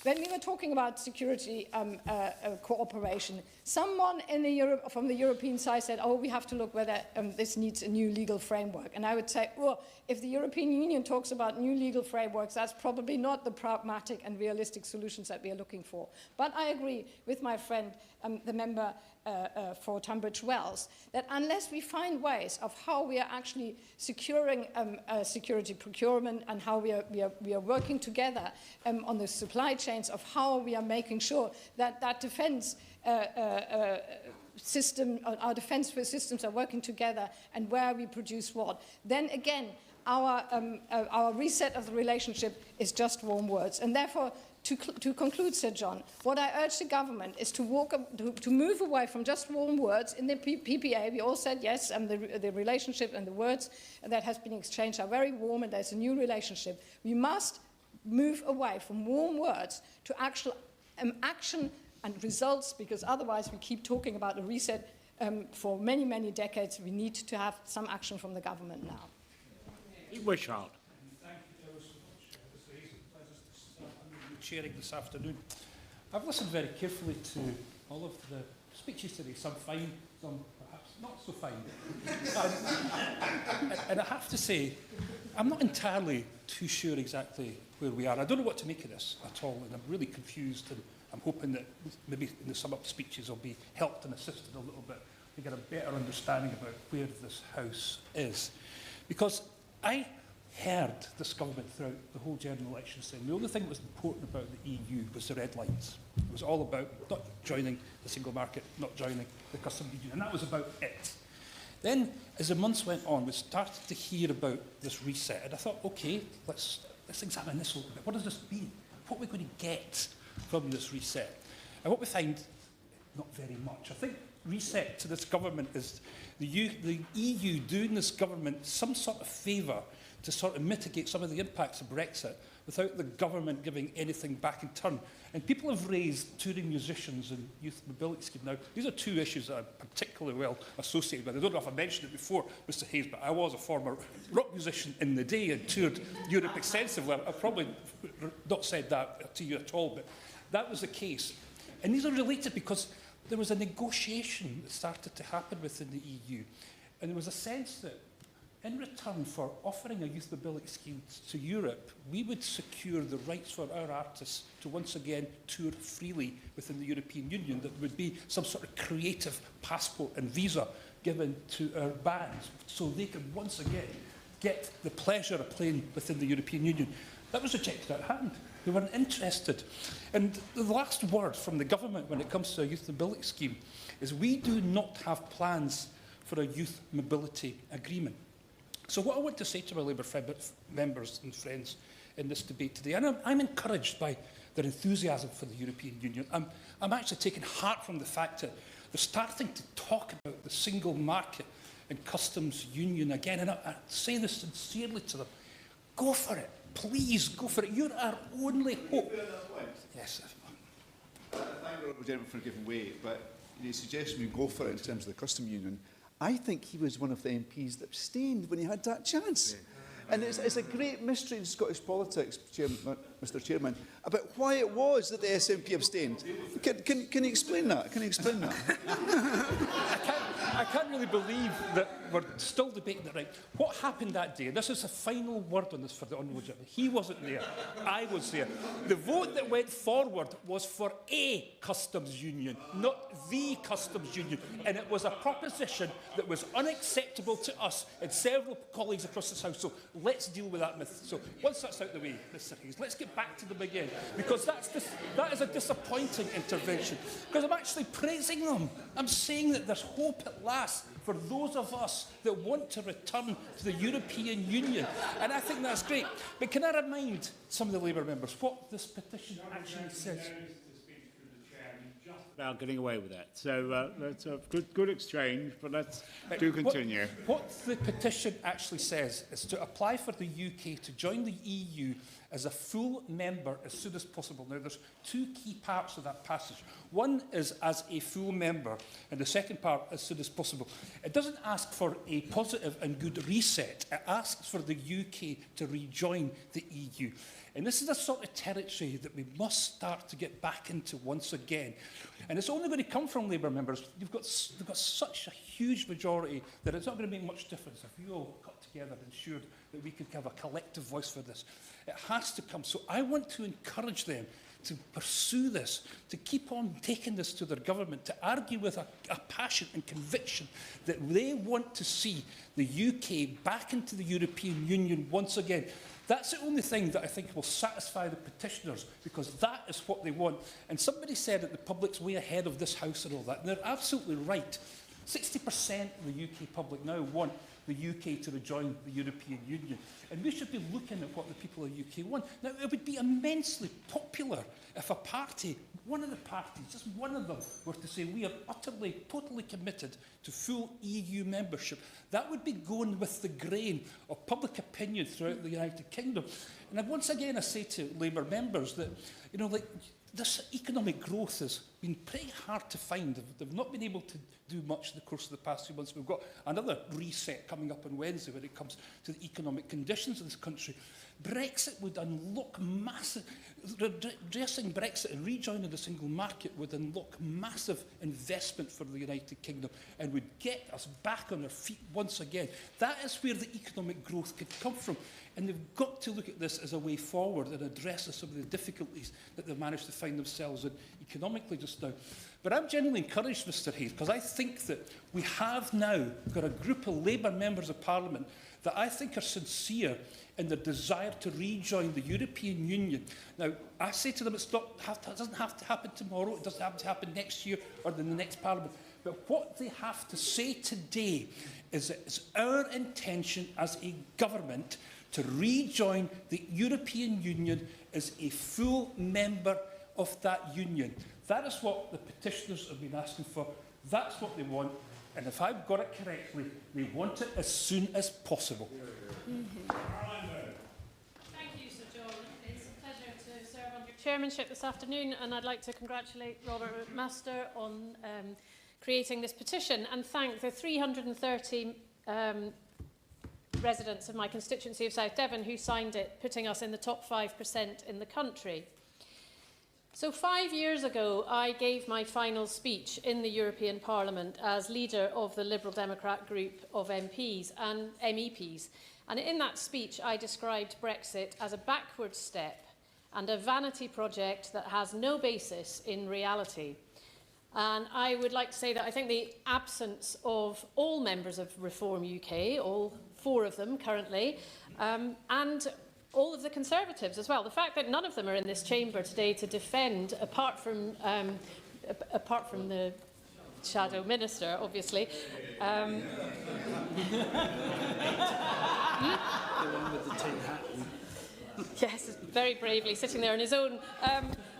When we were talking about security cooperation, someone from the European side said, oh, we have to look whether this needs a new legal framework. And I would say, well, if the European Union talks about new legal frameworks, that's probably not the pragmatic and realistic solutions that we are looking for. But I agree with my friend, the member for Tunbridge Wells, that unless we find ways of how we are actually securing security procurement and how we are working together on the supply chains of how we are making sure that that defence system, our defence systems are working together and where we produce what, then again, our reset of the relationship is just warm words. And therefore, to conclude, Sir John, what I urge the government is to move away from just warm words. In the PPA, we all said yes, and the relationship and the words that has been exchanged are very warm, and there's a new relationship. We must move away from warm words to actual action and results, because otherwise we keep talking about a reset for many, many decades. We need to have some action from the government now. Wishart. Chairing this afternoon. I've listened very carefully to all of the speeches today, some fine, some perhaps not so fine. And I have to say, I'm not entirely too sure exactly where we are. I don't know what to make of this at all, and I'm really confused, and I'm hoping that maybe in the sum-up speeches I'll be helped and assisted a little bit to get a better understanding about where this House is. Because I heard this government throughout the whole general election saying the only thing that was important about the EU was the red lines. It was all about not joining the single market, not joining the customs union, and that was about it. Then, as the months went on, we started to hear about this reset, and I thought, okay, let's examine this a little bit. What does this mean? What are we going to get from this reset? And what we find, not very much. I think reset to this government is the EU doing this government some sort of favour to sort of mitigate some of the impacts of Brexit without the government giving anything back in turn. And people have raised touring musicians and youth mobility scheme. Now, these are two issues that I'm particularly well associated with. I don't know if I mentioned it before, Mr Hayes, but I was a former rock musician in the day and toured Europe extensively. I've probably not said that to you at all, but that was the case. And these are related because there was a negotiation that started to happen within the EU. And there was a sense that in return for offering a youth mobility scheme to Europe, we would secure the rights for our artists to once again tour freely within the European Union. That would be some sort of creative passport and visa given to our bands so they could once again get the pleasure of playing within the European Union. That was rejected out of hand. They weren't interested. And the last word from the government when it comes to a youth mobility scheme is we do not have plans for a youth mobility agreement. So what I want to say to my Labour members and friends in this debate today, and I'm encouraged by their enthusiasm for the European Union. I'm actually taking heart from the fact that They're starting to talk about the single market and customs union again. And I say this sincerely to them. Go for it. Please go for it. You're our only hope. Yes. I thank the Honourable Gentleman for giving way, but he suggested we go for it in terms of the custom union. I think he was one of the MPs that abstained when he had that chance. Yeah. And it's a great mystery in Scottish politics, Mr Chairman, about why it was that the SNP abstained. Can you explain that? Can you explain that? I can't really believe that we're still debating it, right? What happened that day? This is a final word on this for the Honourable Gentleman. He wasn't there. I was there. The vote that went forward was for a customs union, not the customs union. And it was a proposition that was unacceptable to us and several colleagues across this House. So let's deal with that myth. So once that's out of the way, Mr Hayes, let's get back to them again. Because that is a disappointing intervention. Because I'm actually praising them. I'm saying that there's hope at last for those of us that want to return to the European Union. And I think that's great. But can I remind some of the Labour members what this petition actually says? About getting away with that. So that's a good exchange, but let's do continue. What the petition actually says is to apply for the UK to join the EU as a full member as soon as possible. Now, there's two key parts of that passage. One is as a full member, and the second part, as soon as possible. It doesn't ask for a positive and good reset. It asks for the UK to rejoin the EU. And this is the sort of territory that we must start to get back into once again. And it's only going to come from Labour members. They've got such a huge majority that it's not going to make much difference if you all got together and ensured that we could have a collective voice for this. It has to come. So I want to encourage them to pursue this, to keep on taking this to their government, to argue with a passion and conviction that they want to see the UK back into the European Union once again. That's the only thing that I think will satisfy the petitioners, because that is what they want. And somebody said that the public's way ahead of this House and all that, and they're absolutely right. 60% of the UK public now want the UK to rejoin the European Union. And we should be looking at what the people of the UK want. Now, it would be immensely popular if a party, one of the parties, just one of them, were to say we are utterly, totally committed to full EU membership. That would be going with the grain of public opinion throughout the United Kingdom. And once again, I say to Labour members that, you know, like, this economic growth has been pretty hard to find. They've not been able to do much in the course of the past few months. We've got another reset coming up on Wednesday when it comes to the economic conditions of this country. Brexit would unlock massive, addressing Brexit and rejoining the single market would unlock massive investment for the United Kingdom and would get us back on our feet once again. That is where the economic growth could come from. And they've got to look at this as a way forward and address some of the difficulties that they've managed to find themselves in economically just now. But I'm genuinely encouraged, Mr Hayes, because I think that we have now got a group of Labour members of Parliament that I think are sincere in their desire to rejoin the European Union. Now, I say to them, it doesn't have to happen tomorrow, it doesn't have to happen next year or in the next Parliament. But what they have to say today is that it's our intention as a government to rejoin the European Union as a full member of that union. That is what the petitioners have been asking for. That's what they want. And if I've got it correctly, they want it as soon as possible. Thank you, Sir John. It's a pleasure to serve on your chairmanship this afternoon, and I'd like to congratulate Robert Master on creating this petition and thank the 330 residents of my constituency of South Devon who signed it, putting us in the top 5% in the country. So 5 years ago, I gave my final speech in the European Parliament as leader of the Liberal Democrat group of MPs and MEPs. And in that speech, I described Brexit as a backward step and a vanity project that has no basis in reality. And I would like to say that I think the absence of all members of Reform UK, all 4 of them currently, and all of the Conservatives as well, the fact that none of them are in this chamber today to defend, apart from the Shadow Minister, obviously. Yes, very bravely sitting there on his own.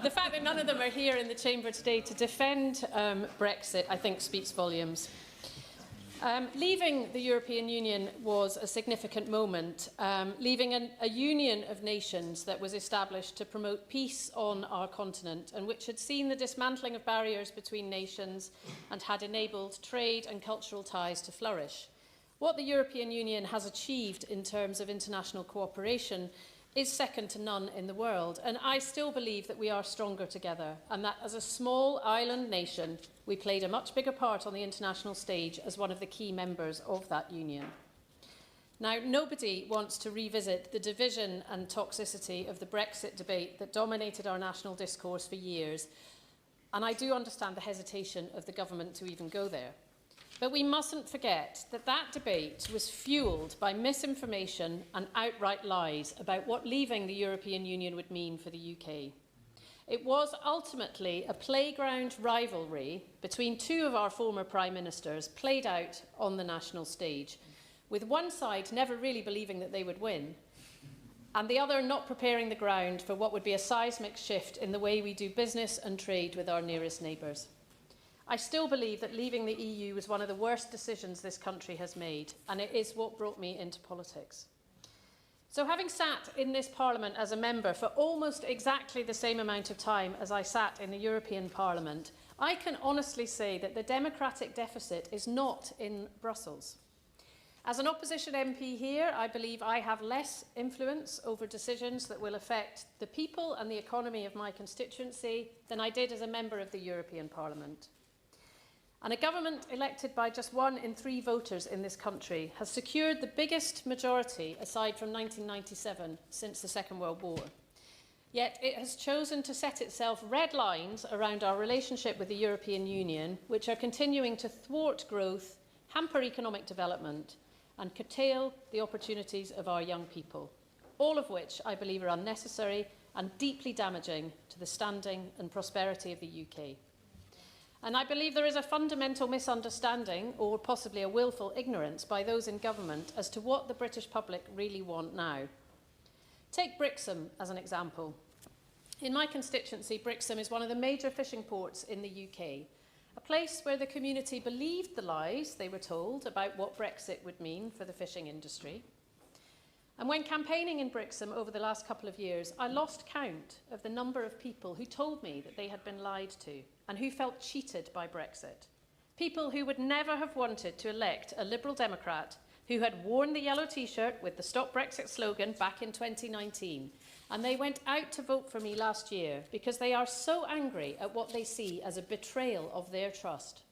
The fact that none of them are here in the chamber today to defend Brexit, I think, speaks volumes. Leaving the European Union was a significant moment, leaving a union of nations that was established to promote peace on our continent and which had seen the dismantling of barriers between nations and had enabled trade and cultural ties to flourish. What the European Union has achieved in terms of international cooperation is second to none in the world, and I still believe that we are stronger together and that as a small island nation we played a much bigger part on the international stage as one of the key members of that union. Now, nobody wants to revisit the division and toxicity of the Brexit debate that dominated our national discourse for years, and I do understand the hesitation of the government to even go there. But we mustn't forget that that debate was fuelled by misinformation and outright lies about what leaving the European Union would mean for the UK. It was ultimately a playground rivalry between two of our former Prime Ministers played out on the national stage, with one side never really believing that they would win, and the other not preparing the ground for what would be a seismic shift in the way we do business and trade with our nearest neighbours. I still believe that leaving the EU was one of the worst decisions this country has made, and it is what brought me into politics. So having sat in this Parliament as a member for almost exactly the same amount of time as I sat in the European Parliament, I can honestly say that the democratic deficit is not in Brussels. As an opposition MP here, I believe I have less influence over decisions that will affect the people and the economy of my constituency than I did as a member of the European Parliament. And a government elected by just 1 in 3 voters in this country has secured the biggest majority, aside from 1997, since the Second World War. Yet it has chosen to set itself red lines around our relationship with the European Union, which are continuing to thwart growth, hamper economic development, and curtail the opportunities of our young people, all of which I believe are unnecessary and deeply damaging to the standing and prosperity of the UK. And I believe there is a fundamental misunderstanding, or possibly a willful ignorance, by those in government as to what the British public really want now. Take Brixham as an example. In my constituency, Brixham is one of the major fishing ports in the UK, a place where the community believed the lies they were told about what Brexit would mean for the fishing industry. And when campaigning in Brixham over the last couple of years, I lost count of the number of people who told me that they had been lied to and who felt cheated by Brexit. People who would never have wanted to elect a Liberal Democrat who had worn the yellow T-shirt with the Stop Brexit slogan back in 2019. And they went out to vote for me last year because they are so angry at what they see as a betrayal of their trust.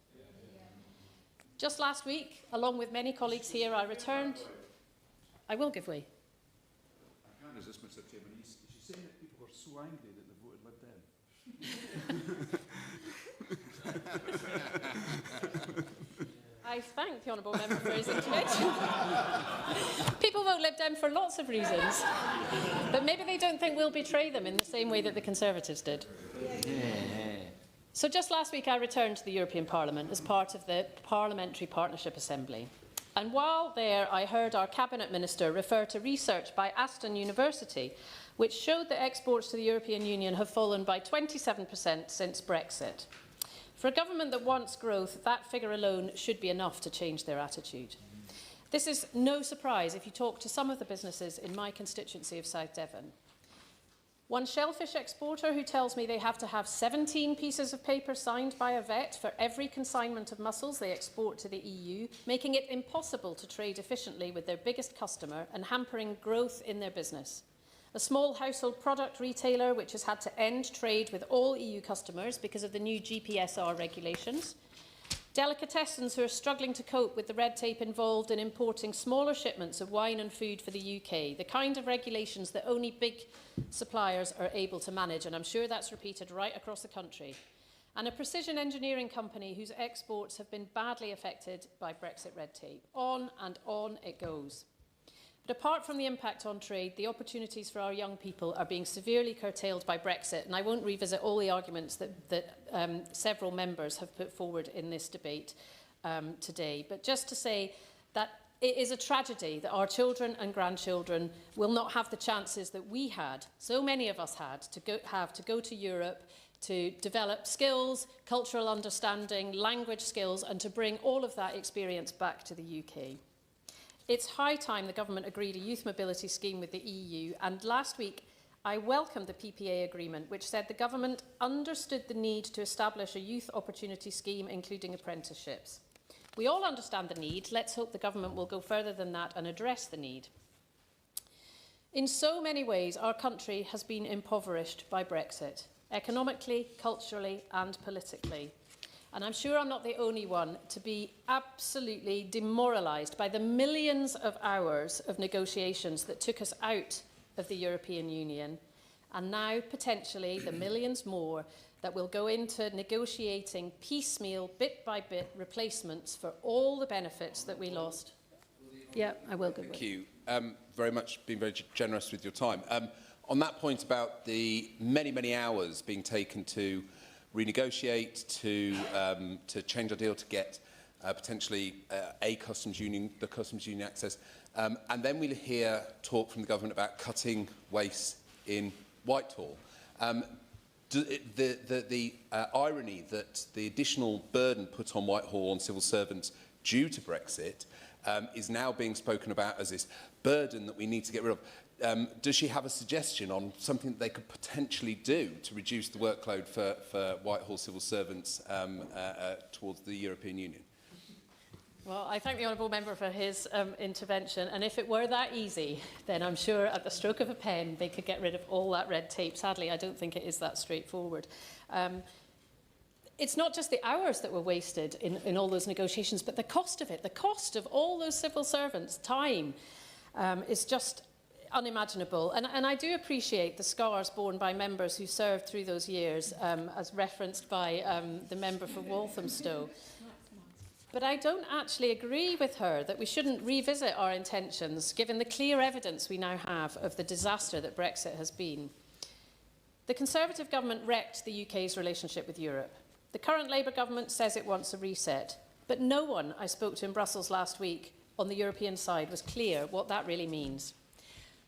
Just last week, along with many colleagues here, I returned... I will give way. I can't resist, Mr. Chairman. She's saying that people were so angry that they voted Lib Dem. I thank the honourable member for his intervention. People vote Lib Dem for lots of reasons, but maybe they don't think we'll betray them in the same way that the Conservatives did. So just last week I returned to the European Parliament as part of the Parliamentary Partnership Assembly. And while there, I heard our Cabinet Minister refer to research by Aston University, which showed that exports to the European Union have fallen by 27% since Brexit. For a government that wants growth, that figure alone should be enough to change their attitude. This is no surprise if you talk to some of the businesses in my constituency of South Devon. One shellfish exporter who tells me they have to have 17 pieces of paper signed by a vet for every consignment of mussels they export to the EU, making it impossible to trade efficiently with their biggest customer and hampering growth in their business. A small household product retailer which has had to end trade with all EU customers because of the new GPSR regulations. Delicatessens who are struggling to cope with the red tape involved in importing smaller shipments of wine and food for the UK, the kind of regulations that only big suppliers are able to manage, and I'm sure that's repeated right across the country. And a precision engineering company whose exports have been badly affected by Brexit red tape. On and on it goes. But apart from the impact on trade, the opportunities for our young people are being severely curtailed by Brexit, and I won't revisit all the arguments that several members have put forward in this debate today. But just to say that It is a tragedy that our children and grandchildren will not have the chances that we had, so many of us had, to go to Europe, to develop skills, cultural understanding, language skills, and to bring all of that experience back to the UK. It's high time the government agreed a youth mobility scheme with the EU, and last week I welcomed the PPA agreement, which said the government understood the need to establish a youth opportunity scheme, including apprenticeships. We all understand the need. Let's hope the government will go further than that and address the need. In so many ways, our country has been impoverished by Brexit, economically, culturally and politically. And I'm sure I'm not the only one to be absolutely demoralised by the millions of hours of negotiations that took us out of the European Union, and now potentially the millions more that will go into negotiating piecemeal, bit-by-bit replacements for all the benefits that we lost. Yeah, I will go. Thank you very much, being very generous with your time. On that point about the many, many hours being taken to renegotiate, to change our deal, to get potentially the customs union access, and then we'll hear talk from the government about cutting waste in Whitehall. The irony that the additional burden put on Whitehall on civil servants due to Brexit is now being spoken about as this burden that we need to get rid of. Does she have a suggestion on something that they could potentially do to reduce the workload for Whitehall civil servants towards the European Union? Well, I thank the Honourable Member for his intervention, and if it were that easy, then I'm sure at the stroke of a pen they could get rid of all that red tape. Sadly, I don't think it is that straightforward. It's not just the hours that were wasted in all those negotiations, but the cost of it. The cost of all those civil servants' time is just unimaginable. And I do appreciate the scars borne by members who served through those years, as referenced by the member for Walthamstow. But I don't actually agree with her that we shouldn't revisit our intentions, given the clear evidence we now have of the disaster that Brexit has been. The Conservative government wrecked the UK's relationship with Europe. The current Labour government says it wants a reset, but no one I spoke to in Brussels last week on the European side was clear what that really means.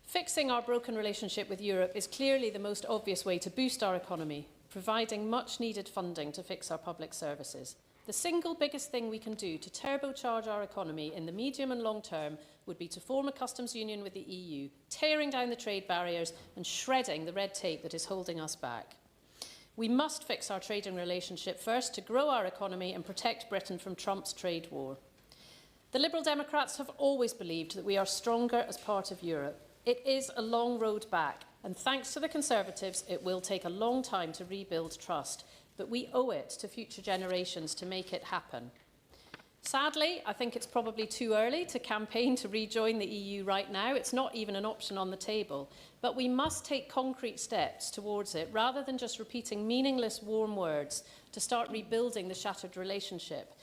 Fixing our broken relationship with Europe is clearly the most obvious way to boost our economy, providing much needed funding to fix our public services. The single biggest thing we can do to turbocharge our economy in the medium and long term would be to form a customs union with the EU, tearing down the trade barriers and shredding the red tape that is holding us back. We must fix our trading relationship first to grow our economy and protect Britain from Trump's trade war. The Liberal Democrats have always believed that we are stronger as part of Europe. It is a long road back, and thanks to the Conservatives, it will take a long time to rebuild trust. But we owe it to future generations to make it happen. Sadly, I think it's probably too early to campaign to rejoin the EU right now. It's not even an option on the table. But we must take concrete steps towards it, rather than just repeating meaningless warm words to start rebuilding the shattered relationship.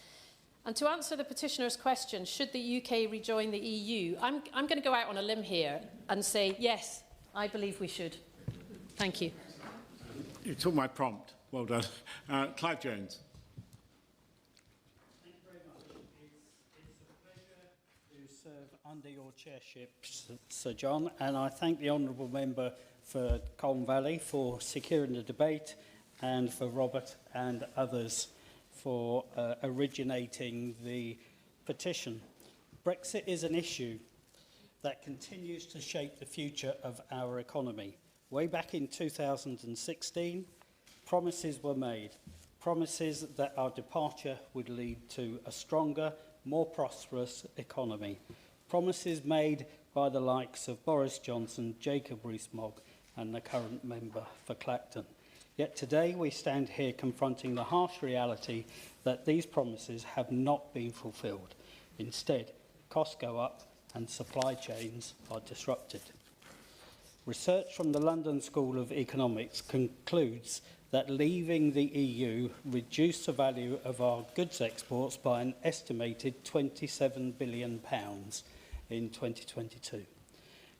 And to answer the petitioner's question, should the UK rejoin the EU, I'm going to go out on a limb here and say, yes, I believe we should. Thank you. You took my prompt. Well done. Clive Jones. Thank you very much. It's a pleasure to serve under your chairship, Sir John, and I thank the Honourable Member for Colne Valley for securing the debate, and for Robert and others for originating the petition. Brexit is an issue that continues to shape the future of our economy. Way back in 2016, promises were made, promises that our departure would lead to a stronger, more prosperous economy. Promises made by the likes of Boris Johnson, Jacob Rees-Mogg and the current member for Clacton. Yet today we stand here confronting the harsh reality that these promises have not been fulfilled. Instead, costs go up and supply chains are disrupted. Research from the London School of Economics concludes that leaving the EU reduced the value of our goods exports by an estimated £27 billion in 2022.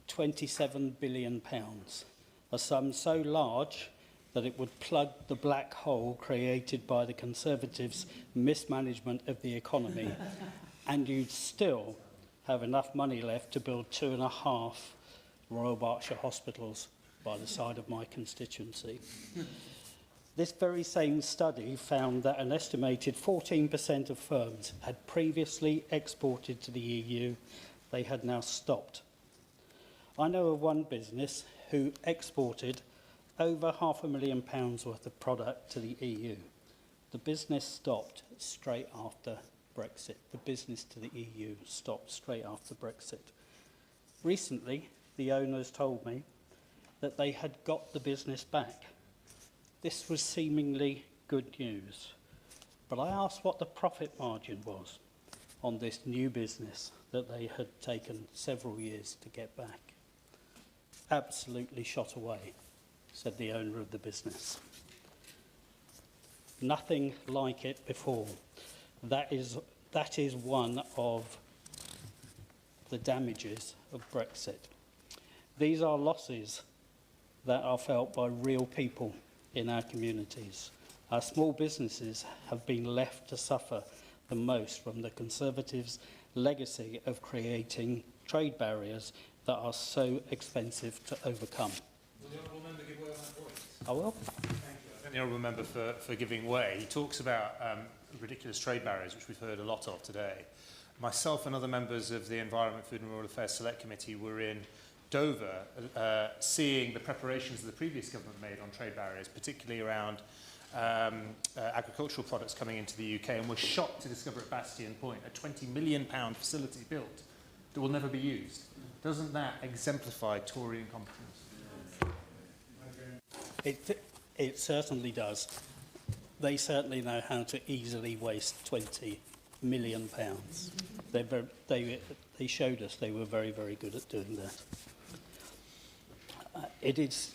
£27 billion, a sum so large that it would plug the black hole created by the Conservatives' mismanagement of the economy, and you'd still have enough money left to build 2.5 Royal Berkshire hospitals by the side of my constituency. This very same study found that an estimated 14% of firms had previously exported to the EU. They had now stopped. I know of one business who exported over £500,000 worth of product to the EU. The business stopped straight after Brexit. The business to the EU stopped straight after Brexit. Recently, the owners told me that they had got the business back. This was seemingly good news. But I asked what the profit margin was on this new business that they had taken several years to get back. Absolutely shot away, said the owner of the business. Nothing like it before. That is one of the damages of Brexit. These are losses that are felt by real people in our communities. Our small businesses have been left to suffer the most from the Conservatives' legacy of creating trade barriers that are so expensive to overcome. Will the Honourable Member give way on that point? I will. Thank you. I thank the Honourable Member for giving way. He talks about ridiculous trade barriers, which we've heard a lot of today. Myself and other members of the Environment, Food and Rural Affairs Select Committee were in Dover, seeing the preparations that the previous government made on trade barriers, particularly around agricultural products coming into the UK, and were shocked to discover at Bastion Point a £20 million facility built that will never be used. Doesn't that exemplify Tory incompetence? It certainly does. They certainly know how to easily waste £20 million. They showed us they were very, very good at doing that. It is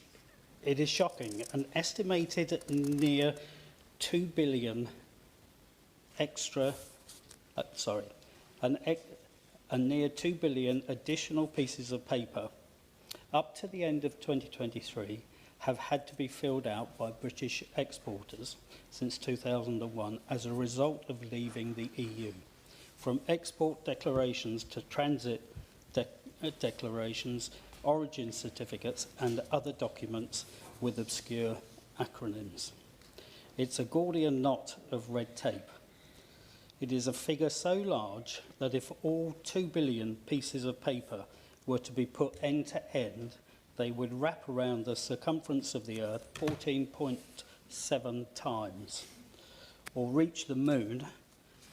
shocking. An estimated near 2 billion extra, a near 2 billion additional pieces of paper up to the end of 2023 have had to be filled out by British exporters since 2001 as a result of leaving the EU. From export declarations to transit declarations, origin certificates and other documents with obscure acronyms. It's a Gordian knot of red tape. It is a figure so large that if all 2 billion pieces of paper were to be put end to end, they would wrap around the circumference of the Earth 14.7 times, or reach the moon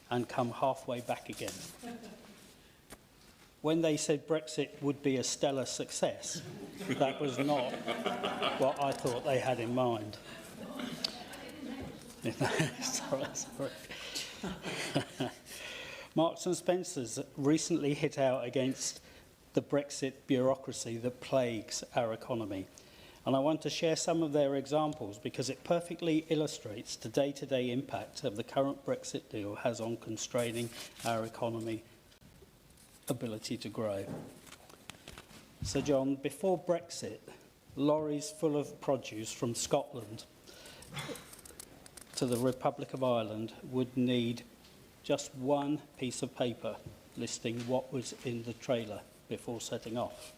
and come halfway back again. When they said Brexit would be a stellar success, that was not what I thought they had in mind. sorry. Marks and Spencer's recently hit out against the Brexit bureaucracy that plagues our economy. And I want to share some of their examples because it perfectly illustrates the day-to-day impact of the current Brexit deal has on constraining our economy ability to grow. Sir John, before Brexit, lorries full of produce from Scotland to the Republic of Ireland would need just one piece of paper listing what was in the trailer before setting off.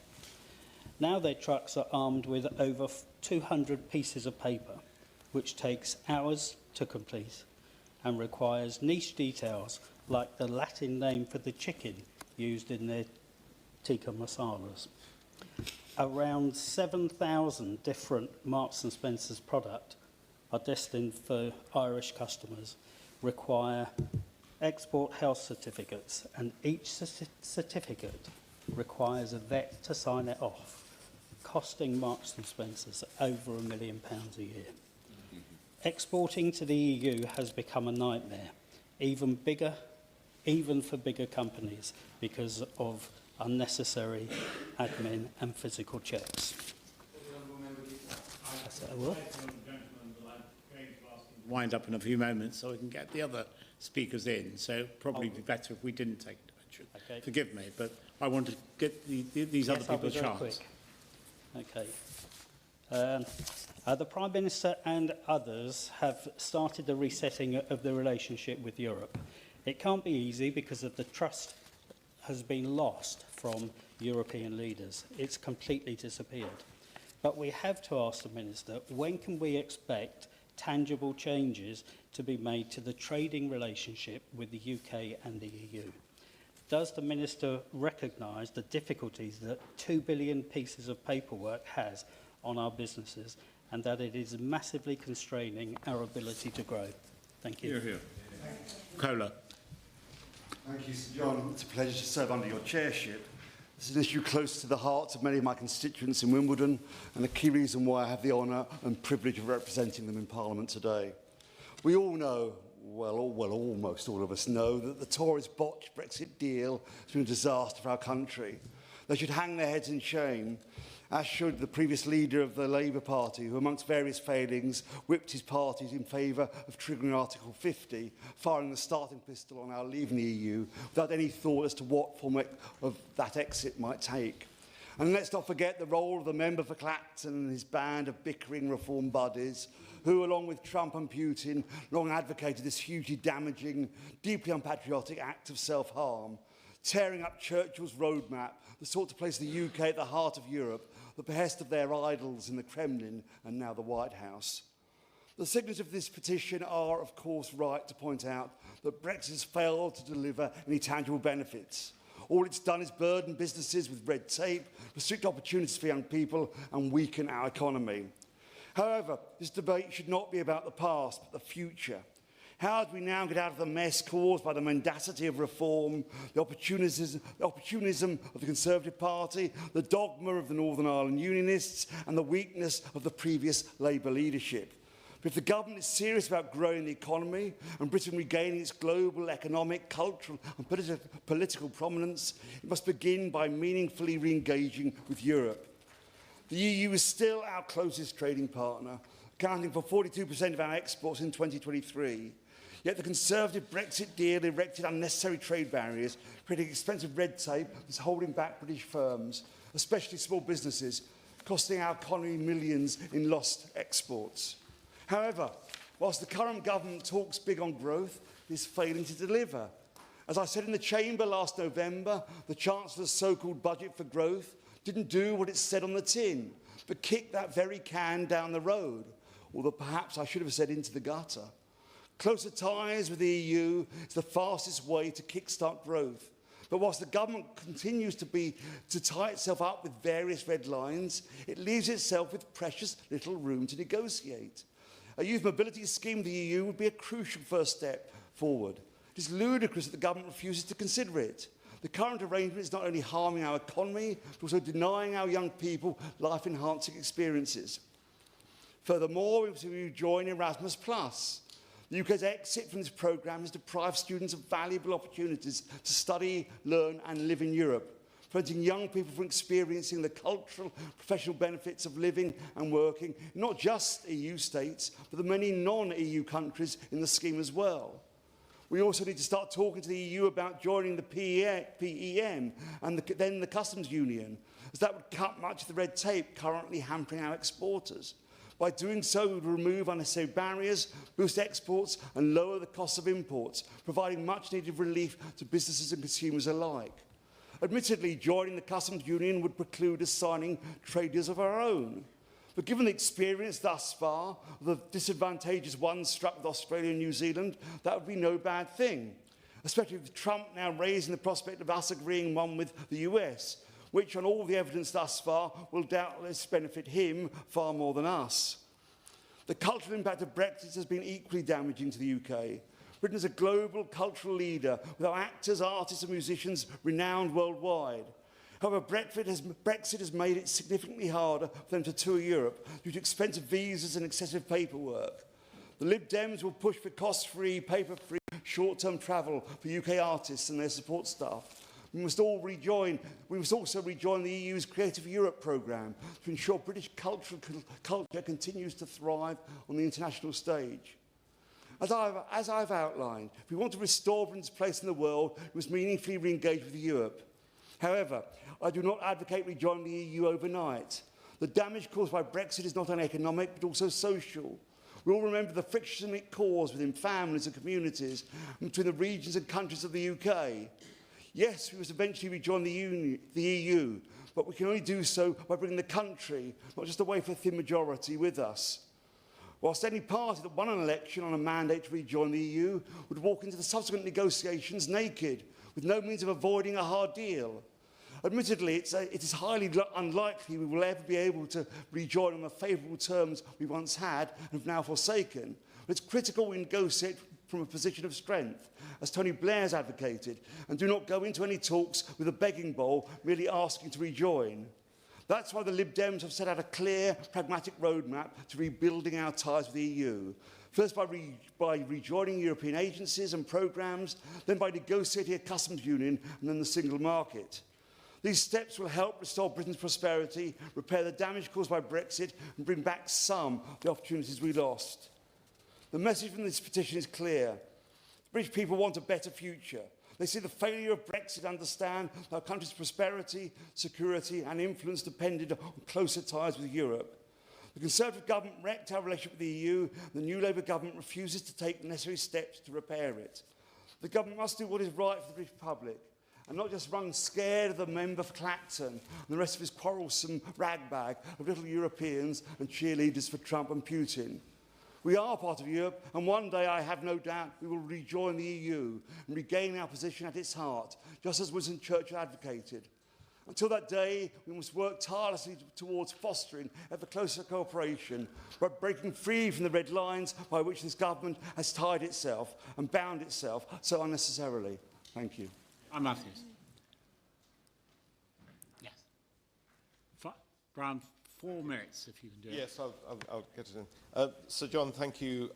Now their trucks are armed with over 200 pieces of paper, which takes hours to complete and requires niche details like the Latin name for the chicken used in their tikka masalas. Around 7,000 different Marks and Spencer's products are destined for Irish customers, require export health certificates, and each certificate requires a vet to sign it off, costing Marks and Spencer's over £1 million a year. Exporting to the EU has become a nightmare, even for bigger companies, because of unnecessary admin and physical checks. I will. Wind up in a few moments so we can get the other speakers in, so probably be better if we didn't take it. Okay. Forgive me, but I want to get these other people a chance. Okay. The Prime Minister and others have started the resetting of the relationship with Europe. It can't be easy because of the trust has been lost from European leaders. It's completely disappeared. But we have to ask the Minister, when can we expect tangible changes to be made to the trading relationship with the UK and the EU? Does the Minister recognise the difficulties that 2 billion pieces of paperwork has on our businesses and that it is massively constraining our ability to grow? Thank you. Hear, hear. Kohler. Thank you, Sir John. It's a pleasure to serve under your chairship. This is an issue close to the hearts of many of my constituents in Wimbledon and a key reason why I have the honour and privilege of representing them in Parliament today. We all know, well, almost all of us know, that the Tories' botched Brexit deal has been a disaster for our country. They should hang their heads in shame, as should the previous leader of the Labour Party, who, amongst various failings, whipped his parties in favour of triggering Article 50, firing the starting pistol on our leaving the EU, without any thought as to what form of that exit might take. And let's not forget the role of the member for Clacton and his band of bickering reform buddies, who, along with Trump and Putin, long advocated this hugely damaging, deeply unpatriotic act of self-harm, tearing up Churchill's roadmap that sought to place the UK at the heart of Europe, the behest of their idols in the Kremlin and now the White House. The signatories of this petition are, of course, right to point out that Brexit has failed to deliver any tangible benefits. All it's done is burden businesses with red tape, restrict opportunities for young people and weaken our economy. However, this debate should not be about the past, but the future. How do we now get out of the mess caused by the mendacity of reform, the opportunism of the Conservative Party, the dogma of the Northern Ireland Unionists, and the weakness of the previous Labour leadership? But if the government is serious about growing the economy and Britain regaining its global economic, cultural and political prominence, it must begin by meaningfully re-engaging with Europe. The EU is still our closest trading partner, accounting for 42% of our exports in 2023. Yet the Conservative Brexit deal erected unnecessary trade barriers, creating expensive red tape that's holding back British firms, especially small businesses, costing our economy millions in lost exports. However, whilst the current government talks big on growth, it is failing to deliver. As I said in the Chamber last November, the Chancellor's so-called budget for growth didn't do what it said on the tin, but kicked that very can down the road, although perhaps I should have said into the gutter. Closer ties with the EU is the fastest way to kickstart growth. But whilst the government continues to tie itself up with various red lines, it leaves itself with precious little room to negotiate. A youth mobility scheme of the EU would be a crucial first step forward. It is ludicrous that the government refuses to consider it. The current arrangement is not only harming our economy, but also denying our young people life-enhancing experiences. Furthermore, we want to rejoin Erasmus+. The UK's exit from this programme has deprived students of valuable opportunities to study, learn and live in Europe, preventing young people from experiencing the cultural, professional benefits of living and working in not just EU states, but the many non-EU countries in the scheme as well. We also need to start talking to the EU about joining the PEM and then the Customs Union, as that would cut much of the red tape currently hampering our exporters. By doing so, we would remove unnecessary barriers, boost exports and lower the cost of imports, providing much-needed relief to businesses and consumers alike. Admittedly, joining the Customs Union would preclude us signing trade deals of our own. But given the experience thus far, the disadvantageous ones struck with Australia and New Zealand, that would be no bad thing, especially with Trump now raising the prospect of us agreeing one with the US, which on all the evidence thus far will doubtless benefit him far more than us. The cultural impact of Brexit has been equally damaging to the UK. Britain is a global cultural leader with our actors, artists and musicians renowned worldwide. However, Brexit has made it significantly harder for them to tour Europe due to expensive visas and excessive paperwork. The Lib Dems will push for cost-free, paper-free, short-term travel for UK artists and their support staff. We must also rejoin the EU's Creative Europe programme to ensure British culture continues to thrive on the international stage. As I've outlined, if we want to restore Britain's place in the world, we must meaningfully re-engage with Europe. However, I do not advocate rejoining the EU overnight. The damage caused by Brexit is not only economic, but also social. We all remember the friction it caused within families and communities and between the regions and countries of the UK. Yes, we must eventually rejoin the EU, but we can only do so by bringing the country, not just a wafer thin majority, with us. Whilst any party that won an election on a mandate to rejoin the EU would walk into the subsequent negotiations naked, with no means of avoiding a hard deal. Admittedly, it is highly unlikely we will ever be able to rejoin on the favourable terms we once had and have now forsaken. But it's critical we negotiate from a position of strength, as Tony Blair has advocated, and do not go into any talks with a begging bowl, merely asking to rejoin. That's why the Lib Dems have set out a clear, pragmatic roadmap to rebuilding our ties with the EU. First by rejoining European agencies and programmes, then by negotiating a customs union and then the single market. These steps will help restore Britain's prosperity, repair the damage caused by Brexit and bring back some of the opportunities we lost. The message from this petition is clear. The British people want a better future. They see the failure of Brexit, understand that our country's prosperity, security and influence depended on closer ties with Europe. The Conservative government wrecked our relationship with the EU. The new Labour government refuses to take necessary steps to repair it. The government must do what is right for the British public, and not just run scared of the member for Clacton and the rest of his quarrelsome ragbag of little Europeans and cheerleaders for Trump and Putin. We are part of Europe, and one day, I have no doubt, we will rejoin the EU and regain our position at its heart, just as Winston Churchill advocated. Until that day, we must work tirelessly towards fostering ever closer cooperation by breaking free from the red lines by which this government has tied itself and bound itself so unnecessarily. Thank you. I'm Matthews. Yes. Brown, 4 minutes, if you can do it. Yes, I'll get it in. Sir John, thank you,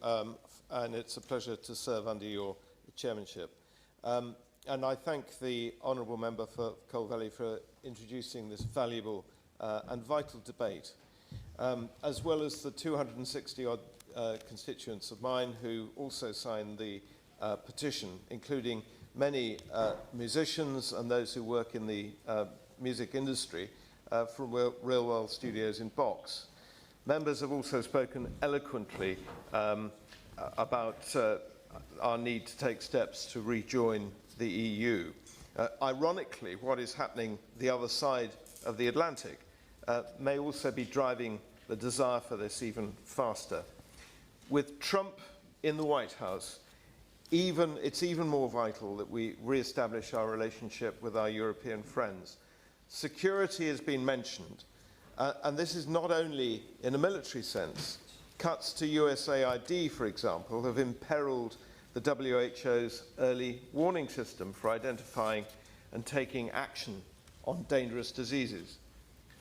and it's a pleasure to serve under your chairmanship. And I thank the honourable member for Cole Valley for introducing this valuable and vital debate, as well as the 260-odd constituents of mine who also signed the petition, including many musicians and those who work in the music industry from Real World Studios in Box. Members have also spoken eloquently about our need to take steps to rejoin the EU. Ironically, what is happening the other side of the Atlantic may also be driving the desire for this even faster. With Trump in the White House, it's even more vital that we re-establish our relationship with our European friends. Security has been mentioned, and this is not only in a military sense. Cuts to USAID, for example, have imperiled the WHO's early warning system for identifying and taking action on dangerous diseases.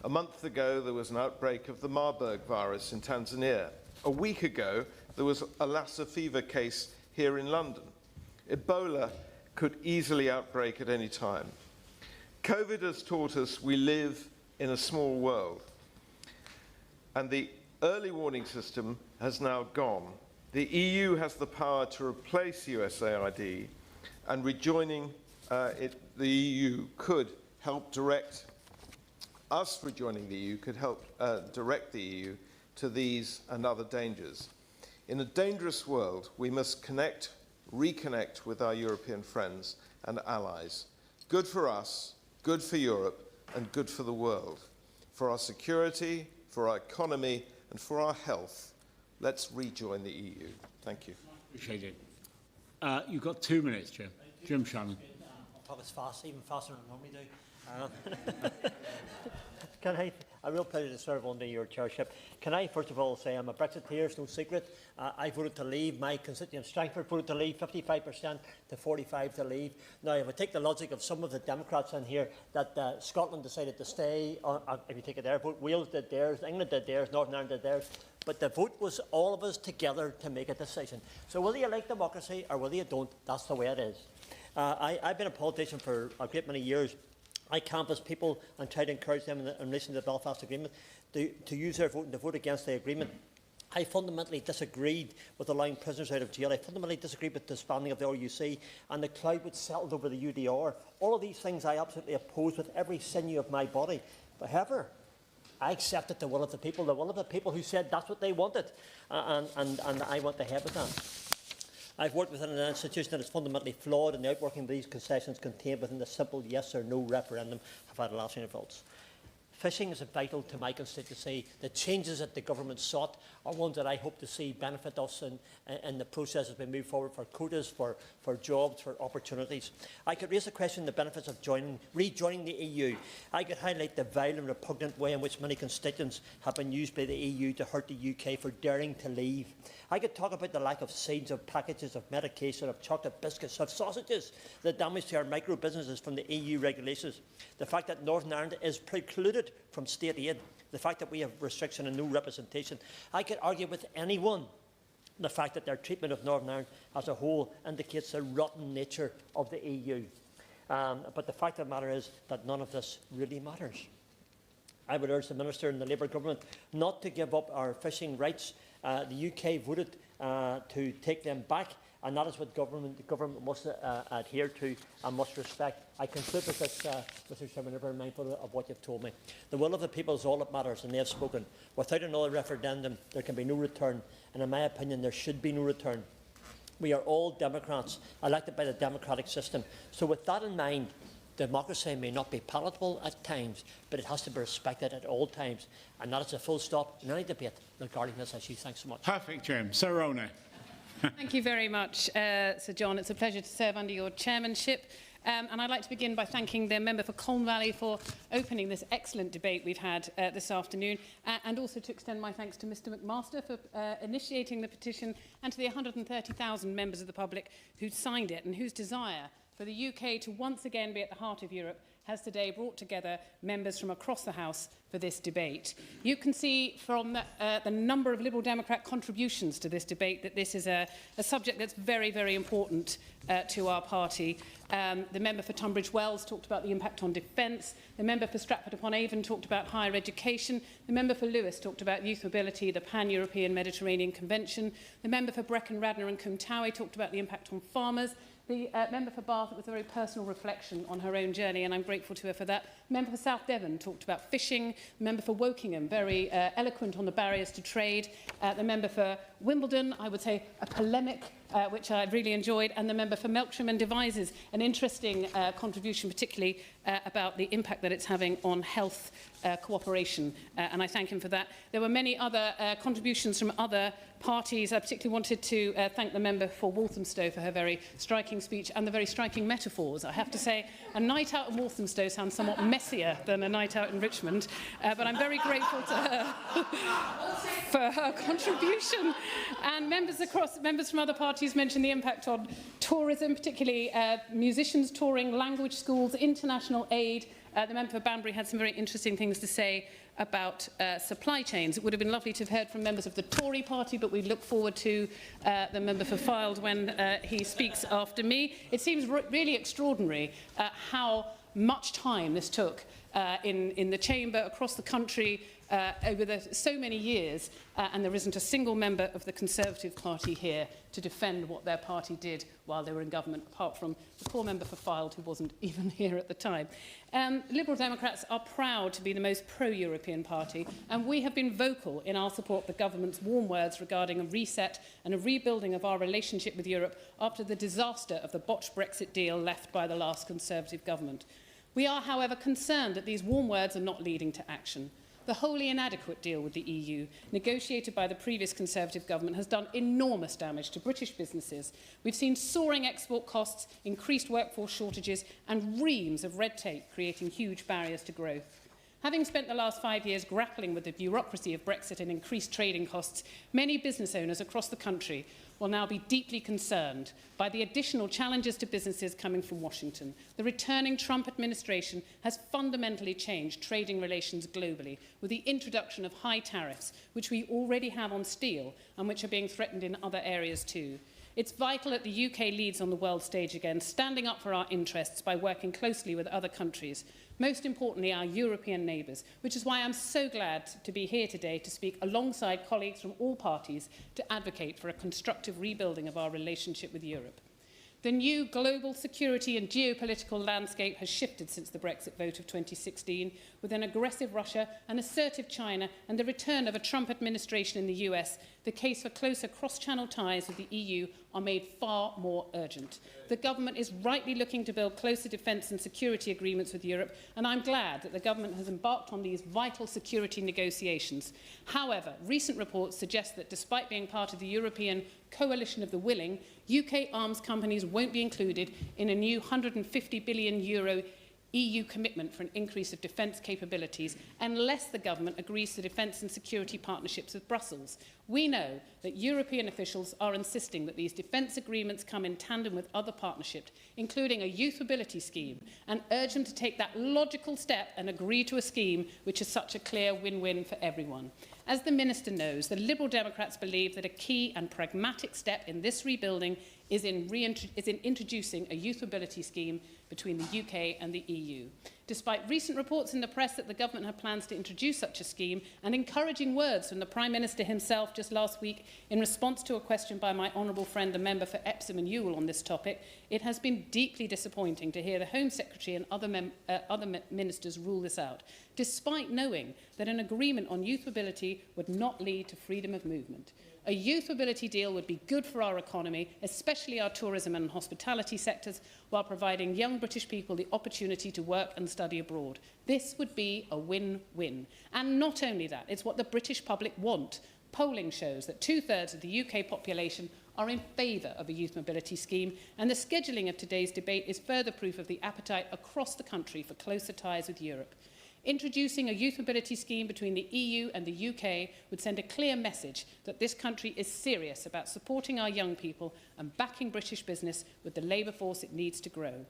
A month ago, there was an outbreak of the Marburg virus in Tanzania. A week ago, there was a Lassa fever case here in London. Ebola could easily outbreak at any time. COVID has taught us we live in a small world, and the early warning system has now gone. The EU has the power to replace USAID, and rejoining the EU could help direct us. Rejoining the EU could help direct the EU to these and other dangers. In a dangerous world, we must reconnect with our European friends and allies. Good for us, good for Europe, and good for the world. For our security, for our economy, and for our health, let's rejoin the EU. Thank you. Appreciate it. You've got 2 minutes, Jim. Jim Shannon. I'll talk as fast, even faster than I normally do. A real pleasure to serve under your chairship. Can I first of all say I'm a Brexiteer, it's no secret. I voted to leave. My constituent Strangford voted to leave, 55% to 45% to leave. Now, if I take the logic of some of the Democrats in here, that Scotland decided to stay, if you take it their vote, Wales did theirs, England did theirs, Northern Ireland did theirs. But the vote was all of us together to make a decision. So whether you like democracy or whether you don't, that's the way it is. I've been a politician for a great many years. I canvass people and try to encourage them in relation to the Belfast Agreement to use their vote and to vote against the agreement. I fundamentally disagreed with allowing prisoners out of jail. I fundamentally disagreed with disbanding of the RUC and the cloud which settled over the UDR. All of these things I absolutely oppose with every sinew of my body. But however, I accepted the will of the people who said that's what they wanted, and I went ahead with I've worked within an institution that is fundamentally flawed, and the outworking of these concessions contained within the simple yes or no referendum have had lasting results. Fishing is vital to my constituency. The changes that the government sought are ones that I hope to see benefit us in the process as we move forward for quotas, for jobs, for opportunities. I could raise the question of the benefits of rejoining the EU. I could highlight the vile and repugnant way in which many constituents have been used by the EU to hurt the UK for daring to leave. I could talk about the lack of seeds, of packages, of medication, of chocolate biscuits, of sausages, the damage to our micro businesses from the EU regulations, the fact that Northern Ireland is precluded from state aid, the fact that we have restriction and no representation. I could argue with anyone the fact that their treatment of Northern Ireland as a whole indicates the rotten nature of the EU. But the fact of the matter is that none of this really matters. I would urge the Minister and the Labour government not to give up our fishing rights. The UK voted to take them back, and that is what the government must adhere to and must respect. I conclude with this, Mr. Chairman, I'm very mindful of what you've told me. The will of the people is all that matters, and they have spoken. Without another referendum, there can be no return, and in my opinion, there should be no return. We are all Democrats, elected by the democratic system. So with that in mind, democracy may not be palatable at times, but it has to be respected at all times, and that is a full stop in any debate regarding this issue. Thanks so much. Perfect, Chairman. Sir Rona. Thank you very much, Sir John. It's a pleasure to serve under your chairmanship. And I'd like to begin by thanking the member for Colne Valley for opening this excellent debate we've had this afternoon, and also to extend my thanks to Mr McMaster for initiating the petition, and to the 130,000 members of the public who signed it and whose desire for the UK to once again be at the heart of Europe has today brought together members from across the House for this debate. You can see from the number of Liberal Democrat contributions to this debate that this is a subject that's very, very important to our party. The member for Tunbridge Wells talked about the impact on defence. The member for Stratford-upon-Avon talked about higher education. The member for Lewis talked about youth mobility, the Pan-European Mediterranean Convention. The member for Brecon, Radnor and Cwm Tawe talked about the impact on farmers. The member for Bath, it was a very personal reflection on her own journey, and I'm grateful to her for that. The member for South Devon talked about fishing. The member for Wokingham, very eloquent on the barriers to trade. The member for Wimbledon, I would say a polemic, which I really enjoyed. And the member for Melksham and Devizes, an interesting contribution, particularly about the impact that it's having on health cooperation, and I thank him for that. There were many other contributions from other parties. I particularly wanted to thank the member for Walthamstow for her very striking speech and the very striking metaphors. I have to say, a night out in Walthamstow sounds somewhat messier than a night out in Richmond, but I'm very grateful to her for her contribution. And members from other parties mentioned the impact on tourism, particularly musicians touring, language schools, international aid. The member for Banbury had some very interesting things to say about supply chains. It would have been lovely to have heard from members of the Tory party, but we look forward to the member for Fylde when he speaks after me. It seems really extraordinary how much time this took in the chamber, across the country, over so many years, and there isn't a single member of the Conservative Party here to defend what their party did while they were in government, apart from the poor member for Fylde, who wasn't even here at the time. Liberal Democrats are proud to be the most pro-European party, and we have been vocal in our support of the government's warm words regarding a reset and a rebuilding of our relationship with Europe after the disaster of the botched Brexit deal left by the last Conservative government. We are, however, concerned that these warm words are not leading to action. The wholly inadequate deal with the EU, negotiated by the previous Conservative government, has done enormous damage to British businesses. We've seen soaring export costs, increased workforce shortages, and reams of red tape creating huge barriers to growth. Having spent the last 5 years grappling with the bureaucracy of Brexit and increased trading costs, many business owners across the country will now be deeply concerned by the additional challenges to businesses coming from Washington. The returning Trump administration has fundamentally changed trading relations globally with the introduction of high tariffs, which we already have on steel and which are being threatened in other areas too. It's vital that the UK leads on the world stage again, standing up for our interests by working closely with other countries, most importantly our European neighbours, which is why I'm so glad to be here today to speak alongside colleagues from all parties to advocate for a constructive rebuilding of our relationship with Europe. The new global security and geopolitical landscape has shifted since the Brexit vote of 2016, with an aggressive Russia, an assertive China and the return of a Trump administration in the US. The case for closer cross-channel ties with the EU are made far more urgent. The government is rightly looking to build closer defence and security agreements with Europe, and I'm glad that the government has embarked on these vital security negotiations. However, recent reports suggest that despite being part of the European coalition of the willing, UK arms companies won't be included in a new €150 billion EU commitment for an increase of defence capabilities unless the government agrees to defence and security partnerships with Brussels. We know that European officials are insisting that these defence agreements come in tandem with other partnerships, including a youth mobility scheme, and urge them to take that logical step and agree to a scheme which is such a clear win-win for everyone. As the Minister knows, the Liberal Democrats believe that a key and pragmatic step in this rebuilding is in introducing a youth mobility scheme between the UK and the EU. Despite recent reports in the press that the government had plans to introduce such a scheme and encouraging words from the Prime Minister himself just last week in response to a question by my honourable friend, the member for Epsom and Ewell on this topic, it has been deeply disappointing to hear the Home Secretary and other ministers rule this out, despite knowing that an agreement on youth mobility would not lead to freedom of movement. A youth mobility deal would be good for our economy, especially our tourism and hospitality sectors, while providing young British people the opportunity to work and study abroad. This would be a win-win. And not only that, it's what the British public want. Polling shows that 2/3 of the UK population are in favour of a youth mobility scheme, and the scheduling of today's debate is further proof of the appetite across the country for closer ties with Europe. Introducing a youth mobility scheme between the EU and the UK would send a clear message that this country is serious about supporting our young people and backing British business with the labour force it needs to grow.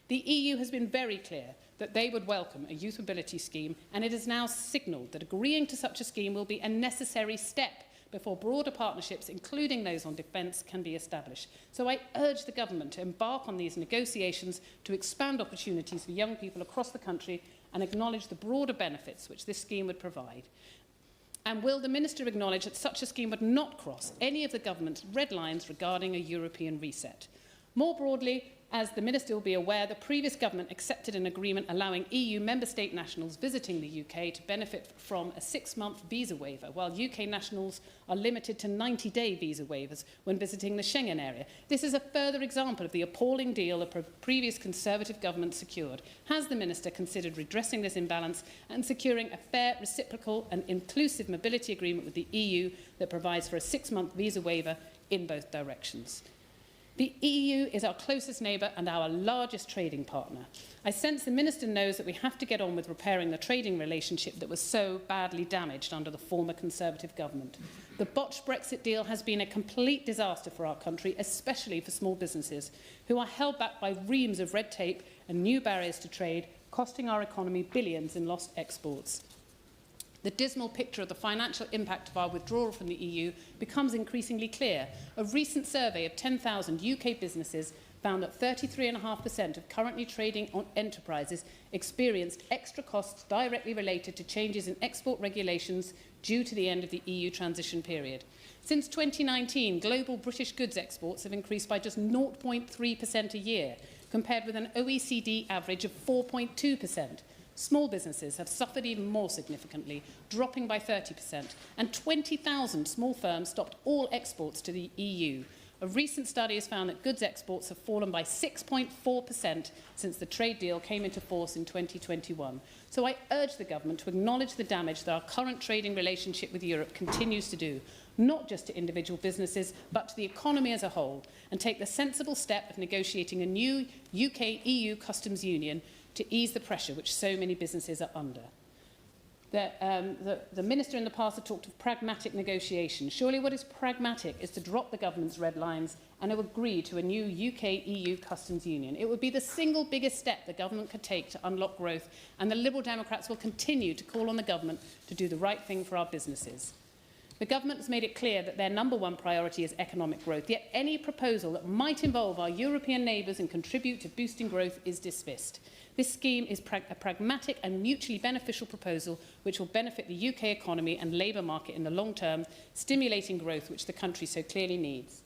The EU has been very clear that they would welcome a youth mobility scheme, and it has now signalled that agreeing to such a scheme will be a necessary step before broader partnerships, including those on defence, can be established. So I urge the government to embark on these negotiations to expand opportunities for young people across the country and acknowledge the broader benefits which this scheme would provide. And will the Minister acknowledge that such a scheme would not cross any of the government's red lines regarding a European reset? More broadly, as the Minister will be aware, the previous government accepted an agreement allowing EU member state nationals visiting the UK to benefit from a 6-month visa waiver, while UK nationals are limited to 90-day visa waivers when visiting the Schengen area. This is a further example of the appalling deal the previous Conservative government secured. Has the Minister considered redressing this imbalance and securing a fair, reciprocal and inclusive mobility agreement with the EU that provides for a 6-month visa waiver in both directions? The EU is our closest neighbour and our largest trading partner. I sense the Minister knows that we have to get on with repairing the trading relationship that was so badly damaged under the former Conservative government. The botched Brexit deal has been a complete disaster for our country, especially for small businesses, who are held back by reams of red tape and new barriers to trade, costing our economy billions in lost exports. The dismal picture of the financial impact of our withdrawal from the EU becomes increasingly clear. A recent survey of 10,000 UK businesses found that 33.5% of currently trading enterprises experienced extra costs directly related to changes in export regulations due to the end of the EU transition period. Since 2019, global British goods exports have increased by just 0.3% a year, compared with an OECD average of 4.2%. Small businesses have suffered even more significantly, dropping by 30%, and 20,000 small firms stopped all exports to the EU. A recent study has found that goods exports have fallen by 6.4% since the trade deal came into force in 2021. So I urge the government to acknowledge the damage that our current trading relationship with Europe continues to do, not just to individual businesses, but to the economy as a whole, and take the sensible step of negotiating a new UK-EU customs union to ease the pressure which so many businesses are under. The Minister in the past had talked of pragmatic negotiation. Surely what is pragmatic is to drop the government's red lines and to agree to a new UK-EU customs union. It would be the single biggest step the government could take to unlock growth, and the Liberal Democrats will continue to call on the government to do the right thing for our businesses. The government has made it clear that their #1 priority is economic growth, yet any proposal that might involve our European neighbours and contribute to boosting growth is dismissed. This scheme is a pragmatic and mutually beneficial proposal which will benefit the UK economy and labour market in the long term, stimulating growth which the country so clearly needs.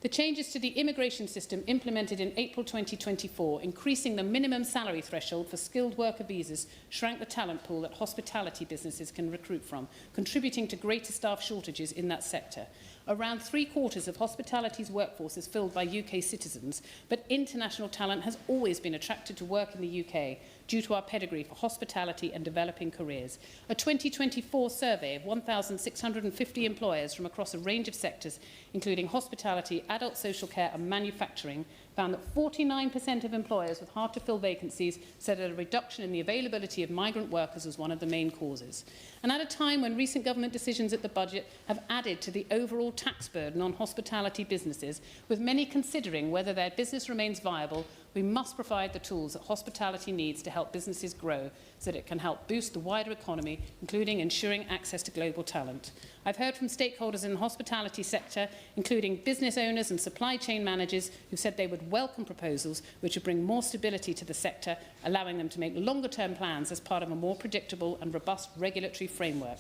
The changes to the immigration system implemented in April 2024, increasing the minimum salary threshold for skilled worker visas, shrank the talent pool that hospitality businesses can recruit from, contributing to greater staff shortages in that sector. Around 3/4 of hospitality's workforce is filled by UK citizens, but international talent has always been attracted to work in the UK due to our pedigree for hospitality and developing careers. A 2024 survey of 1,650 employers from across a range of sectors, including hospitality, adult social care and manufacturing, found that 49% of employers with hard-to-fill vacancies said that a reduction in the availability of migrant workers was one of the main causes. And at a time when recent government decisions at the budget have added to the overall tax burden on hospitality businesses, with many considering whether their business remains viable, we must provide the tools that hospitality needs to help businesses grow so that it can help boost the wider economy, including ensuring access to global talent. I've heard from stakeholders in the hospitality sector, including business owners and supply chain managers, who said they would welcome proposals which would bring more stability to the sector, allowing them to make longer-term plans as part of a more predictable and robust regulatory framework.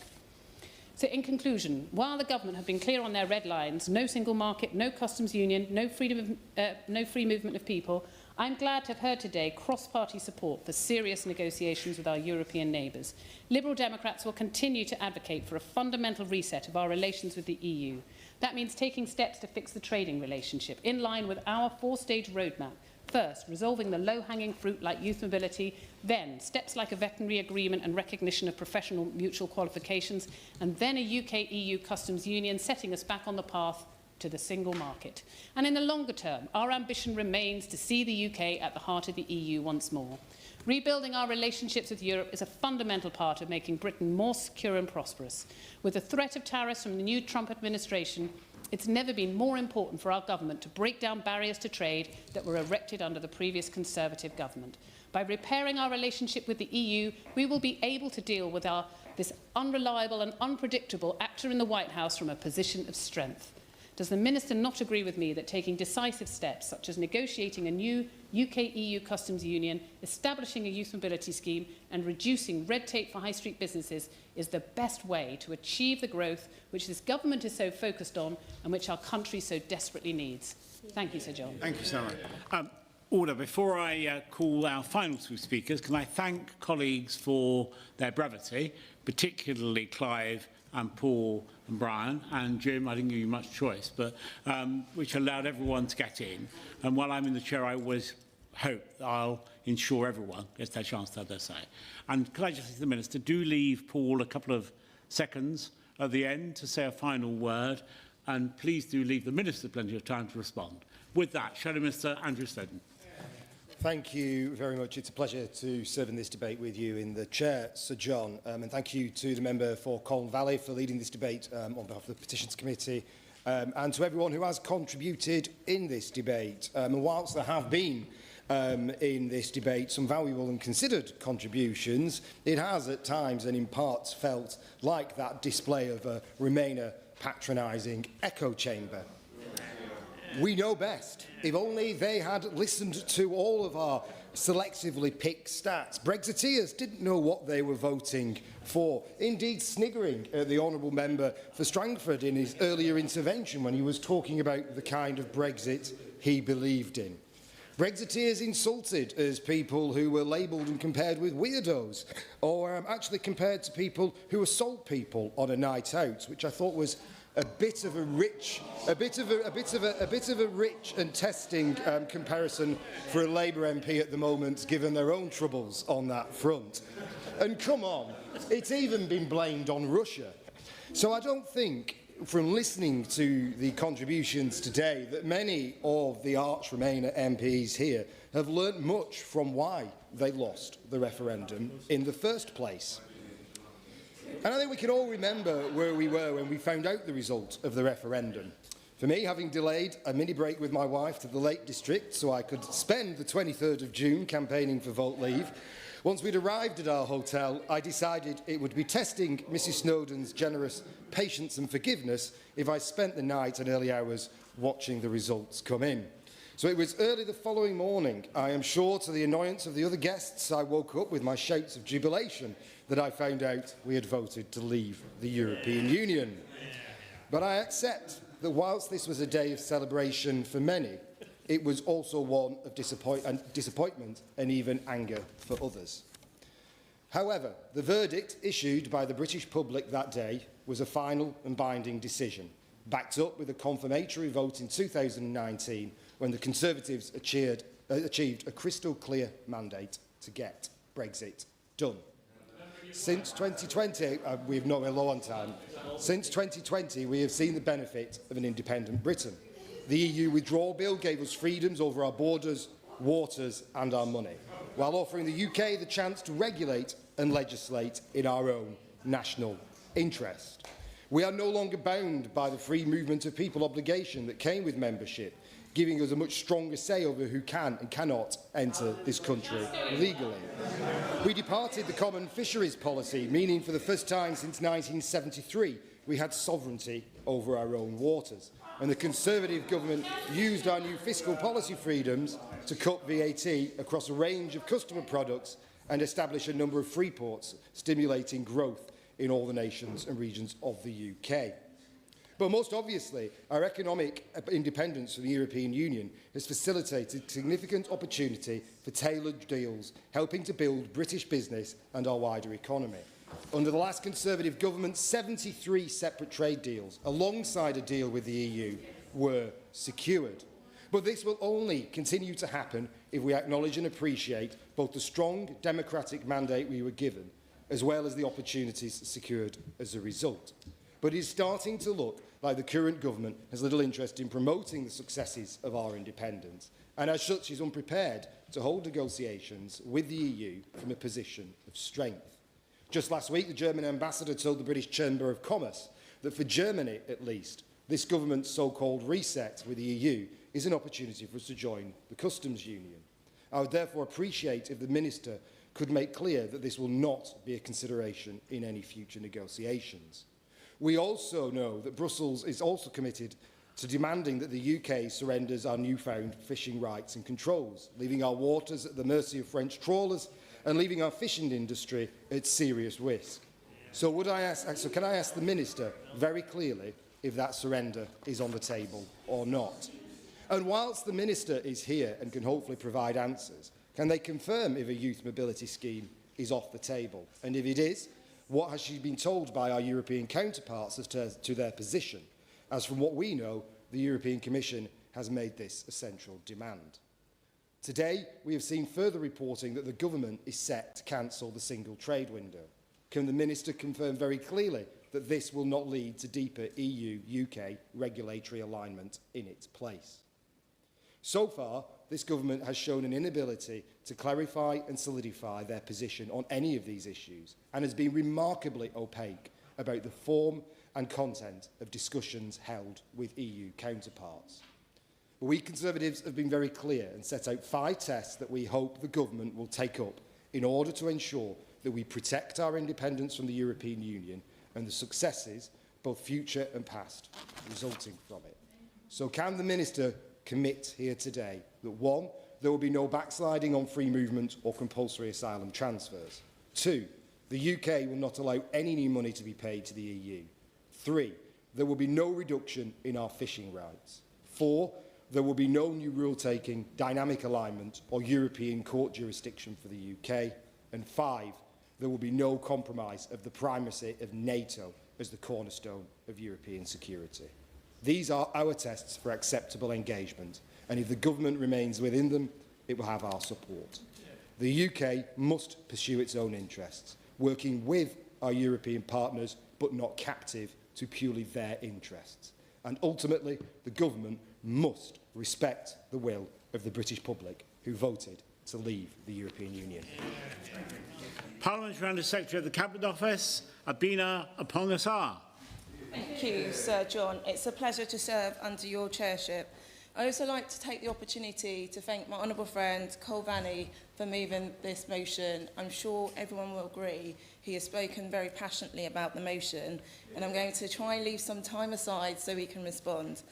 So in conclusion, while the government have been clear on their red lines, no single market, no customs union, no free movement of people, I'm glad to have heard today cross-party support for serious negotiations with our European neighbours. Liberal Democrats will continue to advocate for a fundamental reset of our relations with the EU. That means taking steps to fix the trading relationship in line with our four-stage roadmap. First, resolving the low-hanging fruit like youth mobility, then steps like a veterinary agreement and recognition of professional mutual qualifications, and then a UK-EU customs union setting us back on the path to the single market. And in the longer term, our ambition remains to see the UK at the heart of the EU once more. Rebuilding our relationships with Europe is a fundamental part of making Britain more secure and prosperous. With the threat of tariffs from the new Trump administration, it's never been more important for our government to break down barriers to trade that were erected under the previous Conservative government. By repairing our relationship with the EU, we will be able to deal with this unreliable and unpredictable actor in the White House from a position of strength. Does the Minister not agree with me that taking decisive steps, such as negotiating a new UK-EU customs union, establishing a youth mobility scheme and reducing red tape for high street businesses is the best way to achieve the growth which this government is so focused on and which our country so desperately needs? Thank you, Sir John. Thank you, Sarah. Order. Before I call our final two speakers, can I thank colleagues for their brevity, particularly Clive and Paul and Brian and Jim. I didn't give you much choice, but which allowed everyone to get in. And while I'm in the chair, I always hope that I'll ensure everyone gets their chance to have their say. And could I just say to the Minister, do leave Paul a couple of seconds at the end to say a final word, and please do leave the Minister plenty of time to respond. With that, Shadow Minister Andrew Snowden. Thank you very much. It's a pleasure to serve in this debate with you in the chair, Sir John. And thank you to the member for Colne Valley for leading this debate on behalf of the Petitions Committee, and to everyone who has contributed in this debate. And whilst there have been in this debate some valuable and considered contributions, it has at times and in parts felt like that display of a Remainer patronising echo chamber. We know best. If only they had listened to all of our selectively picked stats. Brexiteers didn't know what they were voting for, indeed sniggering at the honourable member for Strangford in his earlier intervention when he was talking about the kind of Brexit he believed in. Brexiteers insulted as people who were labelled and compared with weirdos, or actually compared to people who assault people on a night out, which I thought was a bit of a rich and testing comparison for a Labour MP at the moment, given their own troubles on that front. And come on, it's even been blamed on Russia. So I don't think, from listening to the contributions today, that many of the arch Remainer MPs here have learnt much from why they lost the referendum in the first place. And I think we can all remember where we were when we found out the result of the referendum. For me, having delayed a mini break with my wife to the Lake District so I could spend the 23rd of June campaigning for vote leave, once we'd arrived at our hotel, I decided it would be testing Mrs Snowden's generous patience and forgiveness if I spent the night and early hours watching the results come in. So it was early the following morning, I am sure to the annoyance of the other guests, I woke up with my shouts of jubilation that I found out we had voted to leave the European Union. But I accept that whilst this was a day of celebration for many, it was also one of disappointment and even anger for others. However, the verdict issued by the British public that day was a final and binding decision, backed up with a confirmatory vote in 2019 when the Conservatives achieved a crystal clear mandate to get Brexit done. Since 2020, we have not been low on time. Since 2020, we have seen the benefit of an independent Britain. The EU withdrawal bill gave us freedoms over our borders, waters and our money, while offering the UK the chance to regulate and legislate in our own national interest. We are no longer bound by the free movement of people obligation that came with membership, giving us a much stronger say over who can and cannot enter this country legally. We departed the common fisheries policy, meaning for the first time since 1973 we had sovereignty over our own waters. And the Conservative government used our new fiscal policy freedoms to cut VAT across a range of customer products and establish a number of free ports, stimulating growth in all the nations and regions of the UK. But most obviously, our economic independence from the European Union has facilitated significant opportunity for tailored deals, helping to build British business and our wider economy. Under the last Conservative government, 73 separate trade deals, alongside a deal with the EU, were secured. But this will only continue to happen if we acknowledge and appreciate both the strong democratic mandate we were given, as well as the opportunities secured as a result. But it is starting to look like the current government has little interest in promoting the successes of our independence, and as such is unprepared to hold negotiations with the EU from a position of strength. Just last week, the German ambassador told the British Chamber of Commerce that for Germany, at least, this government's so-called reset with the EU is an opportunity for us to join the customs union. I would therefore appreciate if the Minister could make clear that this will not be a consideration in any future negotiations. We also know that Brussels is also committed to demanding that the UK surrenders our newfound fishing rights and controls, leaving our waters at the mercy of French trawlers and leaving our fishing industry at serious risk. So can I ask the Minister very clearly if that surrender is on the table or not? And whilst the Minister is here and can hopefully provide answers, can they confirm if a youth mobility scheme is off the table? And if it is, what has she been told by our European counterparts as to their position? As from what we know, the European Commission has made this a central demand. Today, we have seen further reporting that the government is set to cancel the single trade window. Can the Minister confirm very clearly that this will not lead to deeper EU-UK regulatory alignment in its place? So far, this government has shown an inability to clarify and solidify their position on any of these issues and has been remarkably opaque about the form and content of discussions held with EU counterparts. But we Conservatives have been very clear and set out 5 tests that we hope the government will take up in order to ensure that we protect our independence from the European Union and the successes, both future and past, resulting from it. So can the Minister commit here today that 1, there will be no backsliding on free movement or compulsory asylum transfers. 2, the UK will not allow any new money to be paid to the EU. 3, there will be no reduction in our fishing rights. 4, there will be no new rule-taking, dynamic alignment or European court jurisdiction for the UK. And 5, there will be no compromise of the primacy of NATO as the cornerstone of European security. These are our tests for acceptable engagement, and if the government remains within them, it will have our support. The UK must pursue its own interests, working with our European partners, but not captive to purely their interests. And ultimately, the government must respect the will of the British public who voted to leave the European Union. Parliamentary Under Secretary of the Cabinet Office, Abina Apongasar. Thank you, Sir John. It's a pleasure to serve under your chairship. I also like to take the opportunity to thank my honourable friend Cole Vanny for moving this motion. I'm sure everyone will agree he has spoken very passionately about the motion, and I'm going to try and leave some time aside so he can respond.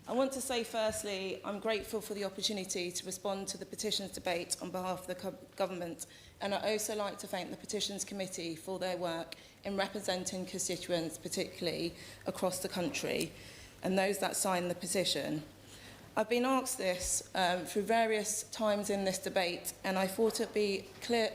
I want to say firstly, I'm grateful for the opportunity to respond to the petitions debate on behalf of the government, and I'd also like to thank the Petitions Committee for their work in representing constituents, particularly across the country, and those that signed the petition. I've been asked this through various times in this debate, and I thought it would be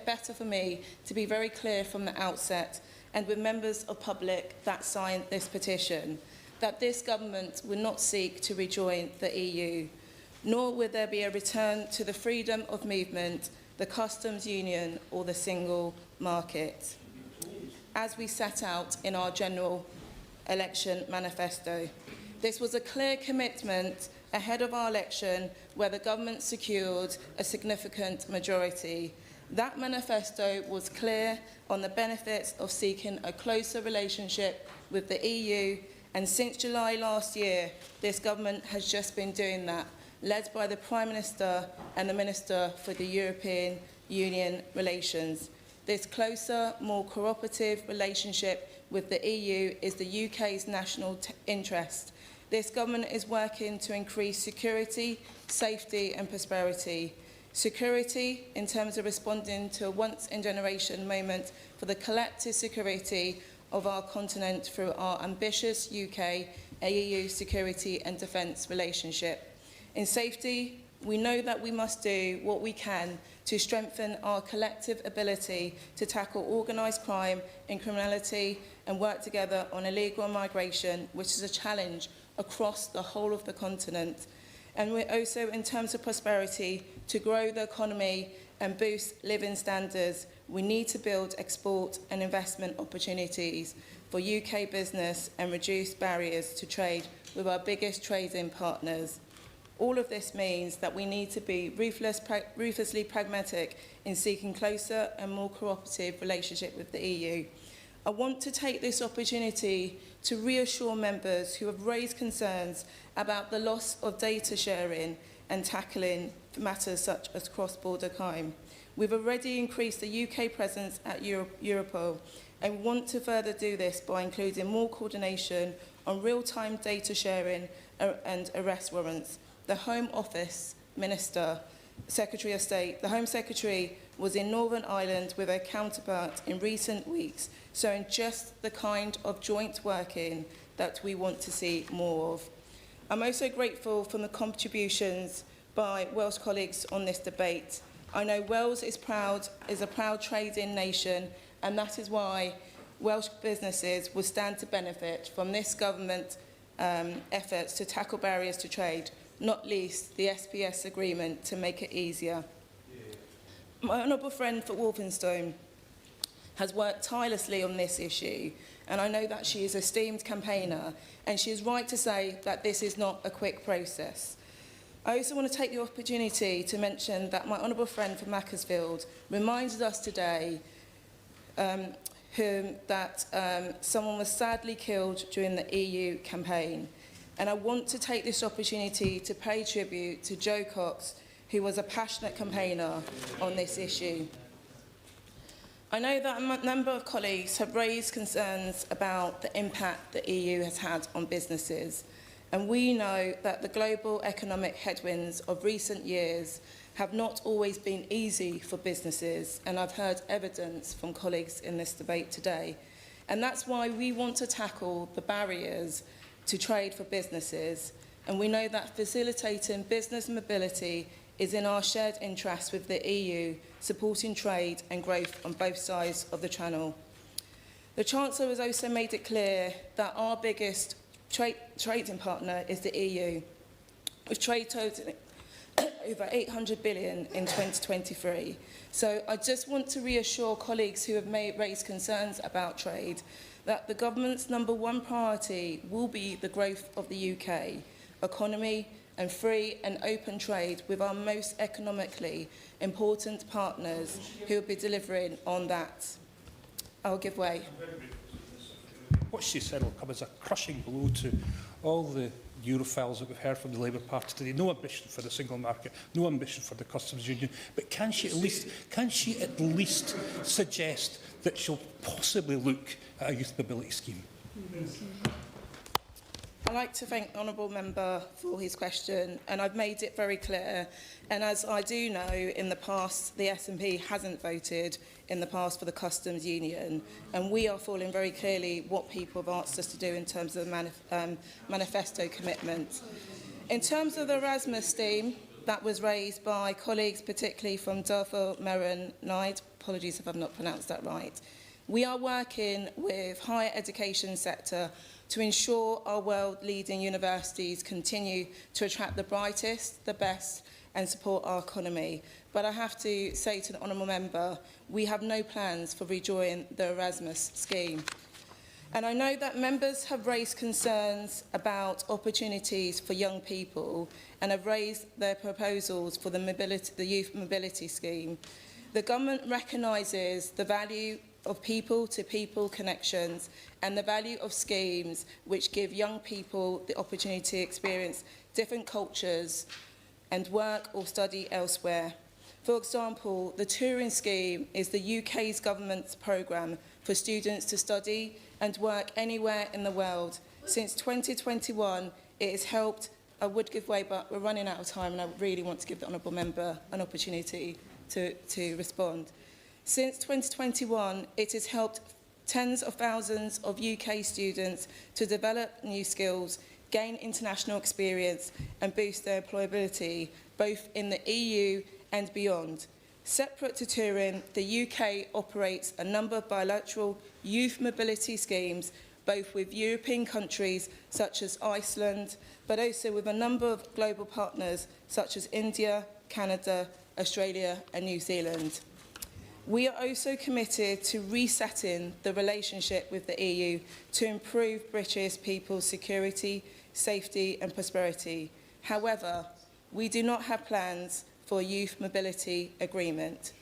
better for me to be very clear from the outset, and with members of public that signed this petition, that this government will not seek to rejoin the EU, nor will there be a return to the freedom of movement, the customs union or the single market, as we set out in our general election manifesto. This was a clear commitment ahead of our election where the government secured a significant majority. That manifesto was clear on the benefits of seeking a closer relationship with the EU, and since July last year, this government has just been doing that, led by the Prime Minister and the Minister for the European Union Relations. This closer, more cooperative relationship with the EU is the UK's national interest. This government is working to increase security, safety and prosperity. Security in terms of responding to a once-in-generation moment for the collective security of our continent through our ambitious UK EU security and defence relationship. In safety, we know that we must do what we can to strengthen our collective ability to tackle organised crime and criminality and work together on illegal migration, which is a challenge across the whole of the continent. And we're also, in terms of prosperity, to grow the economy and boost living standards, we need to build export and investment opportunities for UK business and reduce barriers to trade with our biggest trading partners. All of this means that we need to be ruthlessly pragmatic in seeking closer and more cooperative relationship with the EU. I want to take this opportunity to reassure members who have raised concerns about the loss of data sharing and tackling matters such as cross-border crime. We've already increased the UK presence at Europol and want to further do this by including more coordination on real-time data sharing and arrest warrants. The Home Office Minister, Secretary of State, the Home Secretary was in Northern Ireland with her counterpart in recent weeks, showing just the kind of joint working that we want to see more of. I'm also grateful for the contributions by Welsh colleagues on this debate. I know Wales is a proud trading nation, and that is why Welsh businesses will stand to benefit from this government efforts to tackle barriers to trade, not least the SPS agreement to make it easier. My honourable friend for Walthamstow has worked tirelessly on this issue, and I know that she is an esteemed campaigner, and she is right to say that this is not a quick process. I also want to take the opportunity to mention that my honourable friend from Macclesfield reminded us today that someone was sadly killed during the EU campaign. And I want to take this opportunity to pay tribute to Joe Cox, who was a passionate campaigner on this issue. I know that a number of colleagues have raised concerns about the impact the EU has had on businesses. And we know that the global economic headwinds of recent years have not always been easy for businesses, and I've heard evidence from colleagues in this debate today. And that's why we want to tackle the barriers to trade for businesses, and we know that facilitating business mobility is in our shared interest with the EU, supporting trade and growth on both sides of the Channel. The Chancellor has also made it clear that our biggest trading partner is the EU, with trade totaling over 800 billion in 2023. So I just want to reassure colleagues who have raised concerns about trade that the government's #1 priority will be the growth of the UK economy and free and open trade with our most economically important partners who will be delivering on that. I'll give way. What she said will come as a crushing blow to all the Europhiles that we've heard from the Labour Party today. No ambition for the single market, no ambition for the customs union. But can she at least suggest that she'll possibly look at a youth mobility scheme? I'd like to thank the Honourable Member for his question, and I've made it very clear. And as I do know, in the past, the SNP hasn't voted in the past for the Customs Union, and we are following very clearly what people have asked us to do in terms of the manifesto commitment. In terms of the Erasmus theme, that was raised by colleagues, particularly from Durford, Merron, Nide. Apologies if I've not pronounced that right. We are working with higher education sector to ensure our world-leading universities continue to attract the brightest, the best, and support our economy. But I have to say to the Honourable Member, we have no plans for Rejoin the Erasmus scheme. And I know that members have raised concerns about opportunities for young people and have raised their proposals for the youth mobility scheme. The government recognises the value of people-to-people connections and the value of schemes which give young people the opportunity to experience different cultures and work or study elsewhere. For example, the touring scheme is the UK's government's programme for students to study and work anywhere in the world. Since 2021, it has helped. I would give way, but we're running out of time, and I really want to give the Honourable Member an opportunity to respond. Since 2021, it has helped tens of thousands of UK students to develop new skills, gain international experience, and boost their employability, both in the EU and beyond. Separate to touring, the UK operates a number of bilateral youth mobility schemes, both with European countries such as Iceland, but also with a number of global partners such as India, Canada, Australia and New Zealand. We are also committed to resetting the relationship with the EU to improve British people's security, safety and prosperity. However, we do not have plans for a youth mobility agreement.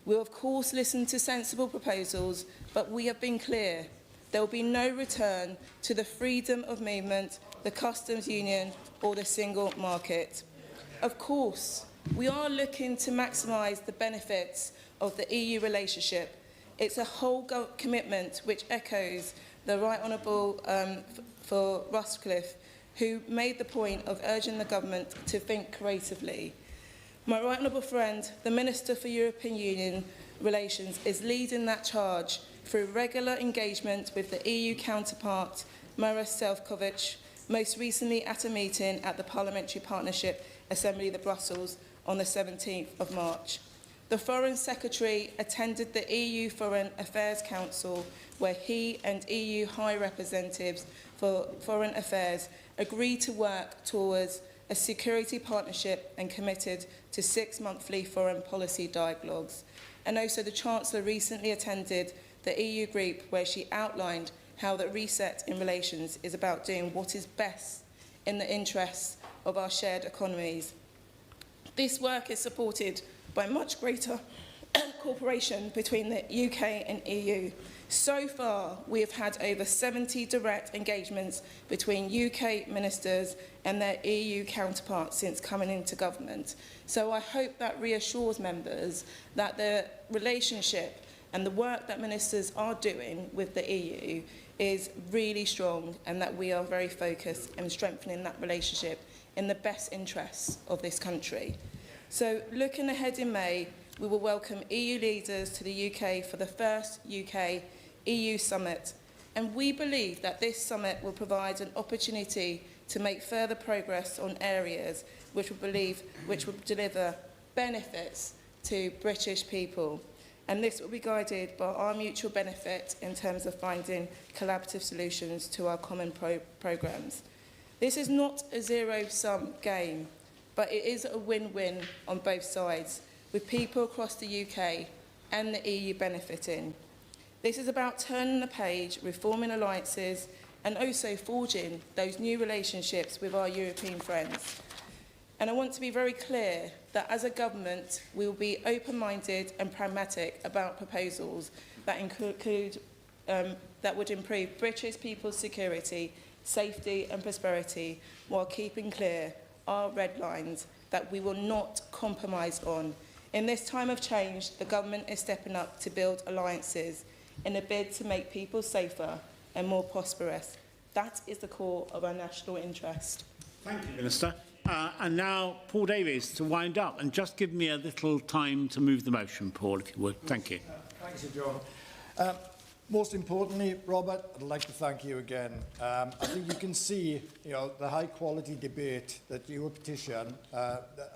We will of course listen to sensible proposals, but we have been clear there will be no return to the freedom of movement, the customs union or the single market. Of course, we are looking to maximise the benefits of the EU relationship. It's a whole commitment which echoes the Right Honourable for Ruscliffe, who made the point of urging the government to think creatively. My right honourable friend, the Minister for European Union Relations, is leading that charge through regular engagement with the EU counterpart, Maros Sefcovic, most recently at a meeting at the Parliamentary Partnership Assembly of Brussels on the 17th of March. The Foreign Secretary attended the EU Foreign Affairs Council, where he and EU High Representatives for Foreign Affairs agreed to work towards a security partnership and committed to 6 monthly foreign policy dialogues. And also the Chancellor recently attended the EU group where she outlined how the reset in relations is about doing what is best in the interests of our shared economies. This work is supported by much greater cooperation between the UK and EU. So far, we have had over 70 direct engagements between UK ministers and their EU counterparts since coming into government. So I hope that reassures members that the relationship and the work that ministers are doing with the EU is really strong and that we are very focused on strengthening that relationship in the best interests of this country. So looking ahead in May, we will welcome EU leaders to the UK for the first UK-EU summit, and we believe that this summit will provide an opportunity to make further progress on areas which will deliver benefits to British people. And this will be guided by our mutual benefit in terms of finding collaborative solutions to our common programmes. This is not a zero-sum game, but it is a win-win on both sides, with people across the UK and the EU benefiting. This is about turning the page, reforming alliances, and also forging those new relationships with our European friends. And I want to be very clear that as a government, we will be open-minded and pragmatic about proposals that that would improve British people's security, safety and prosperity, while keeping clear our red lines that we will not compromise on. In this time of change, the government is stepping up to build alliances in a bid to make people safer and more prosperous. That is the core of our national interest. Thank you, Minister. And now, Paul Davies, to wind up, and just give me a little time to move the motion, Paul, if you would. Thank you. Thanks, Sir John. Most importantly, Robert, I'd like to thank you again. I think you can see, the high-quality debate that your petition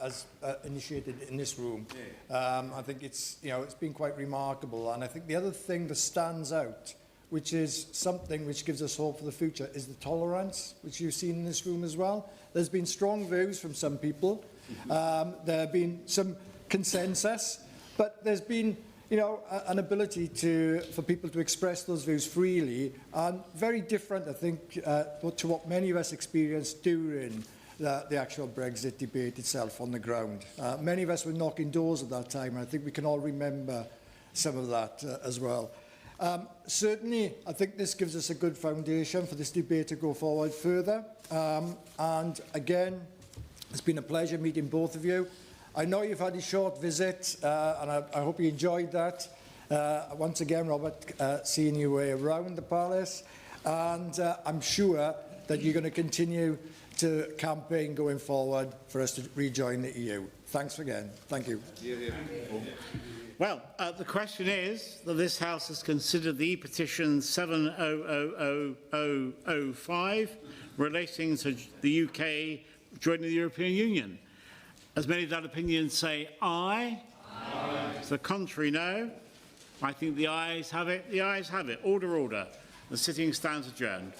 has initiated in this room. I think it's been quite remarkable, and I think the other thing that stands out, which is something which gives us hope for the future, is the tolerance, which you've seen in this room as well. There's been strong views from some people. There have been some consensus, but there's been an ability for people to express those views freely, and very different, I think, to what many of us experienced during the actual Brexit debate itself on the ground. Many of us were knocking doors at that time, and I think we can all remember some of that as well. Certainly, I think this gives us a good foundation for this debate to go forward further. And again, it's been a pleasure meeting both of you. I know you've had a short visit, and I hope you enjoyed that. Once again, Robert, seeing you around the palace, and I'm sure that you're going to continue to campaign going forward for us to rejoin the EU. Thanks again. Thank you. Well, the question is that this House has considered the petition 700005 relating to the UK joining the European Union. As many of that opinion say aye. Aye. To the contrary, no. I think the ayes have it. The ayes have it. Order, order. The sitting stands adjourned.